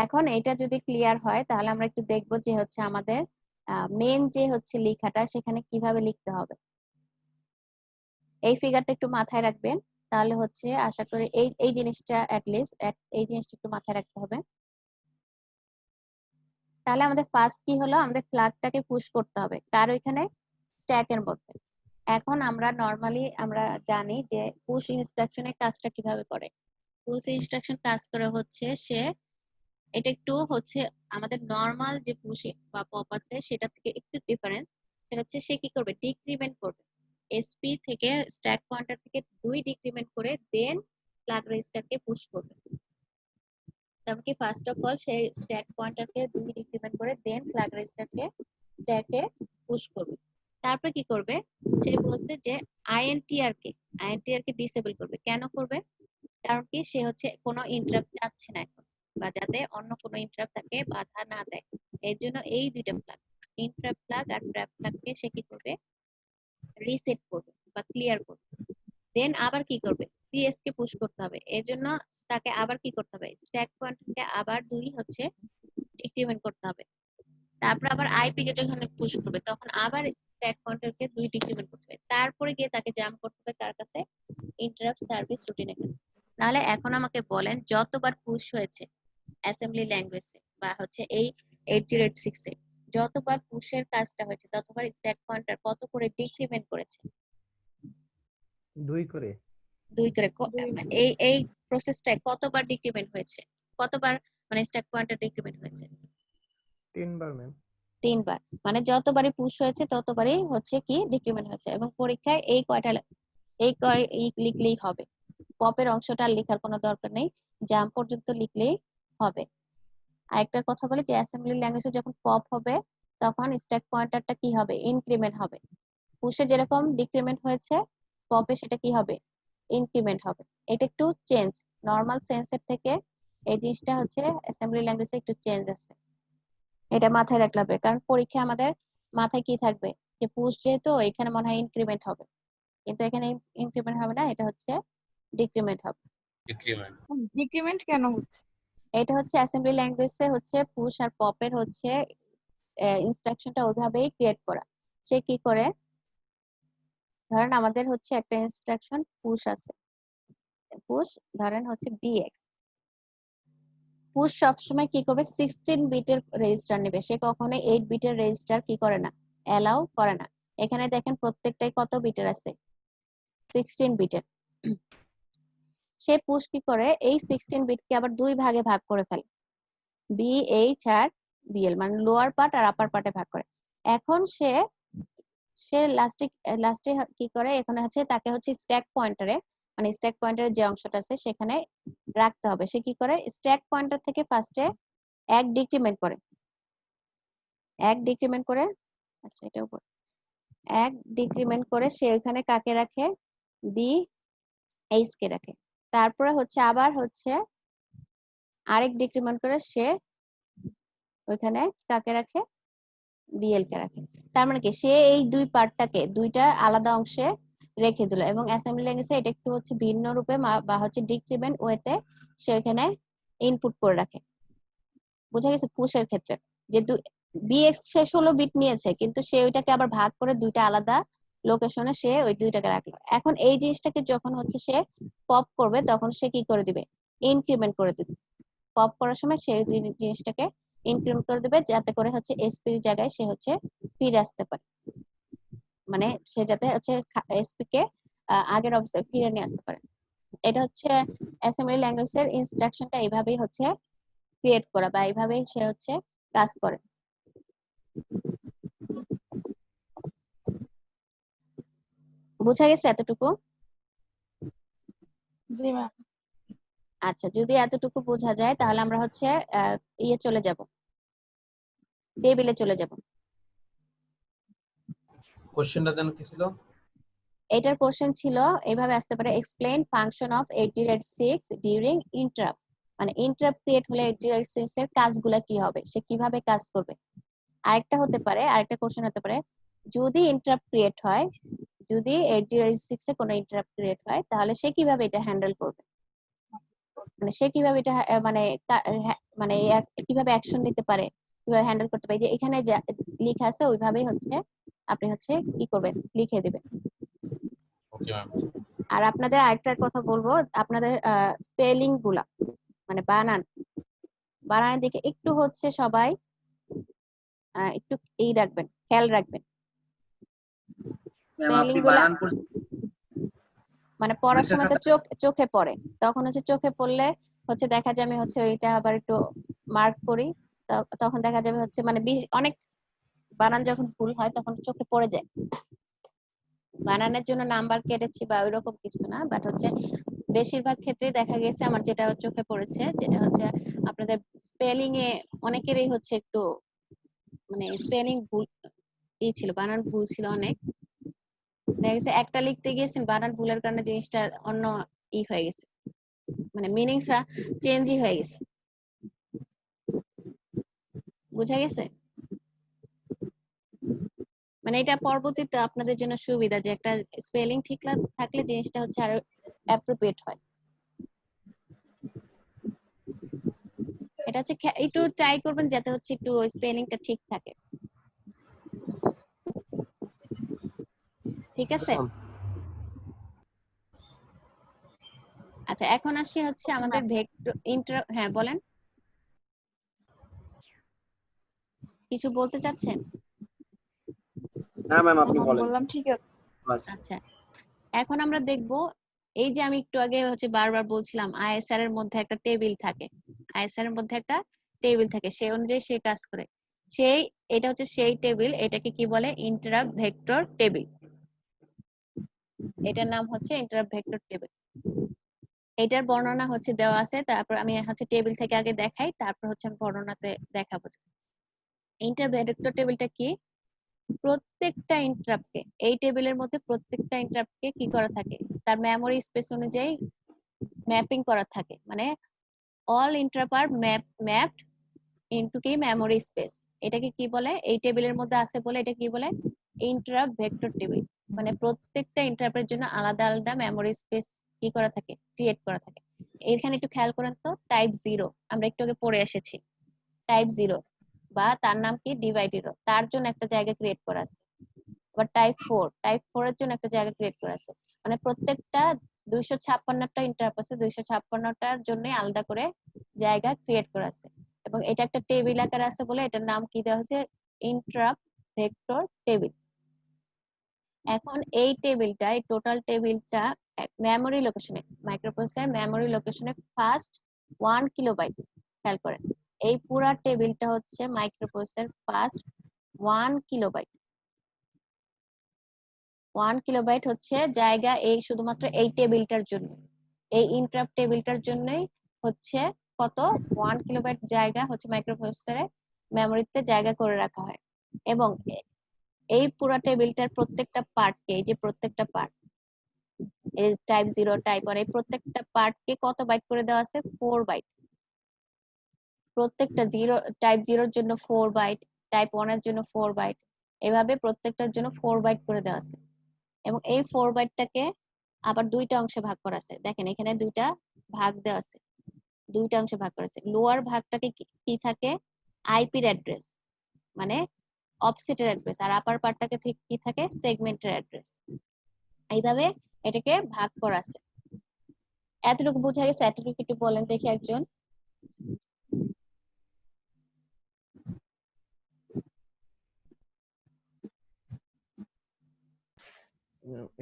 এখন এটা যদি ক্লিয়ার হয়, তাহলে আমরা একটু দেখবো যে হচ্ছে আমাদের মেন যে হচ্ছে লেখাটা সেখানে কিভাবে লিখতে হবে। এই ফিগারটা একটু মাথায় রাখবেন, তাহলে হচ্ছে আশা করি এই জিনিসটা অ্যাটলিস্ট এই জিনিসটা একটু মাথায় রাখতে হবে। তাহলে আমাদের ফার্স্ট কি হলো, আমাদের ফ্ল্যাগটাকে পুশ করতে হবে কার ওইখানে, স্ট্যাকের মধ্যে। এখন আমরা নরমালি আমরা জানি যে পুশ ইনস্ট্রাকশনের কাজটা কিভাবে করে। পুশ ইনস্ট্রাকশন কাজ করে হচ্ছে সে, এটা একটু হচ্ছে আমাদের নরমাল যে পুশ বা পপ আছে সেটা থেকে একটু ডিফারেন্স। সেটা হচ্ছে সে কি করবে, ডিক্রিমেন্ট করবে, এসপি থেকে স্ট্যাক পয়েন্টার থেকে 2 ডিক্রিমেন্ট করে দেন ফ্ল্যাগ রেজিস্টারকে পুশ করবে। তারপর কি, ফার্স্ট অফ অল সে স্ট্যাক পয়েন্টারকে 2 ডিক্রিমেন্ট করে দেন ফ্ল্যাগ রেজিস্টারকে স্ট্যাকে পুশ করবে। তারপরে কি করবে, সে বলছে যে আইএনটিআর কে ডিসেবল করবে। কেন করবে, কারণ কি সে হচ্ছে কোনো ইন্টারাপ্ট চাচ্ছে না এখন, বা যাতে অন্য কোনো ইন্টারাপ্ট তাকে বাধা না দেয়। এর জন্য এই দুইটা ফ্ল্যাগ, ইন্টারাপ্ট ফ্ল্যাগ আর ট্র্যাপ ফ্ল্যাগকে সে কি করবে, রিসেট করবে বা ক্লিয়ার করবে। দেন আবার কি করবে, সিএস কে পুশ করতে হবে। এর জন্য তাকে আবার কি করতে হবে, স্ট্যাক পয়েন্টকে আবার 2 হচ্ছে ডিক্রিমেন্ট করতে হবে। তারপর আবার আইপি কে যখন পুশ করবে তখন আবার স্ট্যাক পয়েন্টারকে 2 ডিক্রিমেন্ট করতে হবে। তারপরে গিয়ে তাকে জাম্প করতে হবে কার কাছে, ইন্টারাপ্ট সার্ভিস রুটিনের কাছে। নাহলে এখন আমাকে বলেন যতবার পুশ হয়েছে অ্যাসেম্বলি ল্যাঙ্গুয়েজে বা হচ্ছে এই 8086 এ, যতবার পুশের কাজটা হয়েছে ততবার স্ট্যাক পয়েন্টার কত করে ডিক্রিমেন্ট করেছে, 2 করে। 2 করে। এই প্রসেসটায় কতবার ডিক্রিমেন্ট হয়েছে, কতবার মানে স্ট্যাক পয়েন্টার ডিক্রিমেন্ট হয়েছে, 3 বার ম্যাম। 3 বার। মানে যতবারই পুশ হয়েছে ততবারই হচ্ছে কি ডিক্রিমেন্ট হয়েছে। এবং পরীক্ষায় এই লিখলেই হবে, পপের অংশটা আর লেখার কোনো দরকার নেই, জাম্প পর্যন্ত লিখলেই হবে। আরেকটা কথা বলি যে অ্যাসেম্বলি ল্যাঙ্গুয়েজে যখন পপ হবে তখন স্ট্যাক পয়েন্টারটা কি হবে, ইনক্রিমেন্ট হবে। পুশে যেরকম ডিক্রিমেন্ট হয়েছে পপে সেটা কি হবে, ইনক্রিমেন্ট হবে। এটা একটু চেঞ্জ, নর্মাল সেন্সের থেকে এই জিনিসটা হচ্ছে অ্যাসেম্বলি ল্যাঙ্গুয়েজে একটু চেঞ্জ আছে, এটা মাথায় রাখলে হবে। কারণ পরীক্ষা আমাদের মাথায় কি থাকবে যে পুশ যেহেতু এখানে মনে হয় ইনক্রিমেন্ট হবে, কিন্তু এখানে ইনক্রিমেন্ট হবে না, এটা হচ্ছে ডিক্রিমেন্ট হবে। ডিক্রিমেন্ট। ডিক্রিমেন্ট কেন হচ্ছে? এটা হচ্ছে অ্যাসেম্বলি ল্যাঙ্গুয়েজে হচ্ছে পুশ আর পপের হচ্ছে ইনস্ট্রাকশনটা ওইভাবেই ক্রিয়েট করা। সে কি করে, ধরেন আমাদের হচ্ছে একটা ইনস্ট্রাকশন পুশ আছে, পুশ ধরেন হচ্ছে bx, পুশ সবসময় কি করবে 16 বিটের রেজিস্টার নেবে, সে কখনো 8 বিটের রেজিস্টার কি করে না, অ্যালাউ করে না। এখানে দেখেন প্রত্যেকটাই কত বিটের আছে, 16 বিটের। সে পুশ কি করে এই 16 বিটকে আবার দুই ভাগে ভাগ করে ফেলে, BH আর BL, মানে লোয়ার পার্ট আর আপার পার্টে ভাগ করে। এখন সে লাস্টে কি করে, এখানে হচ্ছে তাকে হচ্ছে স্ট্যাক পয়েন্টারে, মানে স্ট্যাক পয়েন্টারের যে অংশটা আছে সেখানে রাখতে হবে। সে কি করে স্ট্যাক পয়েন্টার থেকে ফার্স্টে এক ডিক্রিমেন্ট করে, আচ্ছা এটা উপর এক ডিক্রিমেন্ট করে সে ওখানে কাকে রাখে, BH কে রাখে। তারপরে হচ্ছে আবার হচ্ছে আরেক ডিক্রিমেন্ট করে সে ওইখানে কাকে রাখে, BL কে রাখে। তার মানে কি সে এই দুই পার্টটাকে দুইটা আলাদা অংশে রেখে দিল, এবং অ্যাসেম্বলি ল্যাঙ্গুয়েজে এটা একটু হচ্ছে ভিন্ন রূপে বা হচ্ছে ডিক্রিমেন্ট ওয়েতে সে ওখানে ইনপুট করে রাখে। বোঝা গেছে? পুশের ক্ষেত্রে যে BX সে 16 বিট নিয়েছে, কিন্তু সে ওইটাকে আবার ভাগ করে দুইটা আলাদা লোকেশনে সে ওই দুইটাকে রাখলো। এখন এই জিনিসটাকে যখন হচ্ছে সে পপ করবে তখন সে কি করে দিবে, ইনক্রিমেন্ট করে দিবে। পপ করার সময় সে জিনিসটাকে ইনক্রিমেন্ট করে দিবে, যাতে করে হচ্ছে এসপির জায়গায় সে হচ্ছে ফিরে আসতে পারে, মানে সে যাতে হচ্ছে এসপি কে আগের অবস্থায় ফিরে নিয়ে আসতে পারে। এটা হচ্ছে অ্যাসেম্বলি ল্যাঙ্গুয়েজের ইনস্ট্রাকশনটা এইভাবেই হচ্ছে ক্রিয়েট করা, বা এইভাবেই সে হচ্ছে কাজ করে। বুঝা গেছে এতটুকু? জি ম্যাম। আচ্ছা, যদি এতটুকু বোঝা যায় তাহলে আমরা হচ্ছে ইয়ে চলে যাব, টেবিলে চলে যাব। কোশ্চেনটা যেন কি ছিল? এটার কোশ্চেন ছিল এইভাবে আসতে পারে, explain function of 8086 during interrupt, মানে ইন্টারাপ্ট ক্রিয়েট হলে 8086 এর কাজগুলো কি হবে, সে কিভাবে কাজ করবে। আরেকটা হতে পারে, আরেকটা কোশ্চেন হতে পারে, যদি ইন্টারাপ্ট ক্রিয়েট হয়, যদি 8086 এ কোনো ইন্টারাপ্ট ক্রিয়েট হয় তাহলে সে কিভাবে এটা হ্যান্ডেল করবে, মানে সে কিভাবে এটা মানে কিভাবে অ্যাকশন নিতে পারে, কিভাবে হ্যান্ডেল করতে পারে। যে এখানে যা লেখা আছে ওইভাবেই হচ্ছে আপনি হচ্ছে কি করবেন, লিখে দিবেন। ওকে ম্যাম। আর আপনাদের আরেকটা কথা বলবো, আপনাদের স্পেলিং গুলা মানে বানানের দিকে একটু হচ্ছে সবাই একটু রাখবেন, খেয়াল রাখবেন। স্পেলিং গুলা মানে পড়ার সময় তো চোখে পড়ে, তখন হচ্ছে চোখে পড়লে হচ্ছে দেখা যায় আমি হচ্ছে ওইটা আবার একটু মার্ক করি, তখন দেখা যাবে হচ্ছে মানে অনেক বানান যখন ভুল হয় তখন চোখে পড়ে যায়। বানানের জন্য নাম্বার কেটেছি বা ওইরকম কিছু না, বাট হচ্ছে বেশিরভাগ ক্ষেত্রেই দেখা গেছে আমার যেটা চোখে পড়েছে, যেটা হচ্ছে আপনাদের স্পেলিং এ অনেকেরই হচ্ছে একটু মানে স্পেলিং ভুল ছিল, বানান ভুল ছিল অনেক। দেখা গেছে একটা লিখতে গিয়েছেন বানান ভুলের কারণে জিনিসটা অন্য হয়ে গেছে, মানে মিনিংসটা চেঞ্জই হয়ে গেছে। বুঝা গেছে? মানে এটা পরবর্তীতে আপনাদের জন্য সুবিধা যে একটা স্পেলিং ঠিক থাকলে জিনিসটা হচ্ছে আরো অ্যাপ্রোপ্রিয়েট হয়। এটা হচ্ছে একটু ট্রাই করবেন যাতে হচ্ছে একটু স্পেলিংটা ঠিক থাকে। ঠিক আছে? আচ্ছা, এখন আসি হচ্ছে আমাদের ভেক্টর হ্যাঁ বলেন, কিছু বলতে চাচ্ছেন? না ম্যাম আপনি বলেন। বললাম ঠিক আছে। আচ্ছা, এখন আমরা দেখব, এই যে আমি একটু আগে হচ্ছে বারবার বলছিলাম আইএসআর এর মধ্যে একটা টেবিল থাকে, আইএসআর এর মধ্যে একটা টেবিল থাকে, সেই অনুযায়ী সে কাজ করে। এটা হচ্ছে সেই টেবিল, এটাকে কি বলে, ইন্টারাপ্ট ভেক্টর টেবিল। এটার নাম হচ্ছে ইন্টারাপ্ট ভেক্টর টেবিল। এটার বর্ণনা হচ্ছে দেওয়া আছে, তারপর আমি হচ্ছে টেবিল থেকে আগে দেখাই, তারপর হচ্ছে আমি বর্ণনাতে দেখাবো। ইন্টারাপ্ট ভেক্টর টেবিলটা কি, প্রত্যেকটা ইন্টারাপ্টকে, এই টেবিলের মধ্যে প্রত্যেকটা ইন্টারাপ্টকে কি করা থাকে, তার মেমোরি স্পেস অনুযায়ী ম্যাপিং করা থাকে, মানে অল ইন্টারাপ্ট আর ম্যাপড ইনটু কি মেমোরি স্পেস। এটাকে কি বলে, এই টেবিলের মধ্যে আছে বলে এটা কি বলে, ইন্টারাপ্ট ভেক্টর টেবিল। মানে প্রত্যেকটা ইন্টারাপ্টের জন্য আলাদা আলাদা মেমোরি স্পেস কি করা থাকে, ক্রিয়েট করা থাকে। এখানে একটু খেয়াল করেন তো, টাইপ 0 আমরা একটু আগে পড়ে এসেছি, টাইপ 0 বা তার নাম কি ডিভাইডেড, তার জন্য একটা জায়গা ক্রিয়েট করা আছে। আবার টাইপ 4 এর জন্য একটা জায়গা ক্রিয়েট করা আছে। মানে প্রত্যেকটা 256টা ইন্টারাপ্ট আছে, 256টার জন্য আলাদা করে জায়গা ক্রিয়েট করা আছে। এবং এটা একটা টেবিল আকারে আছে বলে এটার নাম কি দেওয়া হয়েছে, ইন্টারাপ্ট ভেক্টর টেবিল। এখন এই টেবিলটা, এই টোটাল টেবিলটা মেমোরি লোকেশনে, মাইক্রোপ্রসেসর মেমোরি লোকেশনে ফার্স্ট 1 কিলোবাইট। খেয়াল করেন, এই পুরা টেবিলটা হচ্ছে মাইক্রোপ্রসেসর ফার্স্ট 1 কিলোবাইট। 1 কিলোবাইট হচ্ছে জায়গা এই শুধুমাত্র এই টেবিলটার জন্য, এই ইন্টারাপ্ট টেবিলটার জন্যই হচ্ছে কত, 1 কিলোবাইট জায়গা হচ্ছে মাইক্রোপ্রসেসরে মেমোরিতে জায়গা করে রাখা হয়। এবং এই পুরো টেবিলটার প্রত্যেকটা পার্টকে, এই যে প্রত্যেকটা পার্ট, এই টাইপ 0 টাইপ 1, এই প্রত্যেকটা পার্টকে কত বাইট করে দেওয়া আছে, 4 বাইট। প্রত্যেকটা টাইপ 0 এর জন্য 4 বাইট, টাইপ 1 এর জন্য 4 বাইট, এভাবে প্রত্যেকটার জন্য 4 বাইট করে দেওয়া আছে। এবং এই 4 বাইটটাকে আবার দুইটা অংশে ভাগ করা আছে। দেখেন এখানে দুইটা ভাগ দেওয়া আছে, দুইটা অংশে ভাগ করা আছে। লোয়ার ভাগটাকে কি থাকে, আইপির অ্যাড্রেস মানে অফসেটের অ্যাড্রেস, আর আপার পার্টটাকে কি থাকে, সেগমেন্টের অ্যাড্রেস। এইভাবে এটাকে ভাগ করা আছে। এতটুকু বোঝা গেছে? এতটুকু একটু বলেন দেখি একজন।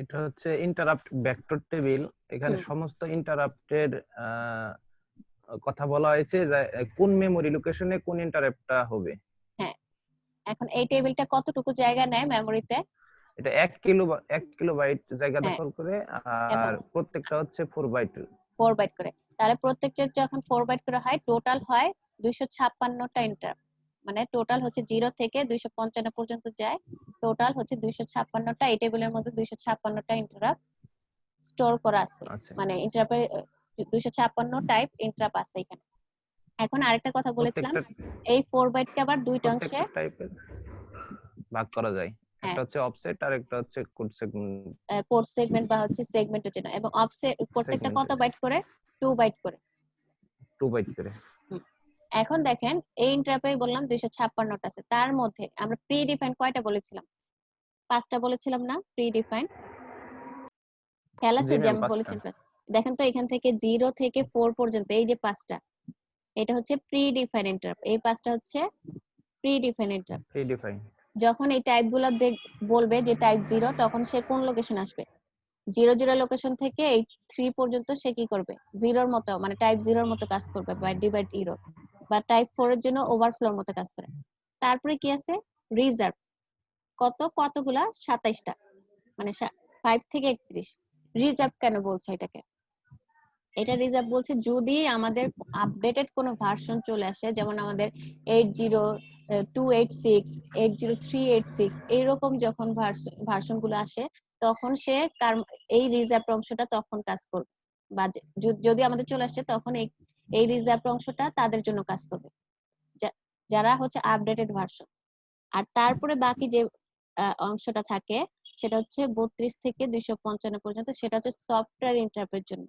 এটা হচ্ছে ইন্টারাপ্ট ভেক্টর টেবিল। এখানে সমস্ত ইন্টারাপ্টের কথা বলা হয়েছে যে কোন মেমোরি লোকেশনে কোন ইন্টারাপ্টটা হবে। হ্যাঁ, এখন এই টেবিলটা কতটুকু জায়গা নেয় মেমোরিতে? এটা 1 কিলোবাইট জায়গা দখল করে, আর প্রত্যেকটা হচ্ছে 4 বাইট 4 বাইট করে। তাহলে প্রত্যেকটা যখন 4 বাইট করে হয়, টোটাল হয় 256টা ইন্টারাপ্ট। মানে টোটাল হচ্ছে 0 থেকে 255 পর্যন্ত যায়, টোটাল হচ্ছে 256টা। এই টেবিলের মধ্যে 256টা ইন্টারাপ্ট স্টোর করা আছে। মানে ইন্টারাপ্টে 256 টাইপ ইন্টারাপ্ট আছে এখানে। এখন আরেকটা কথা বলেছিলাম, এই 4 বাইটকে আবার দুইটা অংশে টাইপের ভাগ করা যায়। একটা হচ্ছে অফসেট আর একটা হচ্ছে কোড সেগমেন্ট, কোড সেগমেন্ট বা হচ্ছে সেগমেন্টের জন্য। এবং অফসেট প্রত্যেকটা কত বাইট করে, 2 বাইট করে। 2 বাইট করে। এখন দেখেন এই ইন্টারাপ্টে বললাম 256টা আছে, তার মধ্যে আমরা প্রি ডিফাইন কয়টা বলেছিলাম, 5টা বলেছিলাম না প্রি ডিফাইন? খেয়াল আছে যে আমি বলেছিলাম? দেখেন তো এখান থেকে 0 থেকে 4 পর্যন্ত এই যে 5টা, এটা হচ্ছে প্রি ডিফাইন ইন্টারাপ্ট। এই 5টা হচ্ছে pre define interrupt. Pre define যখন এই টাইপগুলো বলবে যে টাইপ 0, তখন সে কোন লোকেশন আসবে, 0 লোকেশন থেকে এই 3 পর্যন্ত সে কি করবে, 0-র মতো মানে টাইপ 0-র মতো কাজ করবে, বা ডিভাইড 0, বা টাইপ 4 এর জন্য ওভারফ্লোর মতো কাজ করে। তারপরে কি আছে, রিজার্ভ। কতগুলা, 27টা, মানে 5 থেকে 31। রিজার্ভ কেন বলছে এটাকে? এটা রিজার্ভ বলছে যদি আমাদের আপডেটেড কোনো ভার্সন চলে আসে, যেমন আমাদের 80286, 80386 এইরকম যখন ভার্সন গুলো আসে, তখন সে এই রিজার্ভ অংশটা তখন কাজ করবে। বা যদি আমাদের চলে আসছে, তখন এই রিজার্ভ অংশটা তাদের জন্য কাজ করবে যারা হচ্ছে আপডেটেড ভার্সন। আর তারপরে বাকি যে অংশটা থাকে সেটা হচ্ছে 32 থেকে 255 পর্যন্ত, সেটা হচ্ছে সফটওয়্যার ইন্টারাপ্টের জন্য।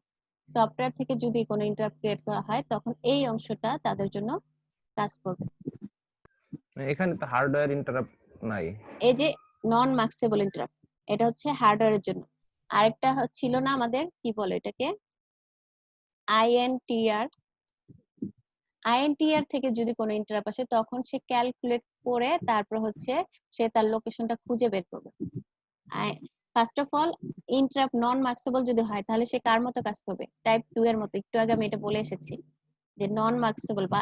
সফটওয়্যার থেকে যদি কোনো ইন্টারাপ্ট ক্রিয়েট করা হয়, তখন এই অংশটা তাদের জন্য কাজ করবে। এখানে তো হার্ডওয়্যার ইন্টারাপ্ট নাই। এই যে নন ম্যাক্সেবল ইন্টারাপ্ট, এটা হচ্ছে হার্ডওয়্যারের জন্য। আরেকটা ছিল না আমাদের, কি বলে এটাকে, আইএনটিআর থেকে যদি কোনো ইন্টারাপ্ট আসে, তখন সে ক্যালকুলেট করে তারপর হচ্ছে সে তার লোকেশনটা খুঁজে বের করবে। ফার্স্ট অফ অল, ইন্টারাপ্ট নন ম্যাক্সেবল যদি হয়, তাহলে সে কার মতো কাজ করবে, টাইপ 2 এর মতো। একটু আগে আমি এটা বলে এসেছি যে নন ম্যাক্সেবল বা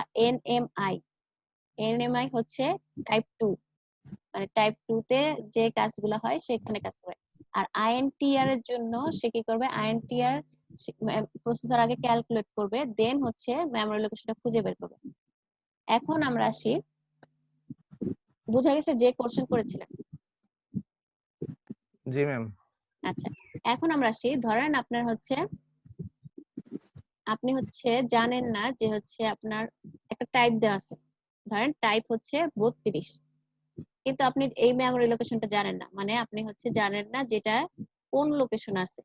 এনএমআই হচ্ছে টাইপ 2, মানে টাইপ 2 তে যে কাজগুলো হয় সেখানে কাজ করে। আর আইএনটিআর এর জন্য সে কি করবে, আইএনটিআর প্রসেসর আগে ক্যালকুলেট করবে, দেন হচ্ছে মেমোরি লোকেশনটা খুঁজে বের করবে। এখন আমরা আসি, বুঝা গেছে যে কোশ্চেন করেছিলেন? জি ম্যাম। আচ্ছা, এখন আমরা আসি, ধরেন আপনার হচ্ছে আপনি হচ্ছে জানেন না যে হচ্ছে আপনার একটা টাইপ দেওয়া আছে, ধরেন টাইপ হচ্ছে 32, কিন্তু আপনি এই মেমোরি লোকেশনটা জানেন না, মানে আপনি হচ্ছে জানেন না যেটা কোন লোকেশন আছে,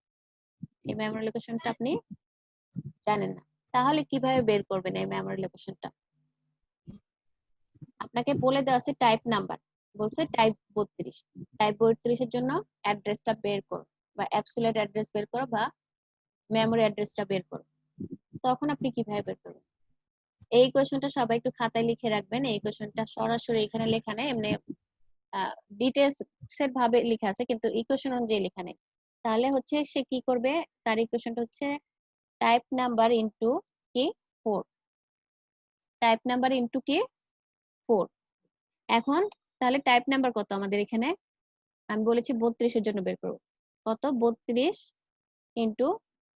এই মেমোরি লোকেশনটা আপনি জানেন না। তাহলে কিভাবে বের করবেন এই মেমোরি লোকেশনটা? আপনাকে বলে দেওয়া আছে টাইপ নাম্বার, বলছে টাইপ 32, টাইপ 32 এর জন্য অ্যাড্রেসটা বের করো, বা অ্যাবসলিউট অ্যাড্রেস বের করো, বা মেমোরি অ্যাড্রেসটা বের করো। তখন আপনি কিভাবে বের করবেন? এই কোয়েশ্চনটা সবাই একটু খাতায় লিখে রাখবেন। এই কোয়েশ্চনটা সরাসরি এখানে লেখা নেই, এমনি ডিটেলস এর ভাবে লেখা আছে, কিন্তু ইকুয়েশন অনুযায়ী লেখা নেই। তাহলে হচ্ছে সে কি করবে, তার ইকুয়েশনটা হচ্ছে টাইপ নাম্বার ইনটু কি 4, টাইপ নাম্বার ইনটু কি 4। এখন তাহলে টাইপ নাম্বার কত আমাদের এখানে? আমি বলেছি 32 এর জন্য বের করব। কত? 32 ইনটু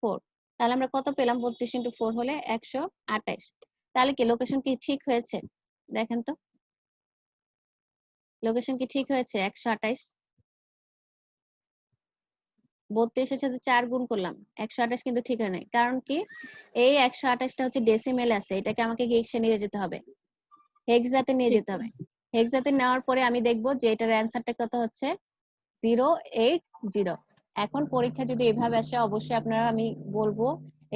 4। তাহলে আমরা কত পেলাম? 32 ইনটু 4 হলে 128। তাহলে কি লোকেশন কি ঠিক হয়েছে? দেখেন তো, লোকেশন কি ঠিক হয়েছে? 128, 32 এর সাথে 4 গুণ করলাম, 128 কিন্তু ঠিক হয় নাই। কারণ কি, এই 128টা হচ্ছে ডেসিমেলে আছে, এটাকে আমাকে কিসে নিয়ে যেতে হবে? হেক্সাতে নিয়ে যেতে হবে। হেক্সাতে নেওয়ার পরে আমি দেখব যে এটার অ্যান্সারটা কত হচ্ছে 080। এখন পরীক্ষা যদি এভাবে আসে, অবশ্যই আপনারা, আমি বলবো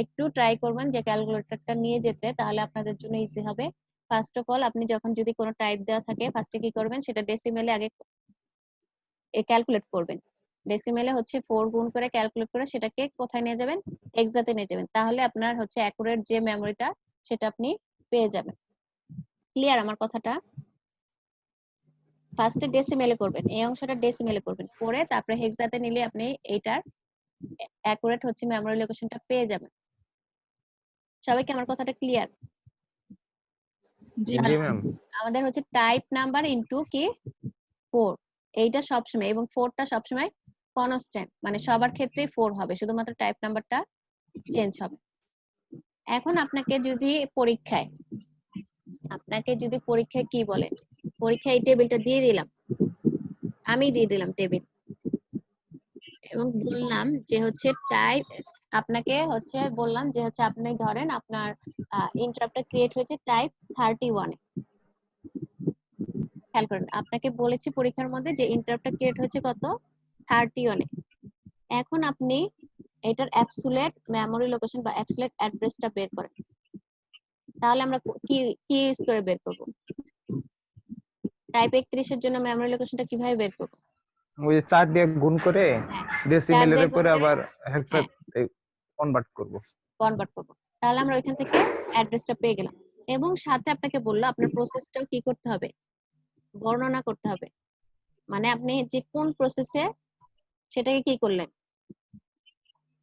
একটু ট্রাই করবেন যে ক্যালকুলেটরটা নিয়ে যেতে, তাহলে আপনাদের জন্য ইজি হবে। ফার্স্ট অফ অল, আপনি যখন যদি কোনো টাইপ দেওয়া থাকে, ফার্স্টে কি করবেন, সেটা ডেসিমেলে আগে ক্যালকুলেট করবেন। ডেসিমেলে হচ্ছে 4 গুণ করে ক্যালকুলেট করে সেটাকে কোথায় নিয়ে যাবেন? হেক্সাতে নিয়ে যাবেন। তাহলে আপনার হচ্ছে অ্যাকুরেট যে মেমোরিটা সেটা আপনি পেয়ে যাবেন। ক্লিয়ার আমার কথাটা? ফার্স্টে ডেসিমেলে করবেন, এই অংশটা ডেসিমেলে করবেন, করে তারপরে হেক্সাতে নিলে আপনি এইটার অ্যাকুরেট হচ্ছে মেমোরি লোকেশনটা পেয়ে যাবেন। সবাইকে আমার কথাটা ক্লিয়ার? জি জি ম্যাম। ম্যাম। আমাদের হচ্ছে টাইপ নাম্বার ইনটু কি 4, এইটা সবসময়, এবং 4টা সবসময় কনস্ট্যান্ট, মানে সবার ক্ষেত্রেই 4 হবে, শুধুমাত্র টাইপ নাম্বারটা চেঞ্জ হবে। এখন আপনাকে যদি পরীক্ষায় কি বলে, পরীক্ষায় এই টেবিলটা দিয়ে দিলাম, আমি দিয়ে দিলাম টেবিল, এবং বললাম যে হচ্ছে টাইপ, আপনাকে হচ্ছে বললাম যে হচ্ছে আপনি ধরেন আপনার ইন্টারাপ্টটা ক্রিয়েট হয়েছে টাইপ 31 এ। খেয়াল করেন, আপনাকে বলেছি পরীক্ষার মধ্যে যে ইন্টারাপ্টটা ক্রিয়েট হয়েছে কত? 31 এ। এখন আপনি এটার অ্যাবসলিউট মেমোরি লোকেশন বা অ্যাবসলিউট অ্যাড্রেসটা বের করেন। তাহলে আমরা কি কি ইউজ করে বের করব? টাইপ 31 এর জন্য মেমোরি লোকেশনটা কিভাবে বের করব? ওই 4 দিয়ে গুণ করে হ্যাঁ, 4 ডেসিমেলের দিয়ে গুণ উপরে করে, আবার হেক্সা হ্যাঁ, কনভার্ট করব। কনভার্ট করব। তাহলে আমরা ওইখান থেকে অ্যাড্রেসটা পেয়ে গেলাম, এবং সাথে আপনাকে বললো আপনার প্রসেসটাও কি করতে হবে? বর্ণনা করতে হবে। মানে আপনি যে কোন প্রসেসে সেটাকে কি করলেন,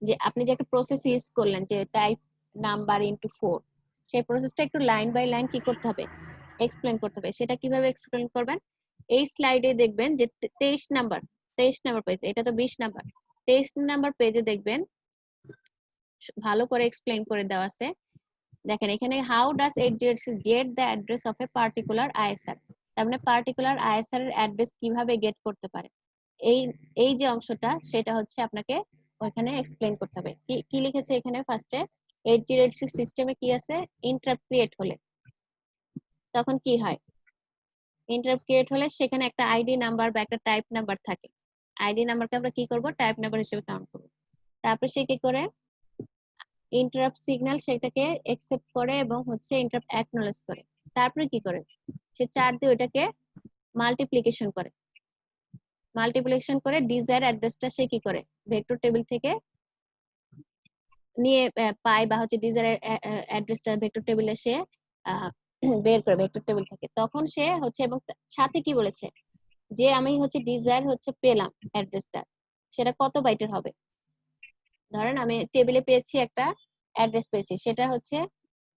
যে আপনি যে একটা প্রসেস ইউজ করলেন যে টাইপ নাম্বার ইনটু 4, সেই প্রসেসটা একটু লাইন বাই লাইন কি করতে হবে? এক্সপ্লেন করতে হবে। সেটা কিভাবে এক্সপ্লেন করবেন? এই স্লাইডে দেখবেন যে 23 নাম্বার পেজ, এটা তো 20 নাম্বার, 23 নাম্বার পেজে দেখবেন ভালো করে এক্সপ্লেন করে দেওয়া আছে। দেখেন এখানে, how does 8086 get the address of a particular ISR, তার মানে পার্টিকুলার আইএসআর এর অ্যাড্রেস কিভাবে গেট করতে পারে, এই এই যে অংশটা, সেটা হচ্ছে আপনাকে ওইখানে এক্সপ্লেন করতে হবে। কি কি লিখেছে এখানে? ফার্স্টে 8086 সিস্টেমে কি আছে? ইন্টারাপ্ট ক্রিয়েট হলে তখন কি হয়? ইন্টারাপ্ট ক্রিয়েট হলে সেখানে একটা আইডি নাম্বার বা একটা টাইপ নাম্বার থাকে। আইডি নাম্বারকে আমরা কি করব? টাইপ নাম্বার হিসেবে কাউন্ট করব। তারপর সে কি করে? ইন্টারাপ্ট সিগন্যাল সেটাকে একসেপ্ট করে এবং হচ্ছে ইন্টারাপ্ট অ্যাকনলেজ করে। তারপরে কি করে? সে 4 দিয়ে ওটাকে মাল্টিপ্লিকেশন করে, মাল্টিপ্লিকেশন করে ডিজায়ার অ্যাড্রেসটা সে কি করে? ভেক্টর টেবিল থেকে নিয়ে পায়, বা হচ্ছে ডিজায়ার অ্যাড্রেসটা ভেক্টর টেবিলে সে বের করে ভেক্টর টেবিল থেকে। তখন সে হচ্ছে, এবং সাথে কি বলেছে যে আমি হচ্ছে ডিজায়ার হচ্ছে পেলাম অ্যাড্রেসটা, সেটা কত বাইটের হবে? ধরেন আমি টেবিলে পেয়েছি একটা অ্যাড্রেস পেয়েছি, সেটা হচ্ছে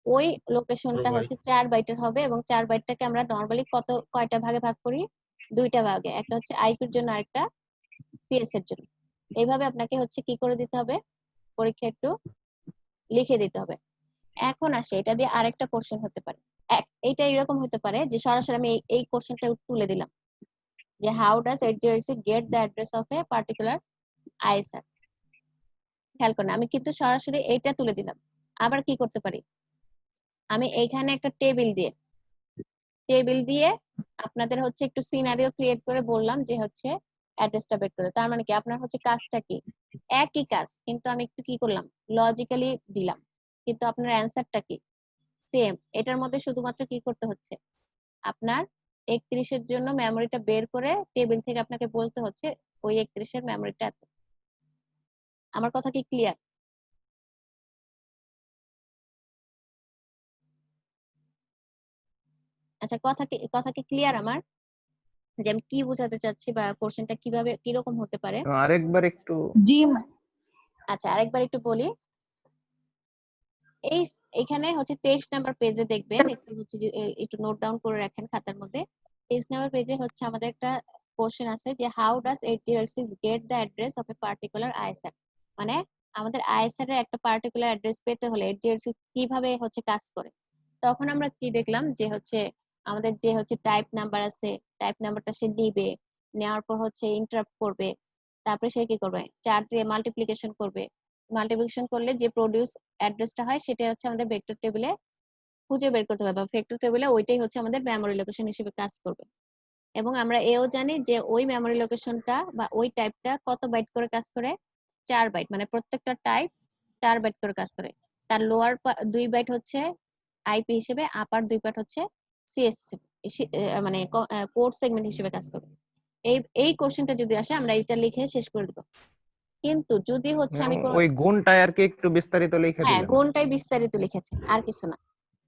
ওই লোকেশনটা হচ্ছে 4 বাইটের হবে, এবং 4 বাইটটাকে আমরা নরমালি কয়টা ভাগে ভাগ করি? 2টা ভাগে, একটা হচ্ছে আইপির জন্য, আরেকটা সিএস এর জন্য। এইভাবে আপনাকে হচ্ছে কি করে দিতে হবে? পরীক্ষা একটু লিখে দিতে হবে। এখন আসে, এটা দিয়ে আরেকটা কোশ্চেন হতে পারে। এইটা এরকম হতে পারে যে সরাসরি আমি এই কোশ্চেনটা তুলে দিলাম যে how does 8086 get the address of a particular ISR. খেয়াল করেন, আমি কিন্তু সরাসরি এইটা তুলে দিলাম আবার কি করতে পারি, আমি এইখানে একটা টেবিল দিয়ে আপনাদের হচ্ছে একটু সিনারিও ক্রিয়েট করে বললাম যে হচ্ছে অ্যাড্রেসটা বের করে। তার মানে কি আপনার হচ্ছে কাজটা কি, একই কাজ, কিন্তু আমি একটু কি করলাম, লজিক্যালি দিলাম, কিন্তু আপনার অ্যান্সারটা কি সেম। এটার মধ্যে শুধুমাত্র কি করতে হচ্ছে, আপনার 31-এর জন্য মেমোরিটা বের করে টেবিল থেকে আপনাকে বলতে হচ্ছে ওই 31-এর মেমোরিটা এত। আমার কথা কি ক্লিয়ার? আচ্ছা, কথা কি ক্লিয়ার আমার, যে আমি কি বোঝাতে চাচ্ছি বা কোশ্চেনটা কিভাবে কিরকম হতে পারে? আরেকবার একটু। জি আচ্ছা, আরেকবার একটু বলি। এইখানে হচ্ছে 23 নাম্বার পেজে দেখবেন, একটু হচ্ছে একটু নোট ডাউন করে রাখেন খাতার মধ্যে। 23 নাম্বার পেজে হচ্ছে আমাদের একটা কোশ্চেন আছে যে how does 8086 get the address of a particular ISR. মানে আমাদের আইএসআর এর একটা পার্টিকুলার অ্যাড্রেস পেতে হলে 8086 কিভাবে হচ্ছে কাজ করে। তখন আমরা কি দেখলাম যে হচ্ছে আমাদের যে হচ্ছে টাইপ নাম্বার আছে, টাইপ নাম্বারটা সে নিবে, নেওয়ার পর হচ্ছে ইন্টারাপ্ট করবে, তারপরে সে কি করবে, 4 দিয়ে মাল্টিপ্লিকেশন করবে। মাল্টিপ্লিকেশন করলে যে প্রোডিউস অ্যাড্রেসটা হয় সেটা হচ্ছে আমাদের ভেক্টর টেবিলে খুঁজে বের করতে হবে, বা ভেক্টর টেবিলে ওইটাই হচ্ছে আমাদের মেমোরি লোকেশন হিসেবে কাজ করবে। এবং আমরা এও জানি যে ওই মেমোরি লোকেশনটা বা ওই টাইপটা কত বাইট করে কাজ করে, 4 বাইট, মানে প্রত্যেকটা টাইপ 4 বাইট করে কাজ করে। তার লোয়ার 2 বাইট হচ্ছে আইপি হিসেবে, আপার 2 বাইট হচ্ছে সিএস, মানে কোড সেগমেন্ট হিসেবে কাজ করবে। এই কোশ্চেনটা যদি আসে আমরা এটা লিখে শেষ করে দেব। কিন্তু যদি হচ্ছে আমি ওই গুণটাই আর কি একটু বিস্তারিত লিখে হ্যাঁ, দিবেন। গুণটাই বিস্তারিত লিখেছে, আর কিছু না।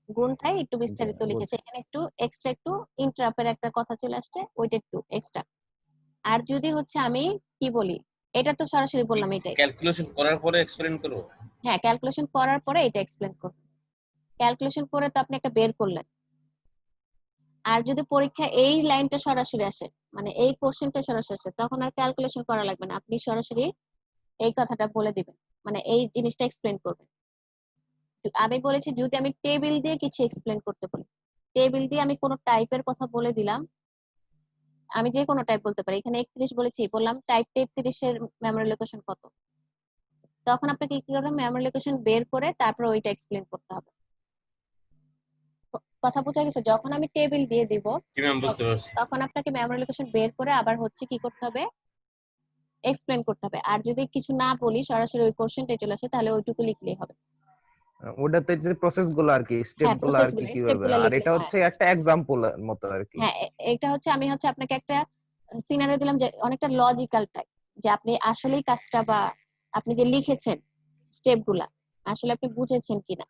গুণটাই একটু বিস্তারিত লিখেছে, এখানে একটু এক্সট্রা একটু ইন্টারাপের একটা কথা চলে আসছে, ওইটা একটু এক্সট্রা। আর যদি হচ্ছে আমি কি বলি, এটা তো সরাসরি বললাম এটাই। ক্যালকুলেশন করার পরে এক্সপ্লেইন করব। হ্যাঁ, ক্যালকুলেশন করার পরে এটা এক্সপ্লেন করব। ক্যালকুলেশন করে তো আপনি একটা বের করলেন। আর যদি পরীক্ষা এই লাইনটা সরাসরি আসে, মানে এই কোশ্চেনটা সরাসরি আসে, তখন আর ক্যালকুলেশন করা লাগবে না, আপনি সরাসরি এই কথাটা বলে দিবেন, মানে এই জিনিসটা এক্সপ্লেন করবেন। আমি বলেছি যদি আমি টেবিল দিয়ে কিছু এক্সপ্লেন করতে বলি, টেবিল দিয়ে আমি কোনো টাইপের কথা বলে দিলাম, আমি যে কোনো টাইপ বলতে পারি। এখানে 31 বলেছি, বললাম টাইপ 33 এর মেমোরি লোকেশন কত, তখন আপনাকে কি করবে, মেমোরি লোকেশন বের করে তারপর ওইটা এক্সপ্লেন করতে হবে। কথা বোঝা গেছে? যখন আমি টেবিল দিয়ে দিব জি ম্যাম, বুঝতে পারছি। তখন আপনাকে মেমোরি লোকেশন বের করে আবার হচ্ছে কি করতে হবে, এক্সপ্লেন করতে হবে। আর যদি কিছু না বলি, সরাসরি ওই কোশ্চেনটাই চলে আসে, তাহলে ওইটুকু লিখলেই হবে। ওটাতে যে প্রসেস গুলো আর কি, স্টেপ হ্যাঁ, গুলো প্রসেস আর কি গুলো, স্টেপ কিভাবে, গুলো আর লিখলে, এটা হ্যাঁ হচ্ছে একটা এক্সাম্পল মতো আর কি। হ্যাঁ, এটা হচ্ছে আমি হচ্ছে আপনাকে একটা সিনারিও দিলাম যে অনেকটা লজিক্যাল টাইপ, যে আপনি আসলেই কাজটা বা আপনি যে লিখেছেন স্টেপ গুলা আসলে আপনি বুঝেছেন কিনা,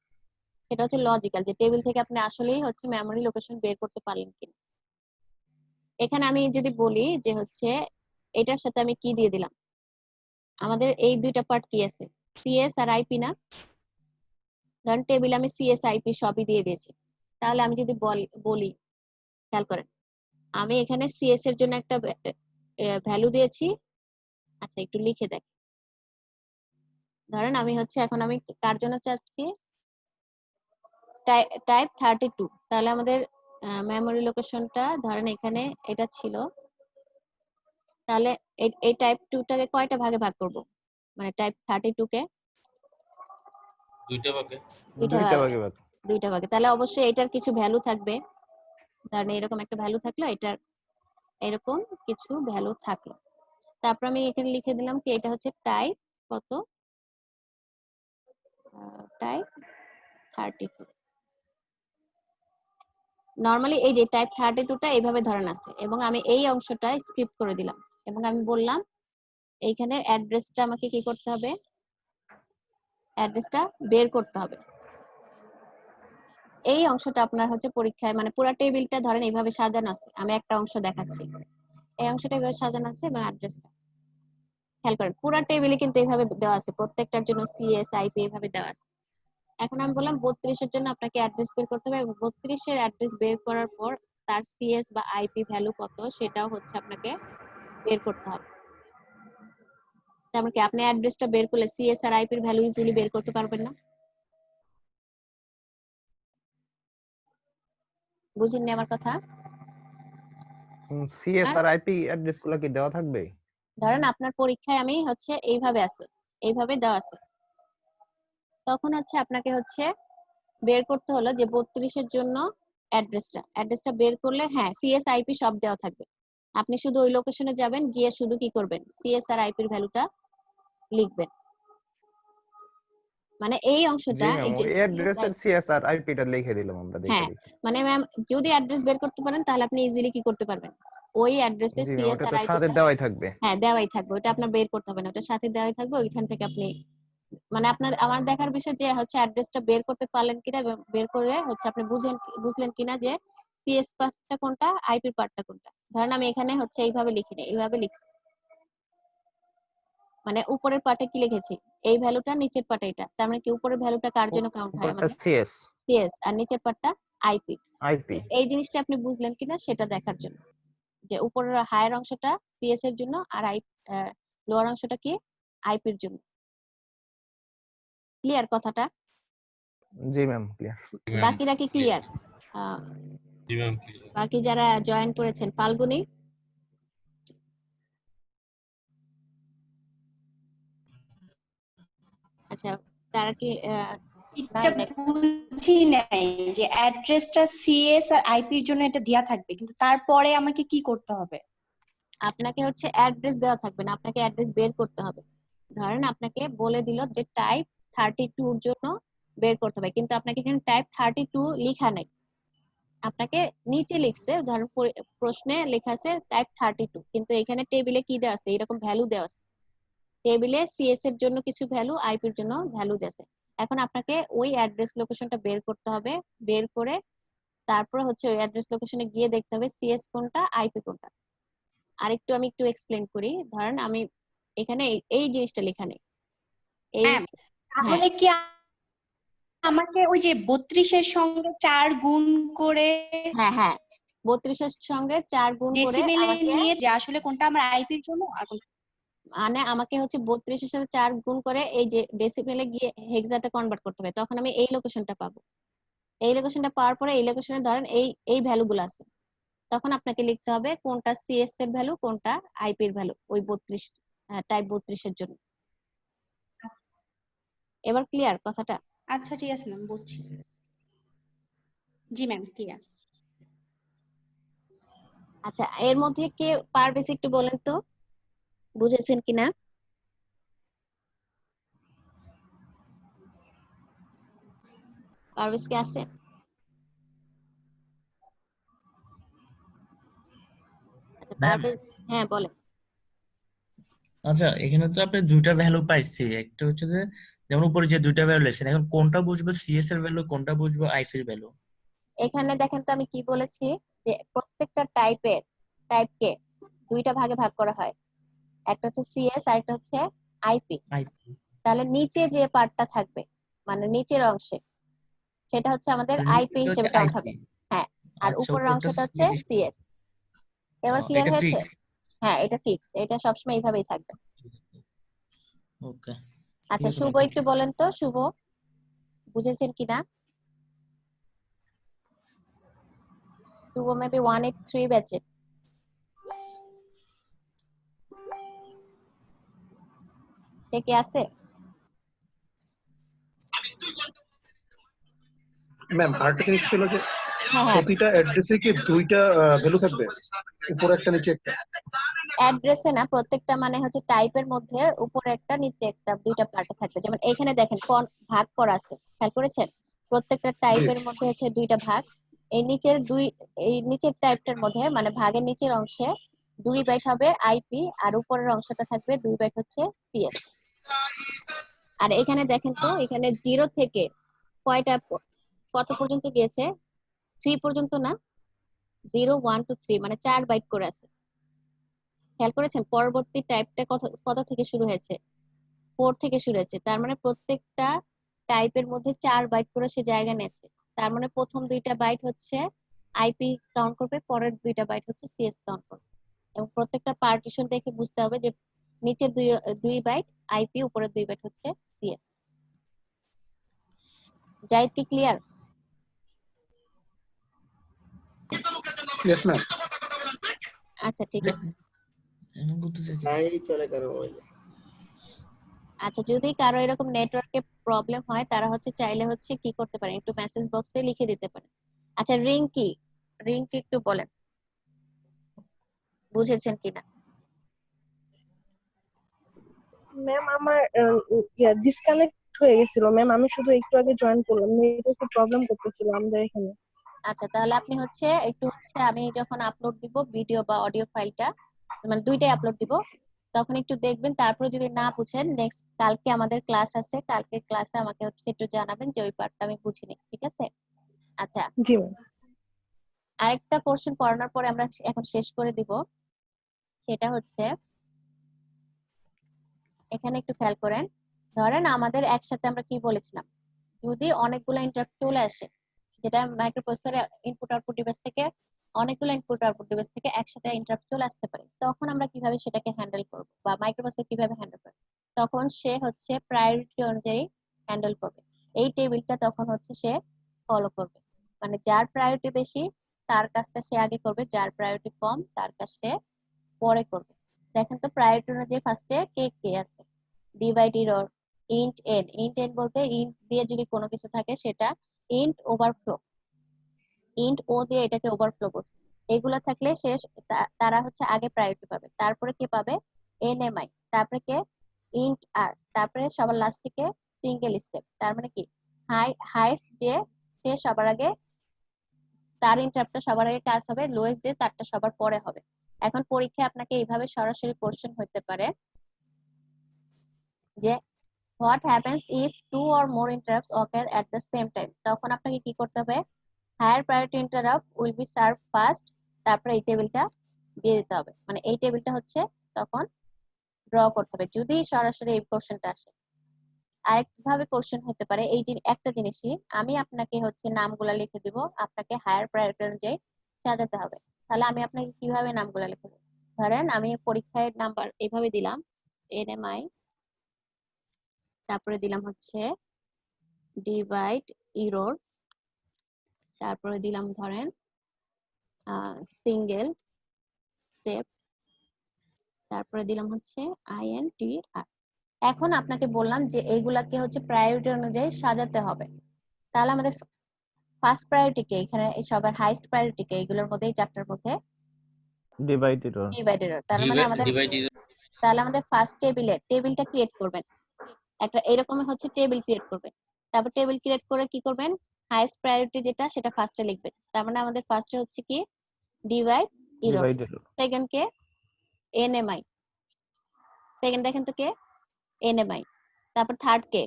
সেটা হচ্ছে লজিক্যাল, যে টেবিল থেকে আপনি আসলেই হচ্ছে মেমোরি লোকেশন বের করতে পারলেন কিনা। এখানে আমি যদি বলি যে হচ্ছে এটার সাথে আমি কি দিয়ে দিলাম, আমাদের এই দুইটা পার্ট কি আছে, সিএস আর আইপি না, ধরেন টেবিলে আমি সিএস আইপি সবই দিয়ে দিয়েছি। তাহলে আমি যদি বলি, খেয়াল করেন, আমি এখানে সিএস এর জন্য একটা ভ্যালু দিয়েছি। আচ্ছা, একটু লিখে দেখ। ধরেন আমি হচ্ছে এখন আমি কার জন্য চাচ্ছি, টাইপ 32, তাহলে আমাদের মেমোরি লোকেশনটা ধরেন এখানে এটা ছিল, তাহলে এই টাইপ 2টাকে কয়টা ভাগে ভাগ করব, মানে টাইপ 32 কে দুইটা ভাগে। দুইটা ভাগে, তাহলে অবশ্যই এটার কিছু ভ্যালু থাকবে। ধরেন এরকম একটা ভ্যালু থাকলো, এটার এরকম কিছু ভ্যালু থাকলো। তারপর আমি এখানে লিখে দিলাম কি এটা হচ্ছে টাইপ কত, টাইপ 32। নরমালি এই যে টাইপ 32টা এইভাবে ধরেন আছে, এবং আমি এই অংশটা স্কিপ করে দিলাম, এবং আমি বললাম এইখানে অ্যাড্রেসটা আমাকে কি করতে হবে, অ্যাড্রেসটা বের করতে হবে। এই অংশটা আপনার হচ্ছে পরীক্ষায়, মানে পুরো টেবিলটা ধরেন এইভাবে সাজানো আছে, আমি একটা অংশ দেখাচ্ছি, এই অংশটা এইভাবে সাজানো আছে এবং অ্যাড্রেসটা খেয়াল করেন পুরো টেবিলে কিন্তু এইভাবে দেওয়া আছে, প্রত্যেকটার জন্য সিএস আইপি এইভাবে দেওয়া আছে। এখন আমি বললাম 32 এর জন্য আপনাকে অ্যাড্রেস বের করতে হবে, এবং 32 এর অ্যাড্রেস বের করার পর তার সিএস বা আইপি ভ্যালু কত সেটাও হচ্ছে আপনাকে বের করতে হবে। তারপর কি আপনি অ্যাড্রেসটা বের করলে সিএস আর আইপি এর ভ্যালু ইজিলি বের করতে পারবেন না? বুঝেননি আমার কথা? সিএস আর আইপি অ্যাড্রেস গুলো কি দেওয়া থাকবে? ধরেন আপনার পরীক্ষায় আমি হচ্ছে এইভাবে আছে, এইভাবে দেওয়া আছে, তখন হচ্ছে আপনাকে হচ্ছে বের করতে হলো যে 32 এর জন্য অ্যাড্রেসটা বের করলে হ্যাঁ সিএস আইপি সব দেওয়া থাকবে। আপনি শুধু ওই লোকেশনে যাবেন, গিয়ে শুধু কি করবেন, সিএস আর আইপির ভ্যালুটা লিখবেন। মানে এই জি অংশটা ম্যাম, এই যে ওই অ্যাড্রেসের সিএসআর আইপিটা লিখে দিলাম আমরা দেখে হ্যাঁ দেখে। মানে ম্যাম যদি অ্যাড্রেস বের করতে পারেন তাহলে আপনি ইজিলি কি করতে পারবেন, ওই অ্যাড্রেসে জি ম্যাম, সিএস ওটা আর তো সাথে আইপিটা দেওয়াই থাকবে। হ্যাঁ দেওয়াই থাকবে, ওটা আপনার বের করতে হবে না, ওটা সাথে দেওয়াই থাকবে। ওইখান থেকে আপনি মানে আপনার আমার দেখার বিষয় যে হচ্ছে অ্যাড্রেসটা বের করতে পারলেন কিনা, এবং বের করে হচ্ছে আপনি বুঝলেন কিনা যে সিএস পার্টটা কোনটা, আইপি পার্টটা কোনটা। ধরেন আমি এখানে হচ্ছে এইভাবে লিখিনি, এইভাবে লিখছি, মানে উপরের পার্টে কি লিখেছি এই ভ্যালুটা, নিচের পার্টে এটা, তার মানে কি উপরের ভ্যালুটা কার জন্য কাউন্ট হয় উপরটা আমাদের, সিএস সিএস, আর নিচের পার্টটা আইপি। আইপি। এই জিনিসটা আপনি বুঝলেন কিনা সেটা দেখার জন্য, যে উপরের হায়ার অংশটা সিএস এর জন্য আর লোয়ার অংশটা কি আইপির জন্য। ক্লিয়ার কথাটা? জি ম্যাম, ক্লিয়ার। বাকিরা কি ক্লিয়ার? জি ম্যাম। বাকি যারা জয়েন করেছেন, ফাল্গুনী, আচ্ছা তারা কি এটা বুঝি নাই যে অ্যাড্রেসটা সিএস আর আইপির জন্য এটা দেয়া থাকবে, কিন্তু তারপরে আমাকে কি করতে হবে? আপনাকে হচ্ছে অ্যাড্রেস দেওয়া থাকবে না, আপনাকে অ্যাড্রেস বের করতে হবে। ধরেন আপনাকে বলে দিল যে টাইপ 32 এর জন্য বের করতে হবে, কিন্তু আপনাকে এখানে টাইপ 32 লেখা নাই, আপনাকে নিচে লিখছে, ধরেন প্রশ্নে লেখা আছে টাইপ 32, কিন্তু এখানে টেবিলে কি দেওয়া আছে, এরকম ভ্যালু দেওয়া আছে, টেবিলে সিএস এর জন্য কিছু ভ্যালু, আইপির জন্য ভ্যালু দেওয়া আছে। এখন আপনাকে ওই অ্যাড্রেস লোকেশনটা বের করতে হবে, বের করে তারপর হচ্ছে ওই অ্যাড্রেস লোকেশনে গিয়ে দেখতে হবে সিএস কোনটা, আইপি কোনটা। আরেকটু আমি একটু এক্সপ্লেন করি। ধরেন আমি এখানে এই জিনিসটা লেখা নেই, এই ম্যাম হ্যাঁ তাহলে কি আমাকে ওই যে 32 এর সঙ্গে 4 গুণ করে হ্যাঁ হ্যাঁ 32 এর সঙ্গে 4 গুণ করে ডেসিমেলে আমাকে, নিয়ে যে আসলে কোনটা আমার আইপির জন্য আর কোনটা, মানে আমাকে হচ্ছে 32 এর সাথে 4 গুণ করে এই যে ডেসিমেলে গিয়ে হেক্সাতে কনভার্ট করতে হবে, তখন আমি এই লোকেশনটা পাবো। এই লোকেশনটা পাওয়ার পরে এই লোকেশনে ধরেন এই ভ্যালুগুলো আছে, তখন আপনাকে লিখতে হবে কোনটা সিএস এর ভ্যালু, কোনটা আইপি এর ভ্যালু, ওই 32 টাইপ 32 এর জন্য। এবার ক্লিয়ার কথাটা? আচ্ছা ঠিক আছে ম্যাম, বুঝছি। জি ম্যাম ক্লিয়ার। আচ্ছা এর মধ্যে কে পারবেন একটু বলেন তো বুঝেছেন কিনা? পারভেজ কি আছে? আচ্ছা পারভেজ, হ্যাঁ বলেন। আচ্ছা, এখানে তো আপনি দুইটা ভ্যালু পাইছি, একটা হচ্ছে যে যেমন উপরে যে দুইটা ভ্যালু লেখছেন, এখন কোনটা বুঝবো সিএস এর ভ্যালু, কোনটা বুঝবো আইএফ এর ভ্যালু? এখানে দেখেন তো আমি কি বলেছি, যে প্রত্যেকটা টাইপকে দুইটা ভাগে ভাগ করা হয়, একটা হচ্ছে সিএস আর একটা হচ্ছে আইপি। তাহলে নিচে যে পার্টটা থাকবে মানে নিচের অংশে, সেটা হচ্ছে আমাদের আইপি হিসেবে কাউন্ট হবে। হ্যাঁ, আর আচ্ছা, উপরের উপরটা অংশটা হচ্ছে সিএস। এবার ক্লিয়ার এটা হয়েছে? ফিক্স। হ্যাঁ এটা ফিক্সড, এটা সবসময় এইভাবেই থাকবে। ওকে, আচ্ছা শুভ একটু বলেন তো, শুভ বুঝেছেন কিনা? শুভ মেবি 183 ব্যাচে। সে কি আছে? ম্যাম আরেকটা জিনিস ছিল যে হ্যাঁ হ্যাঁ প্রতিটা অ্যাড্রেসে কি দুইটা ভ্যালু থাকবে, উপরে একটা নিচে একটা? অ্যাড্রেসে না, প্রত্যেকটা মানে হচ্ছে টাইপের মধ্যে উপরে একটা নিচে একটা দুইটা পার্টে থাকবে। যেমন এখানে দেখেন কোন ভাগ করা আছে, খেয়াল করেছেন? প্রত্যেকটা টাইপের মধ্যে হচ্ছে দুইটা ভাগ। এই নিচের টাইপটার মধ্যে মানে ভাগের নিচের অংশে 2 বাইট হবে আইপি, আর উপরের অংশটা থাকবে 2 বাইট হচ্ছে সিএস। আর এখানে দেখেন তো, এখানে 0 থেকে কত পর্যন্ত গিয়েছে? 3 পর্যন্ত না, 0 1 2 3 মানে 4 বাইট করে আছে। খেয়াল করেছেন পরবর্তী টাইপটা কত থেকে শুরু হয়েছে? 4 থেকে শুরু হয়েছে। তার মানে প্রত্যেকটা টাইপের মধ্যে 4 বাইট করে সে জায়গা নিয়েছে। তার মানে প্রথম 2টা বাইট হচ্ছে আইপি কাউন্ট করবে, পরের 2টা বাইট হচ্ছে সিএস কাউন্ট করবে। এবং প্রত্যেকটা পার্টিশন দেখে বুঝতে হবে যে নিচের দুই বাইট আইপি, উপরের 2 বাইট হচ্ছে সিএস। জাইতি ক্লিয়ার? Yes ma'am. আচ্ছা ঠিক আছে। নাই চলে কেন মোবাইলে? আচ্ছা, যদি কারো এরকম নেটওয়ার্কে প্রবলেম হয় তারা হচ্ছে চাইলে হচ্ছে কি করতে পারেন, একটু মেসেজ বক্সে লিখে দিতে পারেন। আচ্ছা, রিং কি একটু বলেন বুঝেছেন কিনা। ম্যাম আমার ডিসকানেক্ট হয়ে গেছিল ম্যাম, আমি শুধু একটু আগে জয়েন করলাম, এটা একটু প্রবলেম করতেছিল আমাদের এখানে। আচ্ছা, তাহলে আপনি হচ্ছে একটু হচ্ছে আমি যখন আপলোড দিব ভিডিও বা অডিও ফাইলটা, মানে দুইটাই আপলোড দিব, তখন একটু দেখবেন। তারপরে যদি না বুঝেন নেক্সট কালকে আমাদের ক্লাস আছে, কালকে ক্লাসে আমাকে হচ্ছে একটু জানাবেন যে ওই পার্টটা আমি বুঝিনি, ঠিক আছে? আচ্ছা, জি ম্যাম। আরেকটা কোশ্চেন পড়ানোর পরে আমরা এখন শেষ করে দিব। সেটা হচ্ছে এখানে একটু খেয়াল করেন, ধরেন আমাদের একসাথে আমরা কি বলেছিলাম, যদি অনেকগুলো ইন্টারাপ্ট চলে আসে, যেটা মাইক্রোপ্রসেসরে ইনপুট আউটপুট ডিভাইস থেকে অনেকগুলো ইনপুট আউটপুট ডিভাইস থেকে একসাথে ইন্টারাপ্ট চলে আসতে পারে, তখন আমরা কিভাবে সেটাকে হ্যান্ডেল করব বা মাইক্রোপ্রসেসর কিভাবে হ্যান্ডেল করবে? তখন সে হচ্ছে প্রায়োরিটি অনুযায়ী হ্যান্ডেল করবে। এই টেবিলটা তখন হচ্ছে সে ফলো করবে, মানে যার প্রায়োরিটি বেশি তার কাজটা সে আগে করবে, যার প্রায়োরিটি কম তার কাজ সে পরে করবে। দেখেন তো প্রায়োরিটি অনুযায়ী ফার্স্টে কে কে আছে, ডিভাইড ইরর, ইন্ট এন বলতে ইন্ট দিয়ে যদি কোনো কিছু থাকে সেটা ইন্ট ওভারফ্লো, ইন্ট ও দিয়ে এটাকে ওভারফ্লো বলছে। এগুলো থাকলে সে তারা হচ্ছে আগে প্রায়োরিটি পাবে, তারপরে কে পাবে এনএমআই, তারপরে কে ইন্ট আর, তারপরে সবার লাস্ট থেকে সিঙ্গেল স্টেপ। তার মানে কি হাইস্ট যে সে সবার আগে, তার ইন্টারাপ্টটা সবার আগে কাজ হবে, লোয়েস্ট যে তারটা সবার পরে হবে। এখন পরীক্ষায় আপনাকে এইভাবে সরাসরি কোশ্চেন হতে পারে যে what happens if 2 or more interrupts occur at the same time, তখন আপনাকে কি করতে হবে, higher priority interrupt will be serve first, তারপরে এই টেবিলটা দিয়ে দিতে হবে, মানে এই টেবিলটা হচ্ছে তখন ড্র করতে হবে যদি সরাসরি এই কোশ্চেনটা আসে। আরেকভাবে কোশ্চেন হতে পারে এই যে একটা জিনিসই আমি আপনাকে হচ্ছে নামগুলা লিখে দিব, আপনাকে হায়ার প্রায়োরিটি অনুযায়ী সাজাতে হবে। তাহলে আমি আপনাকে কিভাবে নামগুলা লিখে দেব, ধরেন আমি পরীক্ষায় নাম্বার এইভাবে দিলাম এনএমআই, তারপরে দিলাম হচ্ছে ডিভাইড ইরর, তারপরে দিলাম ধরেন সিঙ্গেল স্টেপ, তারপরে দিলাম হচ্ছে INTR। এখন আপনাকে বললাম যে এইগুলাকে হচ্ছে প্রায়োরিটি অনুযায়ী সাজাতে হবে। তাহলে আমাদের ফার্স্ট প্রায়োরিটি কে, এখানে সবার হাইস্ট প্রায়োরিটি কে এগুলোর মধ্যে, এই চারটার মধ্যে ডিভাইড ইরর। তার মানে আমাদের, তাহলে আমাদের ফার্স্ট টেবিলটা ক্রিয়েট করবেন, একটা এরকম হচ্ছে টেবিল ক্রিয়েট করবেন। তারপর টেবিল ক্রিয়েট করে কি করবেন, হাইয়েস্ট প্রায়োরিটি যেটা সেটা ফার্স্টে লিখবেন। তার মানে আমাদের ফার্স্টে হচ্ছে কি ডিভাইড ইরর, সেকেন্ড কে এনএমআই, সেকেন্ড দেখেন তো কে এনএমআই, তারপর থার্ড কে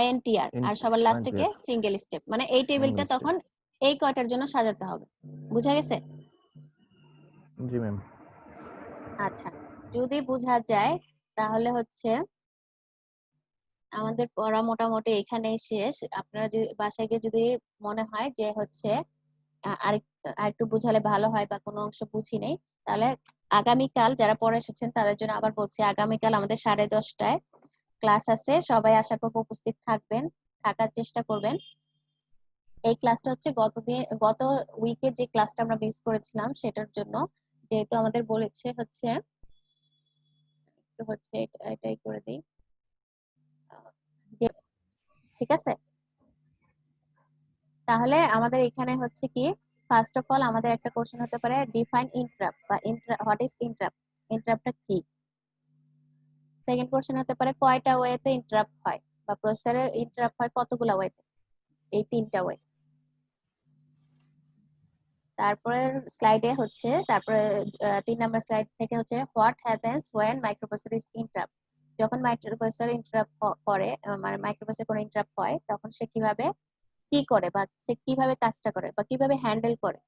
INTR, আর সবার লাস্টে কে সিঙ্গেল স্টেপ। মানে এই টেবিলটা তখন এই কয়টার জন্য সাজাতে হবে, বুঝা গেছে? জি ম্যাম। আচ্ছা, যদি বোঝা যায় তাহলে হচ্ছে আমাদের পড়া মোটামুটি এখানেই শেষ। আপনারা যদি বাসায় গিয়ে যদি মনে হয় যে হচ্ছে আরেকটু বুঝালে ভালো হয় বা কোনো অংশ বুঝি নেই, তাহলে আগামীকাল যারা পড়ে এসেছেন তাদের জন্য আবার বলছি, আগামীকাল আমাদের 10:30টায় ক্লাস আছে, সবাই আশা করবো উপস্থিত থাকবেন, থাকার চেষ্টা করবেন। এই ক্লাসটা হচ্ছে গত উইকে যে ক্লাসটা আমরা মিস করেছিলাম সেটার জন্য, যেহেতু আমাদের বলেছে হচ্ছে এটাই করে দিই, ঠিক আছে? তাহলে আমাদের এখানে হচ্ছে কি ফার্স্ট অফ অল আমাদের একটা কোশ্চেন হতে পারে ডিফাইন ইন্টারাপ্ট বা হোয়াট ইজ ইন্টারাপ্ট, ইন্টারাপ্টটা কি। সেকেন্ড কোশ্চেন হতে পারে কয়টা ওয়েতে ইন্টারাপ্ট হয় বা প্রসেসরে ইন্টারাপ্ট হয় কতগুলো ওয়েতে, এই 3টা ওয়ে। তারপরে স্লাইডে হচ্ছে, তারপরে 3 নাম্বার স্লাইড থেকে হচ্ছে what happens when microprocessor is interrupt, যখন মাইক্রোপ্রসেসর ইন্টারাপ্ট করে, মানে মাইক্রোপ্রসেসর কোনো ইন্টারাপ্ট হয় তখন সে কিভাবে কি করে বা সে কিভাবে কাজটা করে বা কিভাবে হ্যান্ডেল করে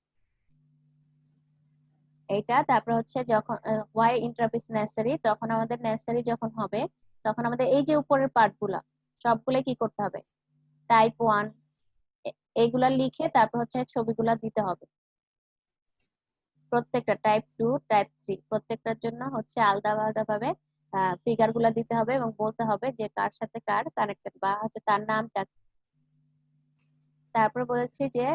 এইটা। তারপর হচ্ছে যখন ওয়াই ইন্টারাপ্ট ইজ নেসেসারি, তখন আমাদের নেসেসারি যখন হবে তখন আমাদের এই যে উপরের পার্টগুলা সবগুলো কি করতে হবে, টাইপ 1 এইগুলা লিখে তারপর হচ্ছে ছবিগুলা দিতে হবে। প্রত্যেকটা টাইপ 2 টাইপ 3 প্রত্যেকটার জন্য হচ্ছে আলাদা আলাদা ভাবে ফিগার গুলা দিতে হবে এবং বলতে হবে যে কার সাথে কার কানেক্টেড বা হচ্ছে তার নামটা। তারপর বলেছি যে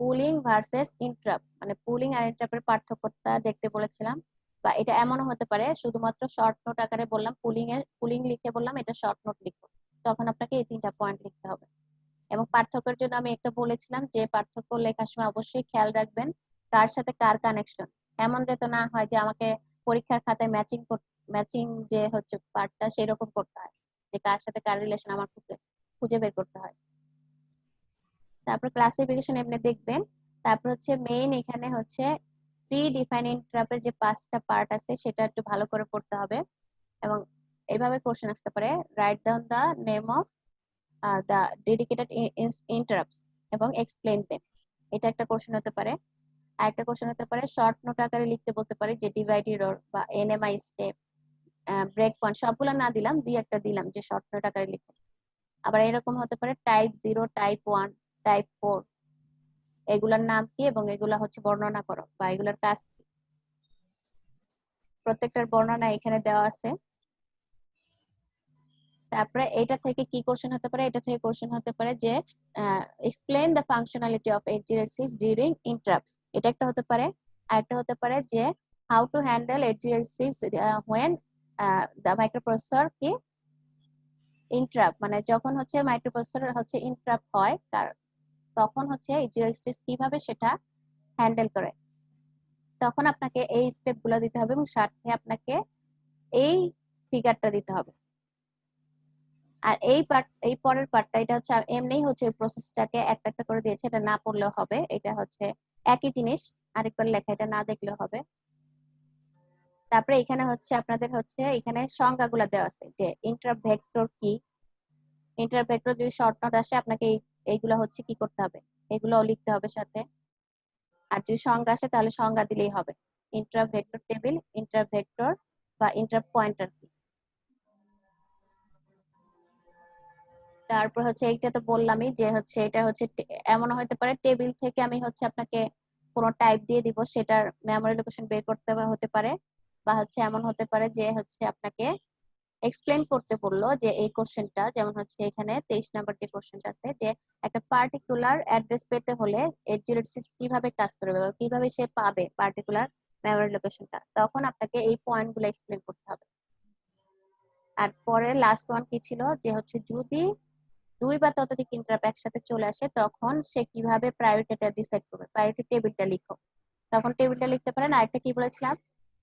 পুলিং ভার্সেস ইন্টারাপ্ট, মানে পুলিং আর ইন্টারাপ্টের পার্থক্যটা দেখতে বলেছিলাম। বা এটা এমনও হতে পারে শুধুমাত্র শর্ট নোট আকারে বললাম, পুলিং লিখে বললাম এটা শর্ট নোট লিখো, তখন আপনাকে এই 3টা পয়েন্ট লিখতে হবে। এবং পার্থক্যের জন্য আমি একটা বলেছিলাম যে পার্থক্য লেখার সময় অবশ্যই খেয়াল রাখবেন কার সাথে কার কানেকশন। এমন যাতে না হয় যে আমাকে পরীক্ষার খাতায় ম্যাচিং যে হচ্ছে পার্টটা সেরকম করতে হয়, যে কার সাথে কার রিলেশন আমার খুঁজে বের করতে হয়। তারপর ক্লাসিফিকেশন এমনি দেখবেন। তারপর হচ্ছে মেইন এখানে হচ্ছে প্রি ডিফাইন ইন্টারাপ্টের যে 5টা পার্ট আছে সেটা একটু ভালো করে পড়তে হবে। এবং এইভাবে কোশ্চেন আসতে পারে, write down the name of the dedicated interrupts এবং explain them, এটা একটা কোশ্চেন হতে পারে। আর একটা কোশ্চেন হতে পারে শর্ট নোট আকারে লিখতে বলতে পারে যে ডিভাইড এরর বা এনএমআই স্টেপ, ব্রেক পয়েন্ট সবগুলো না দিলাম, দুই একটা দিলাম যে শর্ট নোট আকারে লিখো। আবার এরকম হতে পারে টাইপ 0, টাইপ 1, টাইপ 4, এগুলার নাম কি এবং এগুলা হচ্ছে বর্ণনা করো বা এগুলার কাজ কি, প্রত্যেকটার বর্ণনা এখানে দেওয়া আছে। তারপরে এটা থেকে কি কোশ্চেন হতে পারে, এটা থেকে কোশ্চেন হতে পারে যে explain the functionality of 8086 during interrupts, এটা একটা হতে পারে। আর একটা হতে পারে যে how to handle 8086 when the microprocessor কি ইন্টারাপ্ট, মানে যখন হচ্ছে মাইক্রোপ্রসেসর হচ্ছে ইন্টারাপ্ট হয় তখন হচ্ছে 8086 কিভাবে সেটা হ্যান্ডেল করে, তখন আপনাকে এই স্টেপগুলো দিতে হবে এবং সাথে আপনাকে এই ফিগারটা দিতে হবে। আর এই পরের পার্টটা এটা হচ্ছে এমনিই হচ্ছে প্রসেসটাকে একটা একটা করে দিয়েছে, এটা না পড়লেও হবে, এটা হচ্ছে একই জিনিস আরেকবার লেখা, এটা না দেখলেও হবে। তারপরে এখানে হচ্ছে আপনাদের হচ্ছে এখানে সংজ্ঞাগুলো দেওয়া আছে যে ইন্টারাপ্ট ভেক্টর কি, ইন্টারাপ্ট ভেক্টর যদি শর্ট নোট আসে আপনাকে এইগুলো হচ্ছে কি করতে হবে, এগুলোও লিখতে হবে সাথে। আর যদি সংজ্ঞা আসে তাহলে সংজ্ঞা দিলেই হবে, interrupt vector table, interrupt vector বা ইন্টারাপ্ট পয়েন্টার কি। তারপর হচ্ছে এইটা তো বললামই যে হচ্ছে এটা হচ্ছে এমন হতে পারে টেবিল থেকে আমি হচ্ছে আপনাকে কোনো টাইপ দিয়ে দিব, সেটার মেমরি লোকেশন বের করতে হতে পারে, বা হচ্ছে এমন হতে পারে যে হচ্ছে আপনাকে এক্সপ্লেন করতে বললো যে এই কোশ্চেনটা, যেমন হচ্ছে এখানে 23 নাম্বার যে কোশ্চেনটা আছে যে একটা পার্টিকুলার অ্যাড্রেস পেতে হলে 8086 কিভাবে কাজ করবে বা কিভাবে সে পাবে পার্টিকুলার মেমরি লোকেশনটা, তখন আপনাকে এই পয়েন্টগুলো এক্সপ্লেন করতে হবে। আর পরে লাস্ট ওয়ান কি ছিল যে হচ্ছে যদি 2 বা ততোধিক ইন্টারাপ্ট একসাথে চলে আসে তখন সে কিভাবে প্রায়োরিটিটা ডিসাইড করবে, প্রায়োরিটি টেবিলটা লিখো, তখন টেবিলটা লিখতে পারেন। আরেকটা কি বলেছিলাম,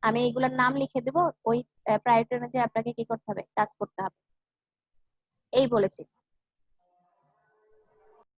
আমি এগুলোর নাম লিখে দেবো, ওই প্রায়োরিটি অনুযায়ী আপনাকে কি করতে হবে, কাজ করতে হবে, এই বলেছি।